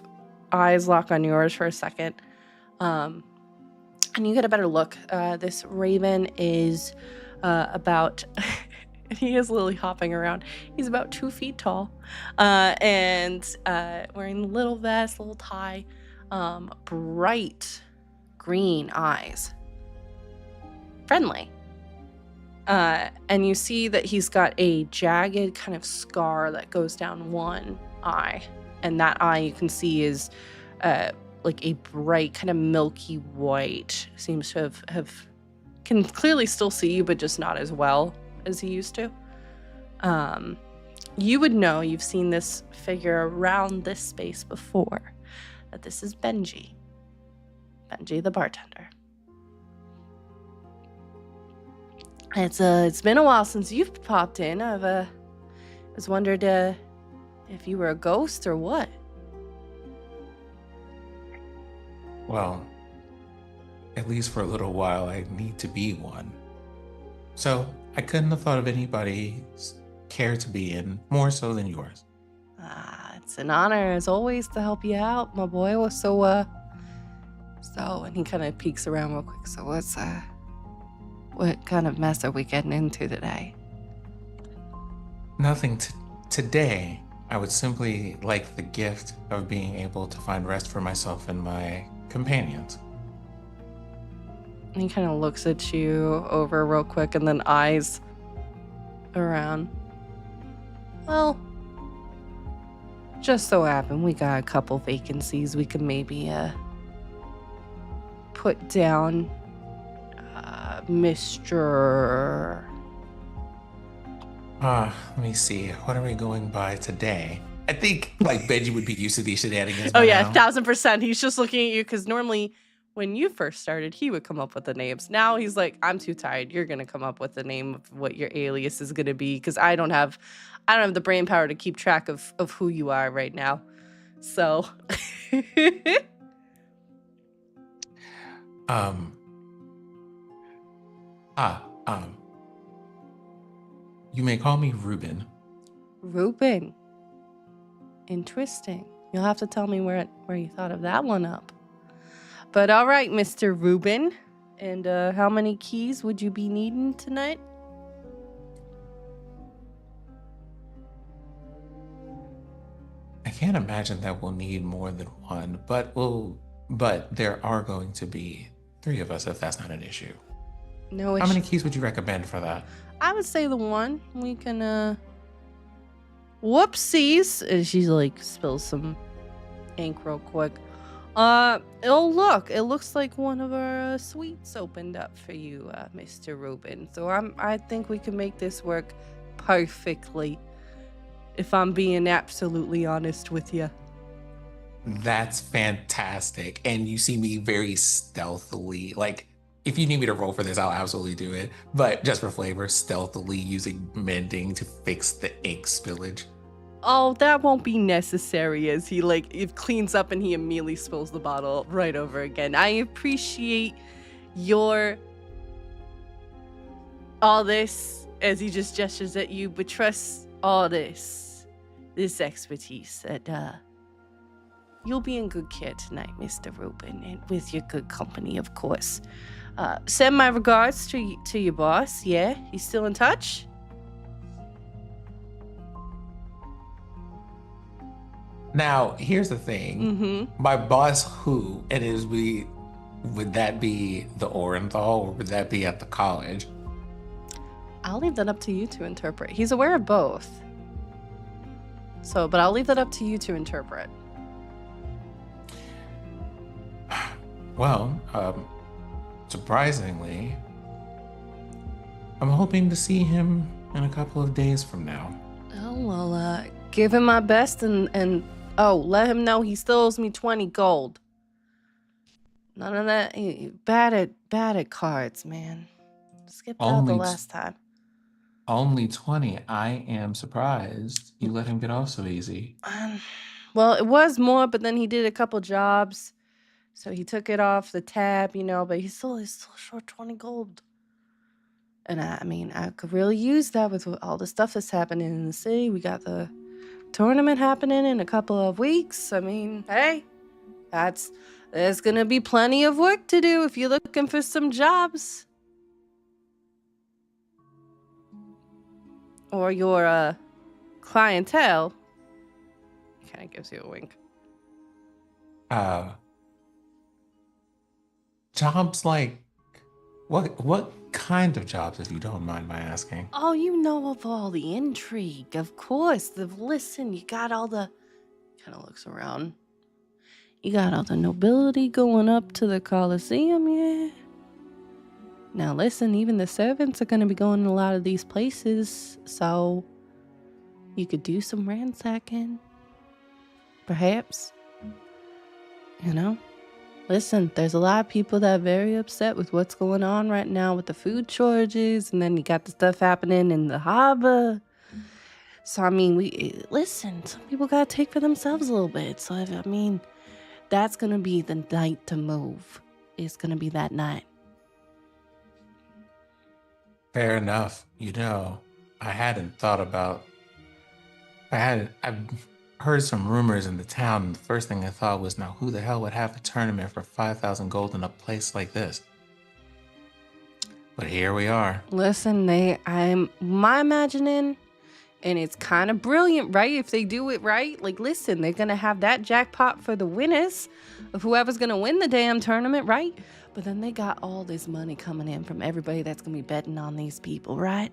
eyes lock on yours for a second, and you get a better look. This Raven is about... And he is lily hopping around. He's about 2 feet tall, and wearing a little vest, little tie, bright green eyes, friendly. And you see that he's got a jagged kind of scar that goes down one eye, and that eye you can see is like a bright kind of milky white. Seems to have can clearly still see you, but just not as well as he used to. You would know, you've seen this figure around this space before, that this is Benji the bartender. It's been a while since you've popped in. I was wondered if you were a ghost or what. Well, at least for a little while, I need to be one. So I couldn't have thought of anybody's care to be in more so than yours. It's an honor as always to help you out, my boy. So, and he kind of peeks around real quick. So what kind of mess are we getting into today? Nothing today. I would simply like the gift of being able to find rest for myself and my companions. And he kind of looks at you over real quick and then eyes around. Well, just so happened we got a couple vacancies we could maybe put down. Mr. Let me see. What are we going by today? I think like Benji would be used to these shenanigans. Oh yeah, now. 1000%. He's just looking at you because normally when you first started, he would come up with the names. Now he's like, I'm too tired. You're gonna come up with the name of what your alias is gonna be because I don't have the brain power to keep track of who you are right now. So you may call me Ruben. Reuben. Interesting. You'll have to tell me where you thought of that one up. But all right, Mr. Reuben. And how many keys would you be needing tonight? I can't imagine that we'll need more than one, but there are going to be 3 of us if that's not an issue. No issue. How many keys would you recommend for that? I would say the one. We can, whoopsies. And she, like, spills some ink real quick. It looks like one of our suites opened up for you, Mr. Reuben. So I think we can make this work perfectly, if I'm being absolutely honest with you. That's fantastic. And you see me very stealthily, like, if you need me to roll for this, I'll absolutely do it. But just for flavor, stealthily using mending to fix the ink spillage. Oh, that won't be necessary, as he, like, it cleans up and he immediately spills the bottle right over again. I appreciate your all this, as he just gestures at you, but trust all this expertise that you'll be in good care tonight, Mr. Reuben, and with your good company, of course. Send my regards to your boss. Yeah, he's still in touch? Now, here's the thing. Mm-hmm. My boss, who? And would that be the Orenthal, or would that be at the college? I'll leave that up to you to interpret. He's aware of both. So, but I'll leave that up to you to interpret. Well, surprisingly, I'm hoping to see him in a couple of days from now. Oh, well, give him my best and let him know he still owes me 20 gold. None of that. Bad at cards, man. Skipped out the last time. Only 20. I am surprised you let him get off so easy. Well, it was more, but then he did a couple jobs. So he took it off the tab, but he's still short 20 gold. And I could really use that with all the stuff that's happening in the city. We got the tournament happening in a couple of weeks. Hey, there's gonna be plenty of work to do if you're looking for some jobs. Or your clientele. He kind of gives you a wink. Jobs like what kind of jobs, if you don't mind my asking? Oh, you know of all the intrigue, of course. Listen, you got all the... Kind of looks around. You got all the nobility going up to the Colosseum, yeah. Now listen, even the servants are going to be going in a lot of these places, so you could do some ransacking. Perhaps. Listen, there's a lot of people that are very upset with what's going on right now with the food shortages, and then you got the stuff happening in the harbor. So, listen, some people got to take for themselves a little bit. So, that's going to be the night to move. It's going to be that night. Fair enough. I hadn't thought about... I've heard some rumors in the town, and the first thing I thought was, now who the hell would have a tournament for 5,000 gold in a place like this? But here we are. Listen, I'm my imagining, and it's kind of brilliant, right? If they do it right, listen, they're gonna have that jackpot for the winners of whoever's gonna win the damn tournament, right? But then they got all this money coming in from everybody that's gonna be betting on these people, right?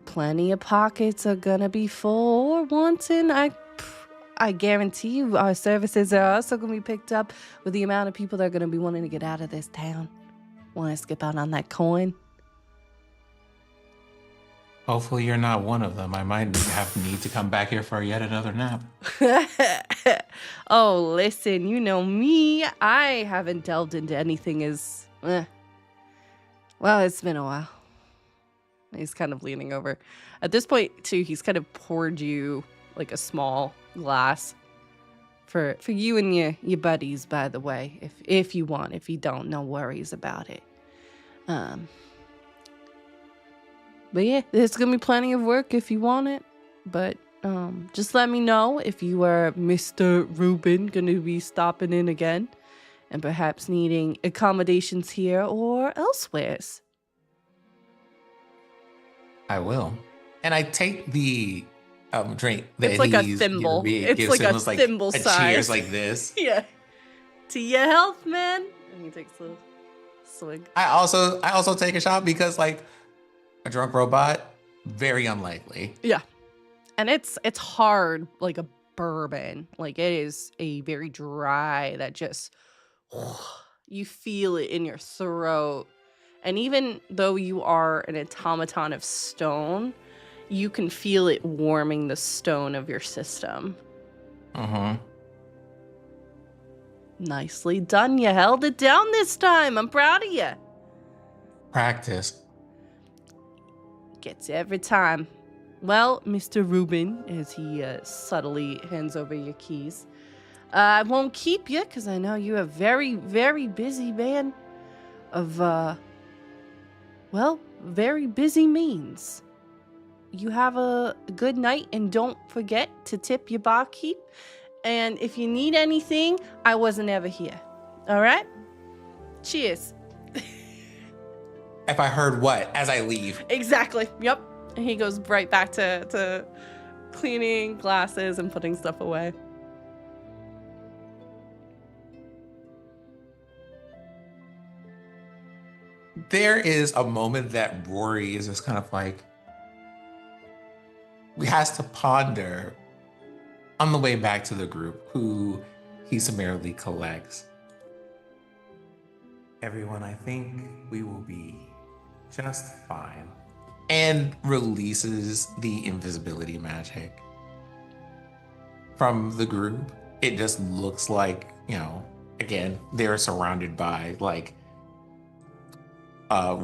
Plenty of pockets are gonna be full or wanting. I guarantee you our services are also gonna be picked up with the amount of people that are gonna be wanting to get out of this town. Want to skip out on that coin? Hopefully you're not one of them. I might need to come back here for yet another nap. Oh, listen, you know me. I haven't delved into anything as... Well, it's been a while. He's kind of leaning over. At this point, too, he's kind of poured you a small glass for you and your buddies, by the way. If you want. If you don't, no worries about it. But yeah, there's gonna be plenty of work if you want it. But just let me know if you are Mr. Rubin gonna be stopping in again and perhaps needing accommodations here or elsewheres. I will. And I take the drink that It's like a he's thimble. gives It's like him. a It's like thimble a size. cheers like this. Yeah. To your health, man. And he takes a swig. I also take a shot because like a drunk robot, very unlikely. Yeah. And it's hard like a bourbon. Like it is a very dry that just you feel it in your throat. And even though you are an automaton of stone, you can feel it warming the stone of your system. Nicely done. You held it down this time. I'm proud of you. Practice. Gets every time. Well, Mr. Rubin, as he subtly hands over your keys, I won't keep you because I know you're a very, very busy man of, very busy means. You have a good night and don't forget to tip your barkeep. And if you need anything, I wasn't ever here. All right? Cheers. If I heard what as I leave. Exactly. Yep. And he goes right back to cleaning glasses and putting stuff away. There is a moment that Rory is just kind of like, he has to ponder on the way back to the group, who he summarily collects. Everyone, I think we will be just fine. And releases the invisibility magic from the group. It just looks like, again, they're surrounded by like a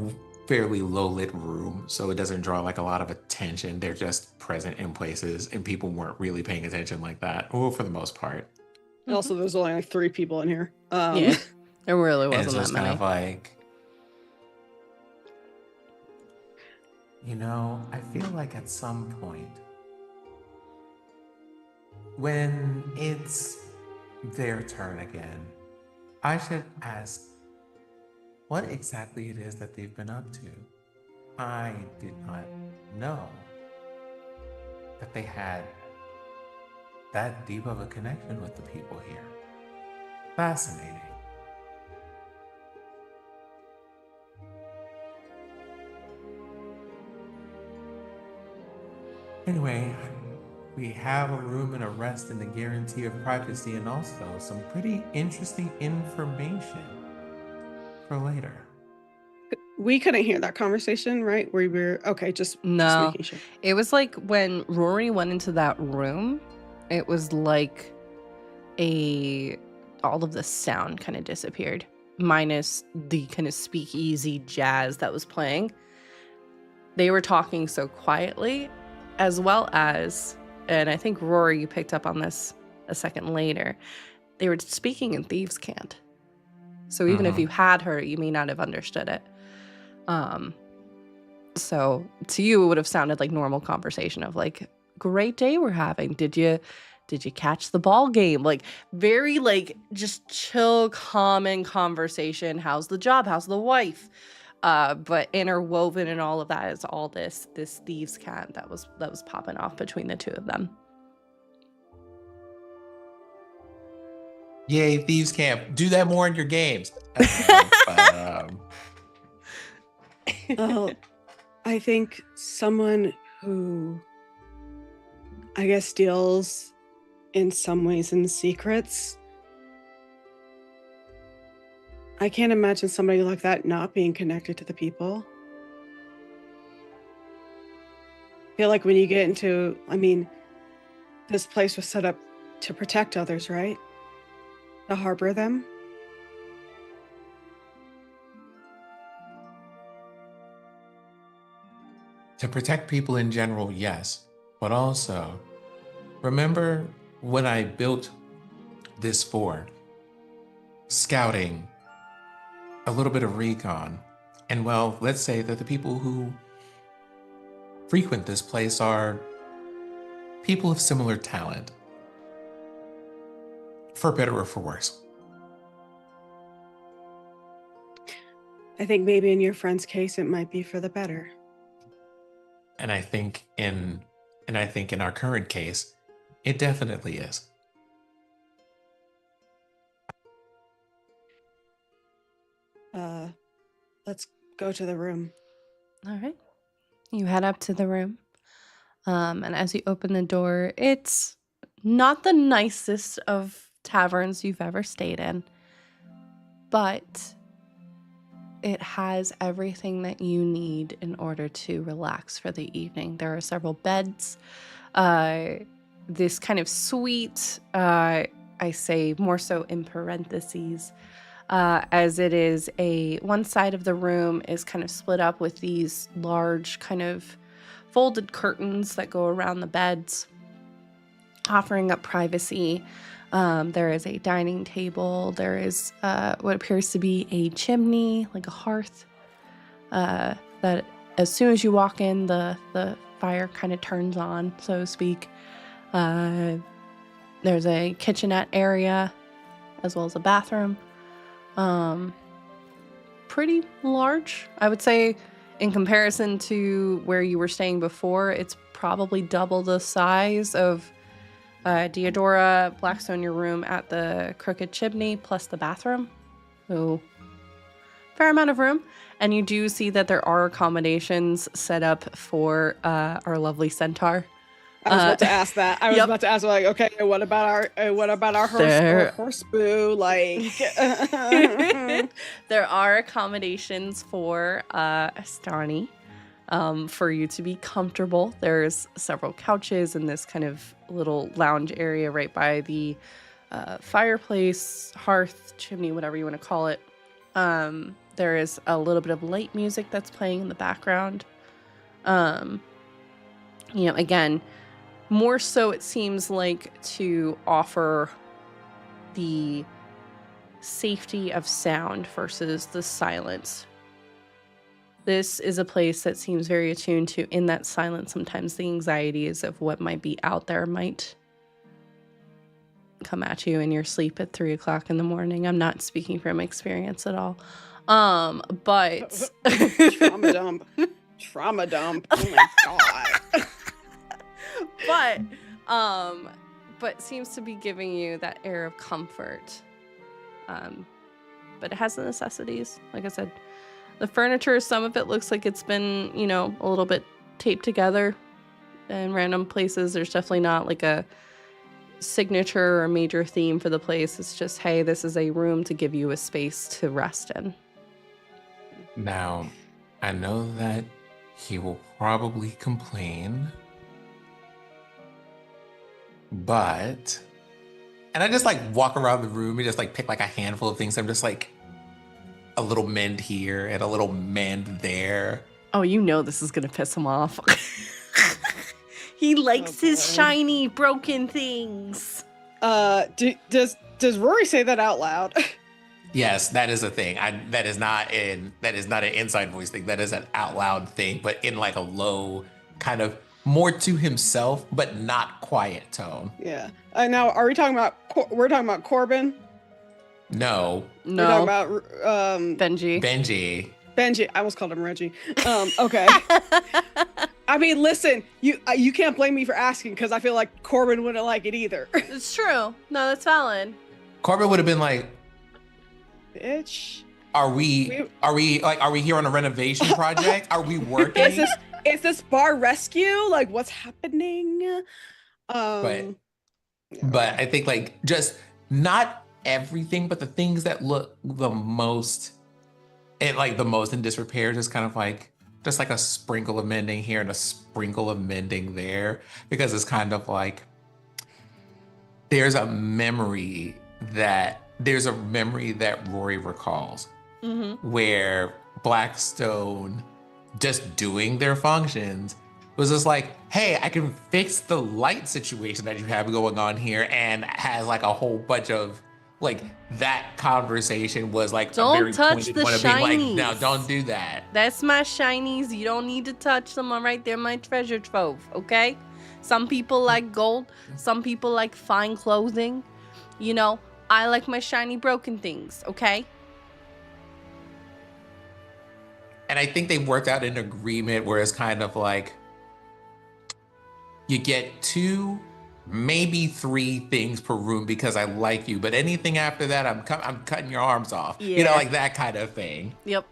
fairly low lit room, so it doesn't draw like a lot of attention. They're just present in places and people weren't really paying attention like that, or for the most part. Also, there's only like 3 people in here. Yeah, there really And it's wasn't just that kind many. of like, I feel like at some point, when it's their turn again, I should ask what exactly it is that they've been up to. I did not know that they had that deep of a connection with the people here. Fascinating. Anyway, we have a room and a rest and a guarantee of privacy and also some pretty interesting information for later. We couldn't hear that conversation, right? Where we were just No. making sure. It was like when Rory went into that room, it was like all of the sound kind of disappeared, minus the kind of speakeasy jazz that was playing. They were talking so quietly, as well as, and I think Rory, you picked up on this a second later, they were speaking in Thieves' Cant. So even if you had her, you may not have understood it. So to you, it would have sounded like normal conversation of like, great day we're having. Did you catch the ball game? Like very like just chill, common conversation. How's the job? How's the wife? But interwoven in all of that is all this Thieves' Cant that was popping off between the two of them. Yay, Thieves' Camp. Do that more in your games. Well, I think someone who, I guess, deals in some ways in secrets. I can't imagine somebody like that not being connected to the people. I feel like when you get into, this place was set up to protect others, right? To harbor them. To protect people in general, yes. But also, remember when I built this fort, scouting, a little bit of recon, and well, let's say that the people who frequent this place are people of similar talent, for better or for worse. I think maybe in your friend's case, it might be for the better. And I think in our current case, it definitely is. Let's go to the room. All right. You head up to the room. And as you open the door, it's not the nicest of taverns you've ever stayed in, but it has everything that you need in order to relax for the evening. There are several beds. This kind of suite, I say more so in parentheses, as it is one side of the room is kind of split up with these large kind of folded curtains that go around the beds, offering up privacy. There is a dining table. There is what appears to be a chimney, like a hearth, that as soon as you walk in, the fire kind of turns on, so to speak. There's a kitchenette area as well as a bathroom. Pretty large, I would say. In comparison to where you were staying before, it's probably double the size of Deodora, Blackstone, your room at the Crooked Chimney, plus the bathroom. So, fair amount of room. And you do see that there are accommodations set up for our lovely centaur. I was about to ask that. I was Yep. about to ask, like, okay, what about our horse boo? Like, There are accommodations for Astani, for you to be comfortable. There's several couches in this kind of little lounge area right by the fireplace, hearth, chimney, whatever you want to call it. There is a little bit of light music that's playing in the background. Again, more so it seems like to offer the safety of sound versus the silence. This is a place that seems very attuned to, in that silence, sometimes the anxieties of what might be out there might come at you in your sleep at 3 o'clock in the morning. I'm not speaking from experience at all. But trauma dump. Trauma dump. Oh my god. but seems to be giving you that air of comfort. But it has the necessities. Like I said, the furniture, some of it looks like it's been, a little bit taped together in random places. There's definitely not like a signature or major theme for the place. It's just, hey, this is a room to give you a space to rest in. Now, I know that he will probably complain, but, and I just like walk around the room and just like pick like a handful of things. I'm just like a little mend here and a little mend there. Oh, this is gonna piss him off. He likes his shiny broken things. Does Rory say that out loud? Yes, that is a thing. That is not an inside voice thing. That is an out loud thing, but in like a low kind of more to himself, but not quiet tone. Yeah. Now, are we talking about? We're talking about Corbin. No. We're talking about Benji. Benji. I almost called him Reggie. Okay. I mean, listen, you can't blame me for asking, because I feel like Corbin wouldn't like it either. It's true. No, that's valid. Corbin would have been like, bitch. Are we here on a renovation project? Are we working? Is this bar rescue? Like, what's happening? But I think like just not everything, but the things that look the most in disrepair, just kind of like just like a sprinkle of mending here and a sprinkle of mending there, because it's kind of like there's a memory that Rory recalls, where Blackstone just doing their functions was just like, hey, I can fix the light situation that you have going on here, and has like a whole bunch of like that conversation was like Don't a very touch pointed the one of being like, shinies. no, don't do that. That's my shinies. You don't need to touch them. All right, they're my treasure trove, okay? Some people like gold. Some people like fine clothing. You know, I like my shiny broken things, okay? And I think they worked out an agreement where it's kind of like you get 2, maybe 3 things per room because I like you, but anything after that, I'm cutting your arms off. You know, Yeah. like that kind of thing. Yep.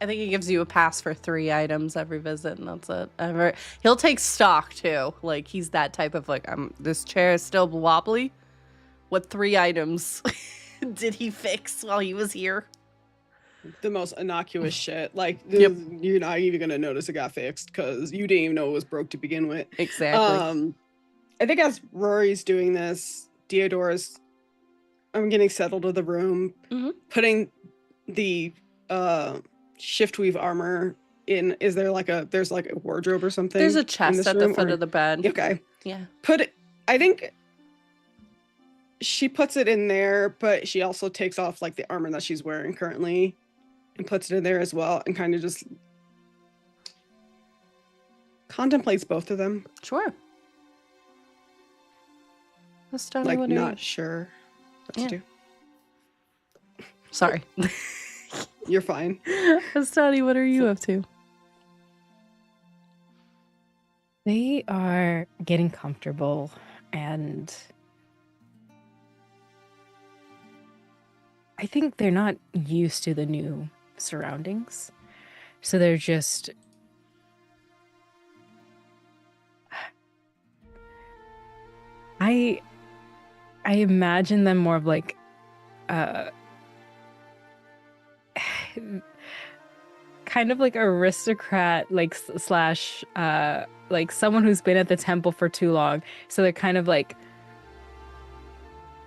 I think he gives you a pass for 3 items every visit, and that's it. He'll take stock too. Like he's that type of like, this chair is still wobbly. What 3 items did he fix while he was here? The most innocuous shit. Like, Yep. you're not even gonna notice it got fixed because you didn't even know it was broke to begin with. Exactly. I think as Rory's doing this, Deodora's getting settled to the room, putting the shift weave armor in. Is there like there's like a wardrobe or something? There's a in chest this at the room, foot or- of the bed. Okay. Yeah. I think she puts it in there, but she also takes off like the armor that she's wearing currently and puts it in there as well, and kind of just contemplates both of them. Sure. Let's start Like, with not sure what Yeah. to do. Sorry. You're fine. Astani, what are you up to? They are getting comfortable, and I think they're not used to the new surroundings. So they're just I imagine them more of like kind of like aristocrat, like slash like someone who's been at the temple for too long. So they're kind of like,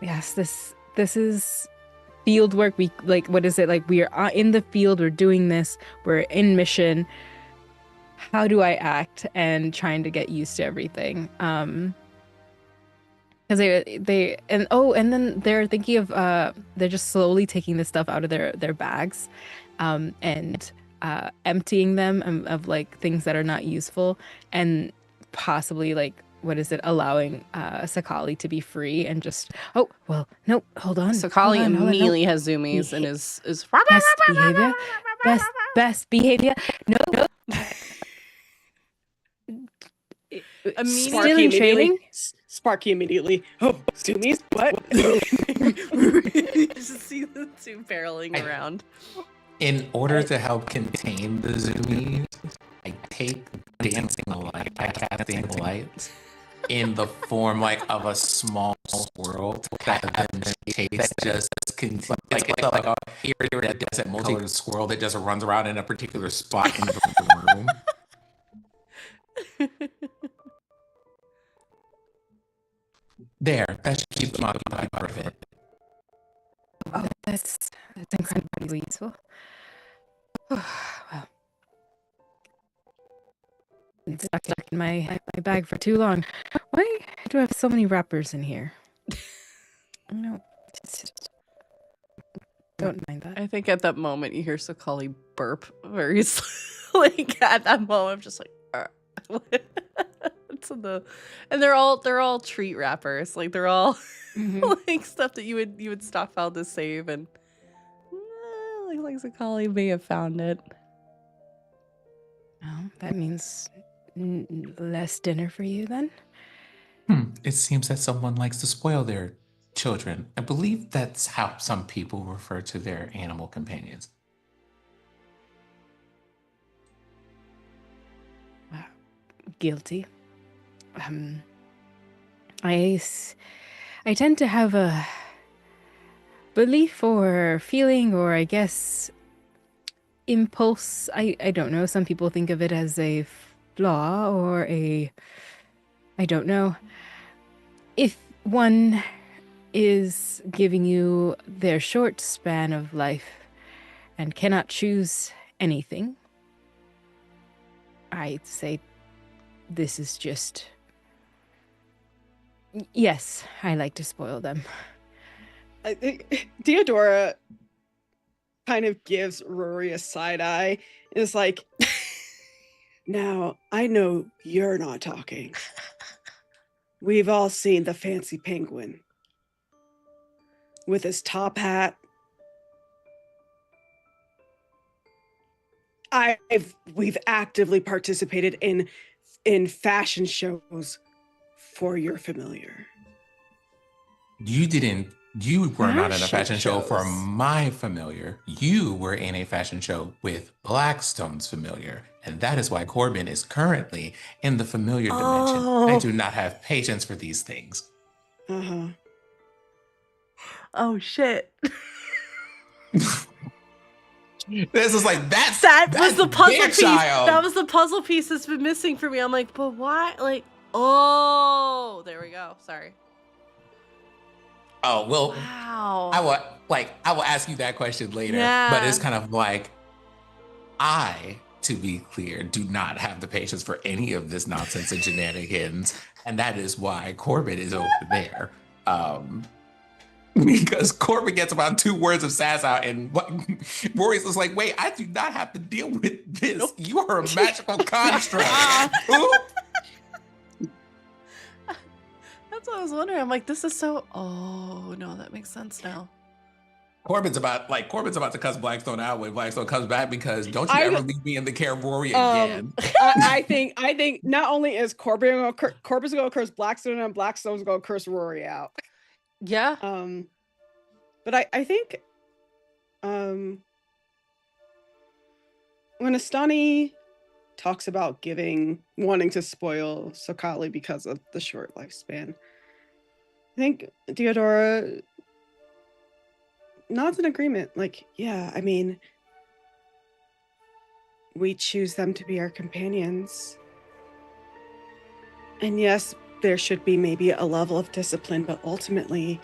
yes, this is field work. We like, what is it, like we are in the field, we're doing this, we're in mission. How do I act? And trying to get used to everything. Because and then they're thinking of they're just slowly taking the stuff out of their bags and emptying them of like things that are not useful, and possibly like, what is it, allowing Sakali to be free and just, oh well, no, hold on. Sakali hold on, immediately has zoomies and is best behavior, best behavior. No. Still in training. Sparky immediately. Oh, zoomies? What? Just see the 2 barreling around. In order to help contain the zoomies, I take dancing light. I cast dancing lights in the form like of a small squirrel that then takes just like it's like a iridescent multicolored squirrel that just runs around in a particular spot in the room. There, that should keep them occupied for a bit. Oh, that's incredibly useful. Well, it's stuck in my bag for too long. Why do I have so many wrappers in here? No, just don't mind that. I think at that moment you hear Sakali burp very like at that moment I'm just like and they're all treat wrappers, like they're all like stuff that you would stockpile to save, and like Sakali may have found it. Oh, that means less dinner for you then? It seems that someone likes to spoil their children. I believe that's how some people refer to their animal companions. Guilty. I tend to have a belief or feeling, or I guess impulse. I don't know. Some people think of it as a flaw or I don't know. If one is giving you their short span of life and cannot choose anything, I'd say this is just... Yes, I like to spoil them. I think Theodora kind of gives Rory a side eye. It's like, now I know you're not talking. We've all seen the fancy penguin with his top hat. We've actively participated in fashion shows for your familiar. You were not in a fashion show for shows. my familiar. You were in a fashion show with Blackstone's familiar. And that is why Corbin is currently in the familiar dimension. I do not have patience for these things. Uh-huh. Oh shit. This is like That was the puzzle their piece. child. That was the puzzle piece that's been missing for me. I'm like, but why? Like, oh, there we go. Sorry. Oh, well, Wow. I will ask you that question later. Yeah. But it's kind of like, to be clear, do not have the patience for any of this nonsense and shenanigans. And that is why Corbin is over there. Because Corbin gets about 2 words of sass out, and Rory's just like, wait, I do not have to deal with this. Nope. You are a magical construct. That's what I was wondering. I'm like, this is so. Oh no, that makes sense now. Corbin's about to cuss Blackstone out when Blackstone comes back, because don't you ever leave me in the care of Rory again. I think not only is Corbin's gonna curse Blackstone, and Blackstone's gonna curse Rory out. Yeah. But I think when Astani talks about wanting to spoil Sokali because of the short lifespan, I think Theodora nods in agreement. Like, yeah, I mean, we choose them to be our companions. And yes, there should be maybe a level of discipline, but ultimately,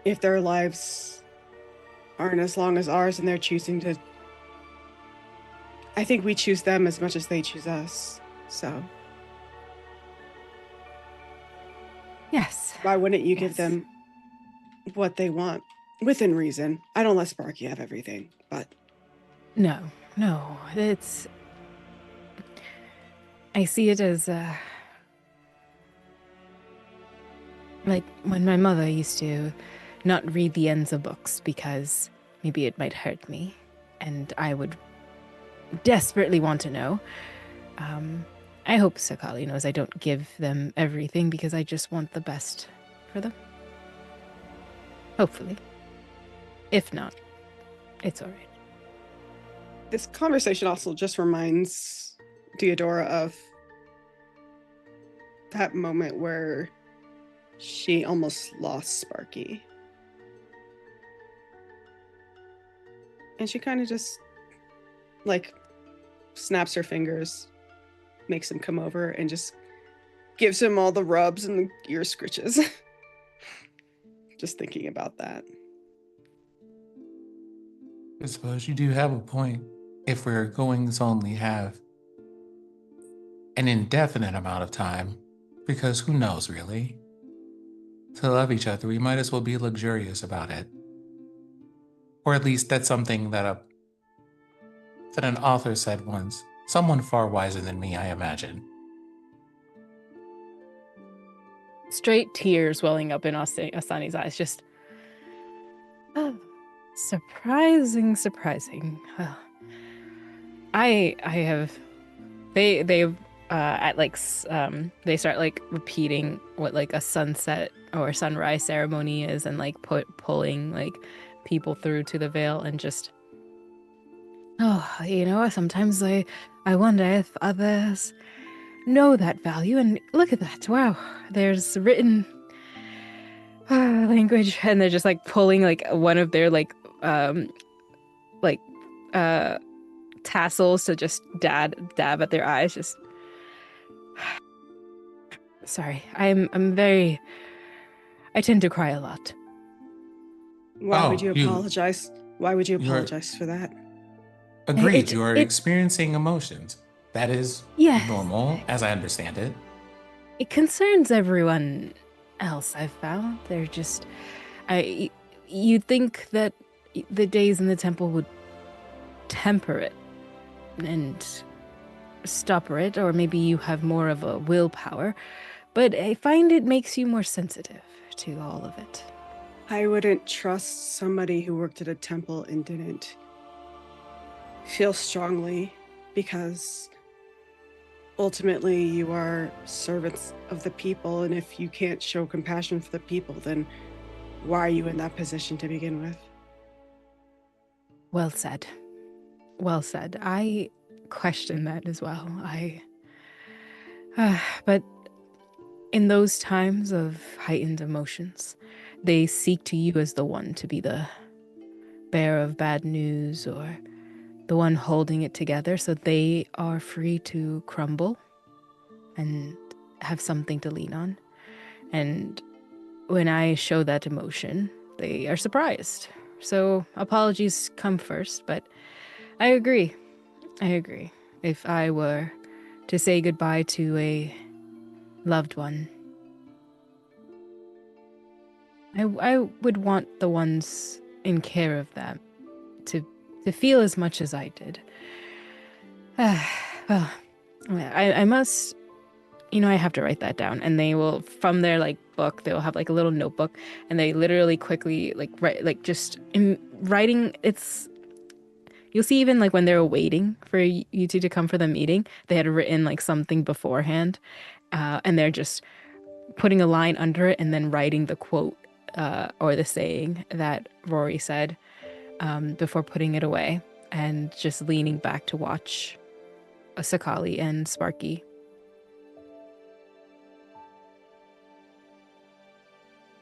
if their lives aren't as long as ours and they're choosing to, I think we choose them as much as they choose us. So Yes. why wouldn't you give Yes. them what they want within reason? I don't let Sparky have everything, but No. I see it as like when my mother used to not read the ends of books because maybe it might hurt me, and I would desperately want to know. I hope Sokali knows I don't give them everything because I just want the best for them. Hopefully. If not, it's all right. this conversation also just reminds Theodora of that moment where she almost lost Sparky. And she kind of just, like, snaps her fingers, makes him come over, and just gives him all the rubs and the ear scritches. Just thinking about that. I suppose you do have a point. If we're going to only have an indefinite amount of time, because who knows, really? To love each other, we might as well be luxurious about it. Or at least that's something that an author said once. Someone far wiser than me, I imagine. Straight tears welling up in Asani's eyes. Just surprising. I have they've at like they start like repeating what like a sunset or sunrise ceremony is, and like pulling like people through to the veil, and just sometimes I wonder if others know that value. And look at that, wow, there's written language, and they're just like pulling like one of their tassels to just dab at their eyes. Just sorry, I tend to cry a lot. Why would you apologize? Why would you you're- apologize for that? Agreed, you are experiencing emotions. That is normal, as I understand it. It concerns everyone else, I've found. They're just, You'd think that the days in the temple would temper it and stopper it, or maybe you have more of a willpower, but I find it makes you more sensitive to all of it. I wouldn't trust somebody who worked at a temple and didn't feel strongly, because ultimately you are servants of the people, and if you can't show compassion for the people, then why are you in that position to begin with? Well said. Well said. I question that as well. But in those times of heightened emotions, they seek to you as the one to be the bearer of bad news or the one holding it together, so they are free to crumble and have something to lean on. And when I show that emotion, they are surprised. So apologies come first, but I agree. If I were to say goodbye to a loved one, I would want the ones in care of them to feel as much as I did. Well, I must, I have to write that down. And they will, from their book, they'll have a little notebook, and they literally quickly write, just in writing. You'll see even when they were waiting for you two to come for the meeting, they had written something beforehand, and they're just putting a line under it and then writing the quote or the saying that Rory said before putting it away, and just leaning back to watch Sakali and Sparky.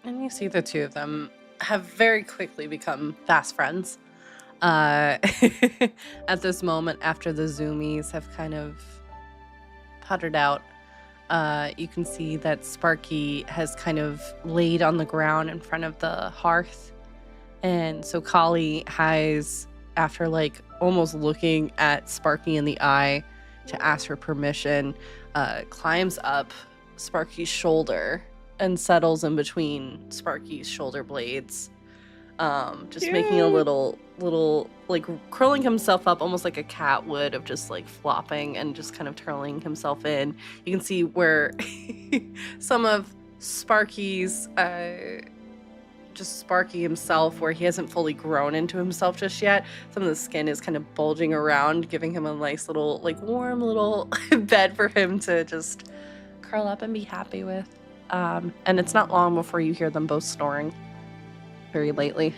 And you see the two of them have very quickly become fast friends. At this moment, after the zoomies have kind of puttered out, you can see that Sparky has kind of laid on the ground in front of the hearth. And so Kali has, after almost looking at Sparky in the eye to ask for permission, climbs up Sparky's shoulder and settles in between Sparky's shoulder blades. Just making a little curling himself up almost like a cat would, of just flopping and just kind of turning himself in. You can see where some of Sparky's just Sparky himself, where he hasn't fully grown into himself just yet. Some of the skin is kind of bulging around, giving him a nice little warm little bed for him to just curl up and be happy with. And it's not long before you hear them both snoring very lately.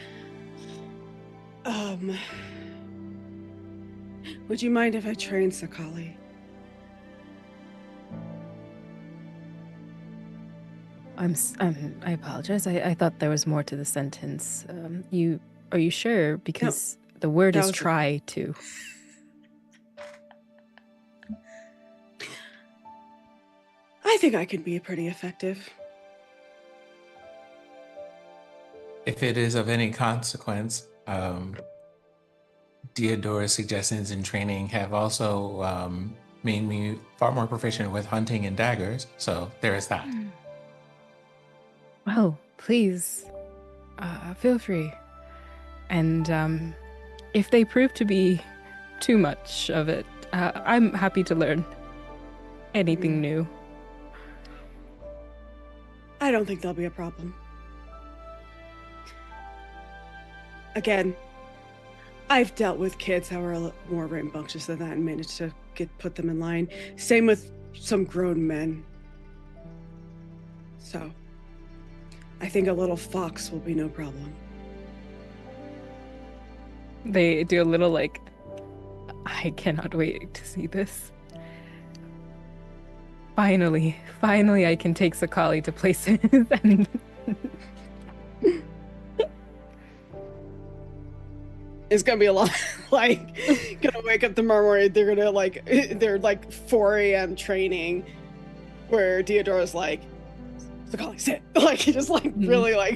Would you mind if I train Sakali? I apologize. I thought there was more to the sentence. Are you sure? Because the word is try to. I think I can be pretty effective. If it is of any consequence, Deodora's suggestions in training have also made me far more proficient with hunting and daggers, so there is that. Well, please, feel free. And if they prove to be too much of it, I'm happy to learn anything new. I don't think there'll be a problem. Again, I've dealt with kids that were a lot more rambunctious than that and managed to put them in line. Same with some grown men. So, I think a little fox will be no problem. They do a little I cannot wait to see this. Finally, I can take Sakali to places and it's gonna be a lot gonna wake up tomorrow morning, they're gonna they're 4 a.m. training where Deodora's Sakali, sit. Really I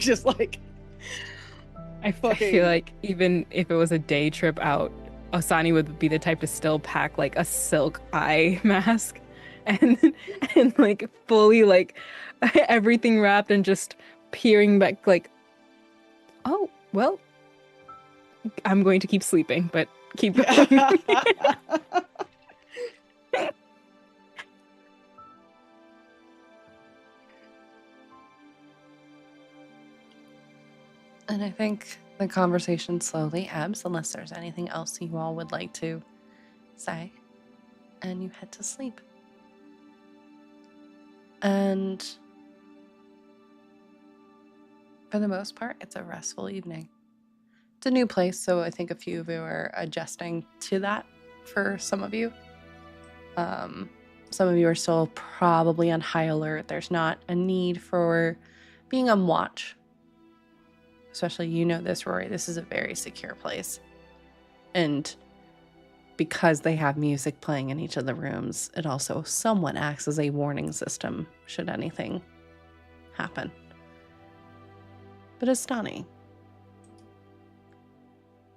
feel like even if it was a day trip out, Asani would be the type to still pack a silk eye mask and fully everything wrapped and just peering back Oh, well, I'm going to keep sleeping, but keep going. And I think the conversation slowly ebbs, unless there's anything else you all would like to say. And you head to sleep. And for the most part, it's a restful evening. It's a new place, so I think a few of you are adjusting to that for some of you. Some of you are still probably on high alert. There's not a need for being on watch. Especially, you know this, Rory. This is a very secure place. And because they have music playing in each of the rooms, it also somewhat acts as a warning system should anything happen. But Astani,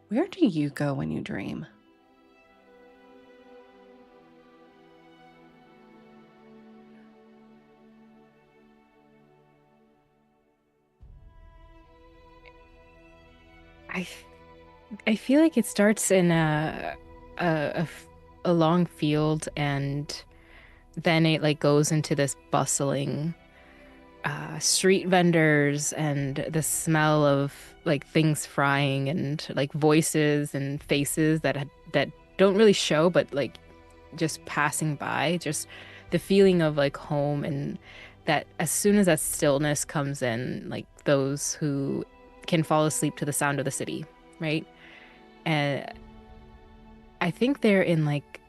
where do you go when you dream? I feel like it starts in a long field, and then it like goes into this bustling street vendors and the smell of like things frying and like voices and faces that don't really show, but like just passing by, just the feeling of like home, and that as soon as that stillness comes in, like those who can fall asleep to the sound of the city, right? And I think they're in like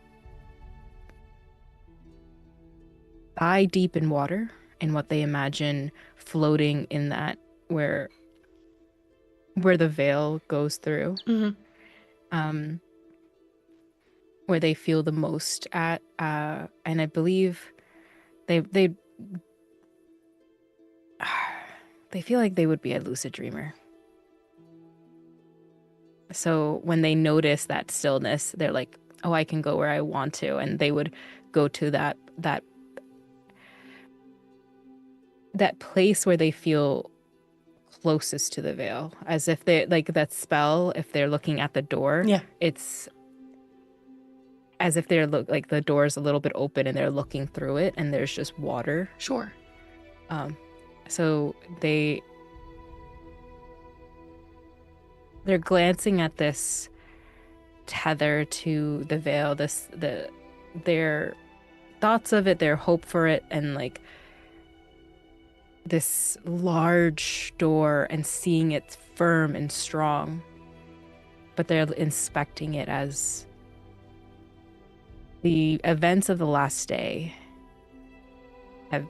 eye deep in water, in what they imagine floating in that where the veil goes through, where they feel the most at, and I believe they feel like they would be a lucid dreamer. So when they notice that stillness, they're like, oh, I can go where I want to. And they would go to that place where they feel closest to the veil, as if they like that spell. If they're looking at the door, Yeah, it's as if they're like the door is a little bit open and they're looking through it, and there's just water. sure. So they're glancing at this tether to the veil, their thoughts of it, their hope for it, and like this large door, and seeing it firm and strong, but they're inspecting it as the events of the last day have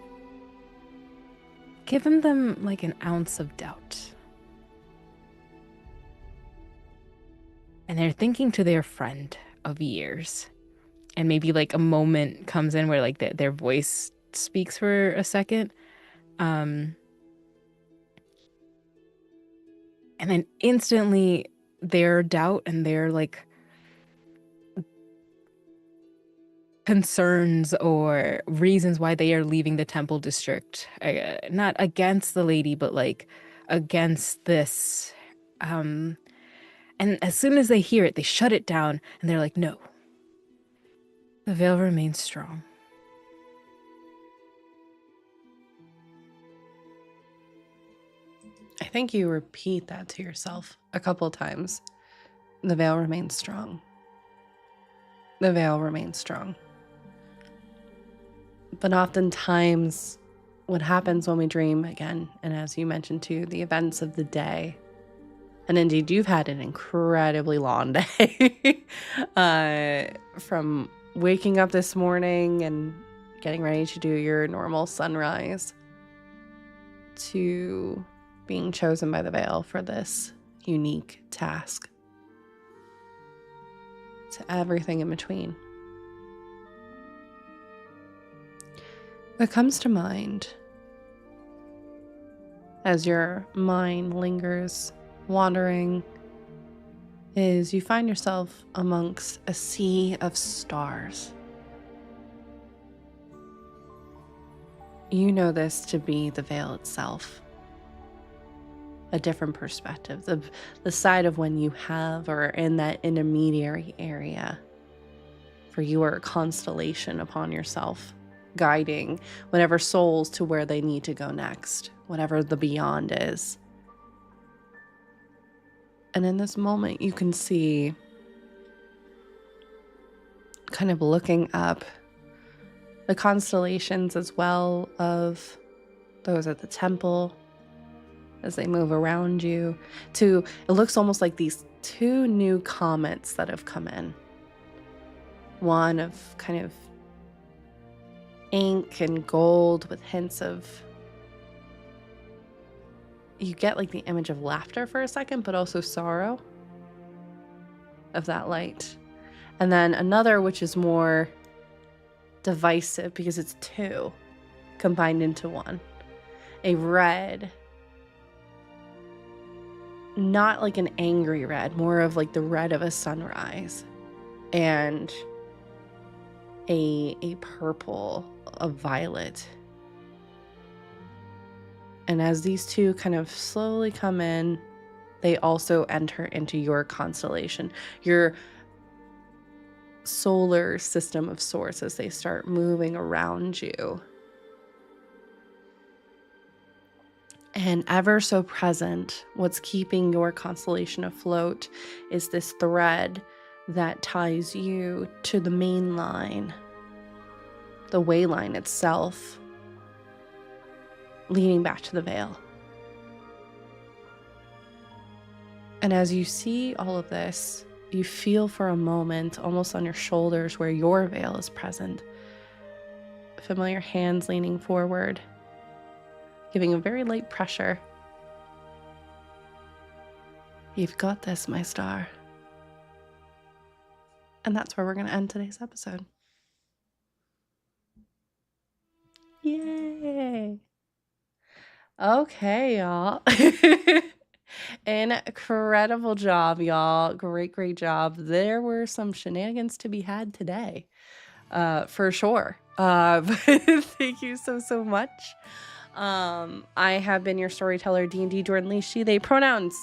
given them like an ounce of doubt. And they're thinking to their friend of years. And maybe like a moment comes in where like their voice speaks for a second. And then instantly their doubt and their like concerns or reasons why they are leaving the temple district, not against the lady, but like against this. And as soon as they hear it, they shut it down, and they're like, no, the veil remains strong. I think you repeat that to yourself a couple times. The veil remains strong. The veil remains strong. But oftentimes, what happens when we dream, again, and as you mentioned too, the events of the day, and indeed you've had an incredibly long day, from waking up this morning and getting ready to do your normal sunrise to being chosen by the veil for this unique task, to everything in between. What comes to mind as your mind lingers wandering is you find yourself amongst a sea of stars. You know this to be the veil itself. a different perspective, the side of when you have or in that intermediary area. For you are a constellation upon yourself, guiding whatever souls to where they need to go next, whatever the beyond is. And in this moment, you can see, kind of looking up, the constellations as well of those at the temple as they move around you. It looks almost like these 2 new comets that have come in. One of kind of ink and gold with hints of, you get like the image of laughter for a second, but also sorrow of that light. And then another which is more divisive because it's 2 combined into one. A red, not like an angry red, more of like the red of a sunrise, and a purple, a violet. And as these 2 kind of slowly come in, they also enter into your constellation, your solar system of sorts, as they start moving around you. And ever so present, what's keeping your constellation afloat is this thread that ties you to the main line, the way line itself, leading back to the veil. And as you see all of this, you feel for a moment, almost on your shoulders where your veil is present, familiar hands leaning forward, giving a very light pressure. You've got this, my star. And that's where we're going to end today's episode. Yay! Okay, y'all. Incredible job, y'all. Great job. There were some shenanigans to be had today, for sure. But thank you so much. I have been your storyteller, D&D Jordan Lee, she, they pronouns.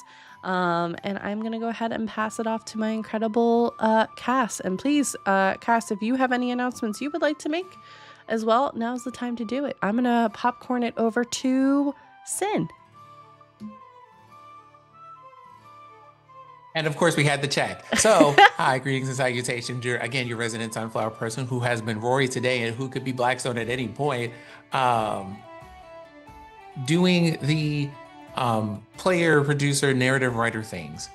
And I'm going to go ahead and pass it off to my incredible Cass. And please, Cass, if you have any announcements you would like to make as well, now's the time to do it. I'm going to popcorn it over to Sin. And of course, we had the check. So, hi, greetings and salutations. You're, again, your resident sunflower person who has been Rory today and who could be Blackstone at any point. Doing the player, producer, narrative writer things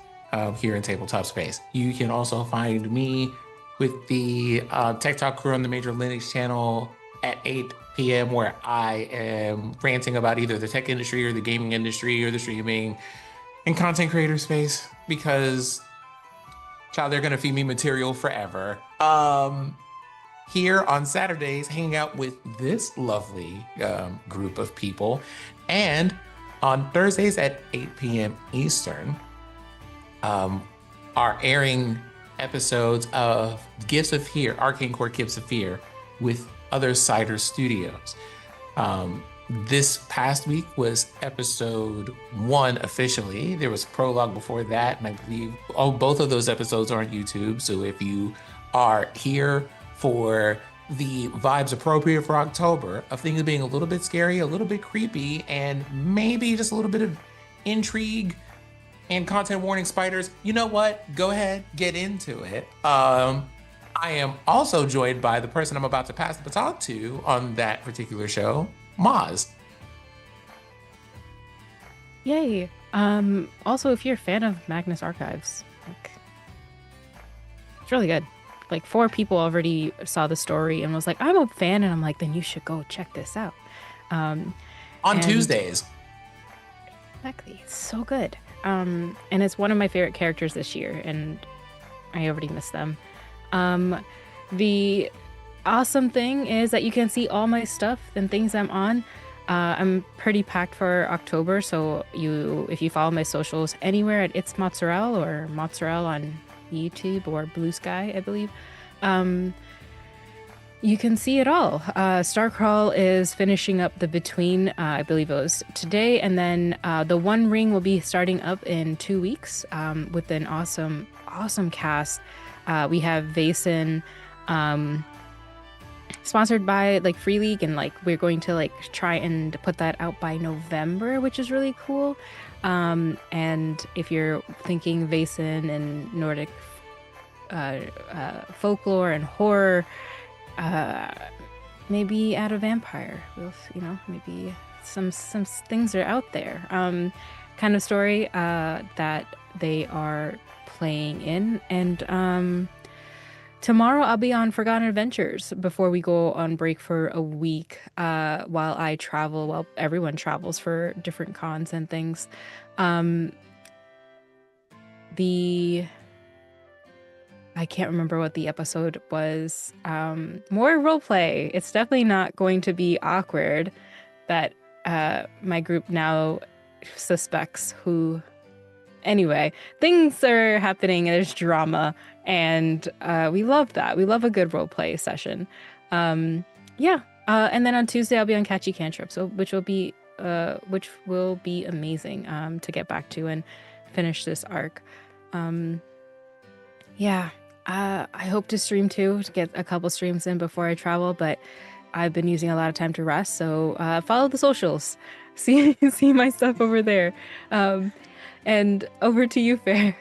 here in Tabletop Space. You can also find me with the Tech Talk crew on the Major Linux channel at 8 p.m. where I am ranting about either the tech industry or the gaming industry or the streaming and content creator space because, child, they're going to feed me material forever. Here on Saturdays, hanging out with this lovely group of people. And on Thursdays at 8 p.m. Eastern, are airing episodes of Gifts of Fear, Arcane Core Gifts of Fear, with other Cider Studios. This past week was episode 1 officially. There was a prologue before that, and I believe both of those episodes are on YouTube. So if you are here for the vibes appropriate for October of things being a little bit scary, a little bit creepy, and maybe just a little bit of intrigue and content warning spiders, you know what? Go ahead, get into it. I am also joined by the person I'm about to pass the baton to on that particular show, Maz. Yay. Also, if you're a fan of Magnus Archives, it's really good. 4 people already saw the story and was like, I'm a fan. And I'm like, then you should go check this out. On Tuesdays. Exactly. It's so good. And it's one of my favorite characters this year. And I already missed them. The awesome thing is that you can see all my stuff and things I'm on. I'm pretty packed for October. So if you follow my socials anywhere at It's Mozzarella or Mozzarella on YouTube or Blue Sky, I believe. You can see it all. Starcrawl is finishing up the Between, I believe it was today, and then the One Ring will be starting up in 2 weeks with an awesome cast. We have Vason, sponsored by like Free League, and like we're going to like try and put that out by November, which is really cool. And if you're thinking Vason and Nordic folklore and horror, maybe add a vampire. Maybe some things are out there. Kind of story that they are playing in. And tomorrow I'll be on Forgotten Adventures before we go on break for a week while I travel, while everyone travels for different cons and things. I can't remember what the episode was. More roleplay. It's definitely not going to be awkward that my group now suspects who. Anyway, things are happening. There's drama, and we love that. We love a good roleplay session. And then on Tuesday I'll be on Catchy Cantrip, which will be amazing to get back to and finish this arc. I hope to stream too, to get a couple streams in before I travel, but I've been using a lot of time to rest, so follow the socials. See my stuff over there. And over to you, Fair.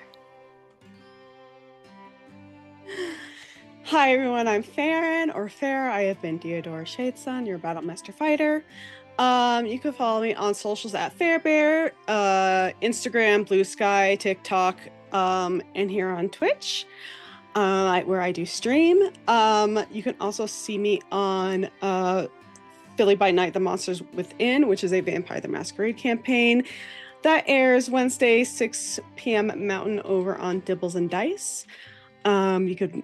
Hi everyone, I'm Farron, or Fair. I have been Deodora Shadesun, your Battle Master Fighter. You can follow me on socials at Fairbear, Instagram, Blue Sky, TikTok, and here on Twitch, where I do stream. You can also see me on Philly by Night, The Monsters Within, which is a Vampire the Masquerade campaign that airs Wednesday, 6 p.m. Mountain over on Dibbles and Dice. You could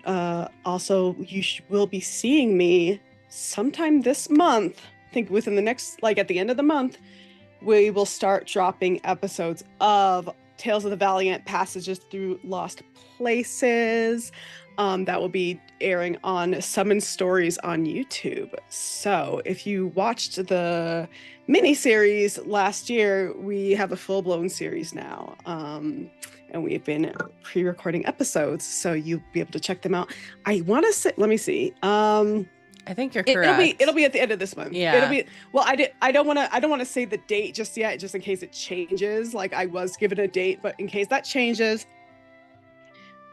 will be seeing me sometime this month. I think within the next, at the end of the month, we will start dropping episodes of Tales of the Valiant, Passages Through Lost Places. That will be airing on Summon Stories on YouTube. So if you watched the mini-series last year, we have a full-blown series now. And we've been pre-recording episodes, so you'll be able to check them out. I want to say, let me see. I think you're correct. It'll be at the end of this month. Yeah. It'll be, well, I don't want to say the date just yet, just in case it changes. I was given a date, but in case that changes,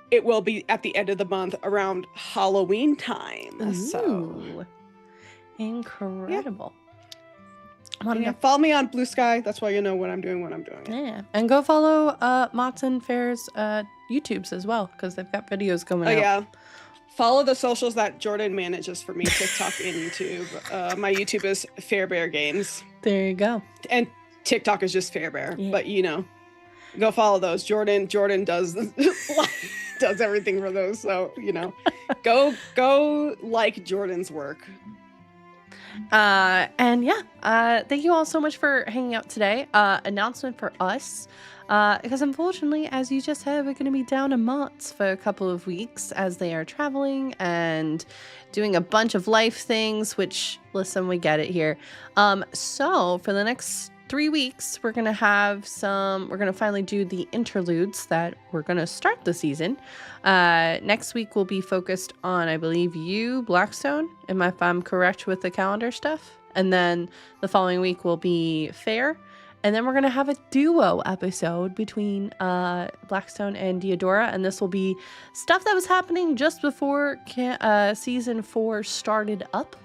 it will be at the end of the month around Halloween time. Ooh. So incredible. Yeah, follow me on Blue Sky. That's why you know when I'm doing. Yeah, and go follow Mott's and Fair's YouTubes as well, because they've got videos going out. Yeah. Follow the socials that Jordan manages for me, TikTok and YouTube. My YouTube is Fairbear Games. There you go. And TikTok is just Fairbear. Yeah. But go follow those. Jordan does does everything for those. So, go like Jordan's work. Thank you all so much for hanging out today. Announcement for us, because unfortunately, as you just heard, we're going to be down in Mott's for a couple of weeks as they are traveling and doing a bunch of life things, which, listen, we get it here. So for the next 3 weeks, we're going to finally do the interludes that we're going to start the season. Next week will be focused on, I believe, you, Blackstone, if I'm correct with the calendar stuff. And then the following week will be Fair. And then we're going to have a duo episode between Blackstone and Deodora. And this will be stuff that was happening just before season 4 started up.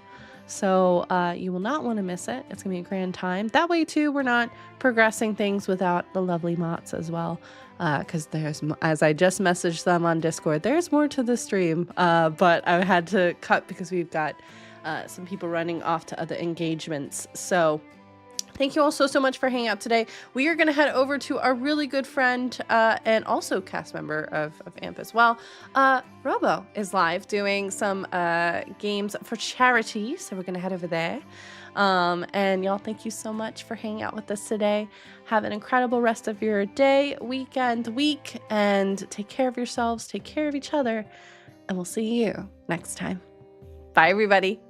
So you will not want to miss it. It's going to be a grand time. That way, too, we're not progressing things without the lovely Motts as well. Because as I just messaged them on Discord, there's more to the stream. But I had to cut because we've got some people running off to other engagements. So thank you all so much for hanging out today. We are going to head over to our really good friend and also cast member of AMP as well. Robo is live doing some games for charity. So we're going to head over there. And y'all, thank you so much for hanging out with us today. Have an incredible rest of your day, weekend, week, and take care of yourselves, take care of each other, and we'll see you next time. Bye, everybody.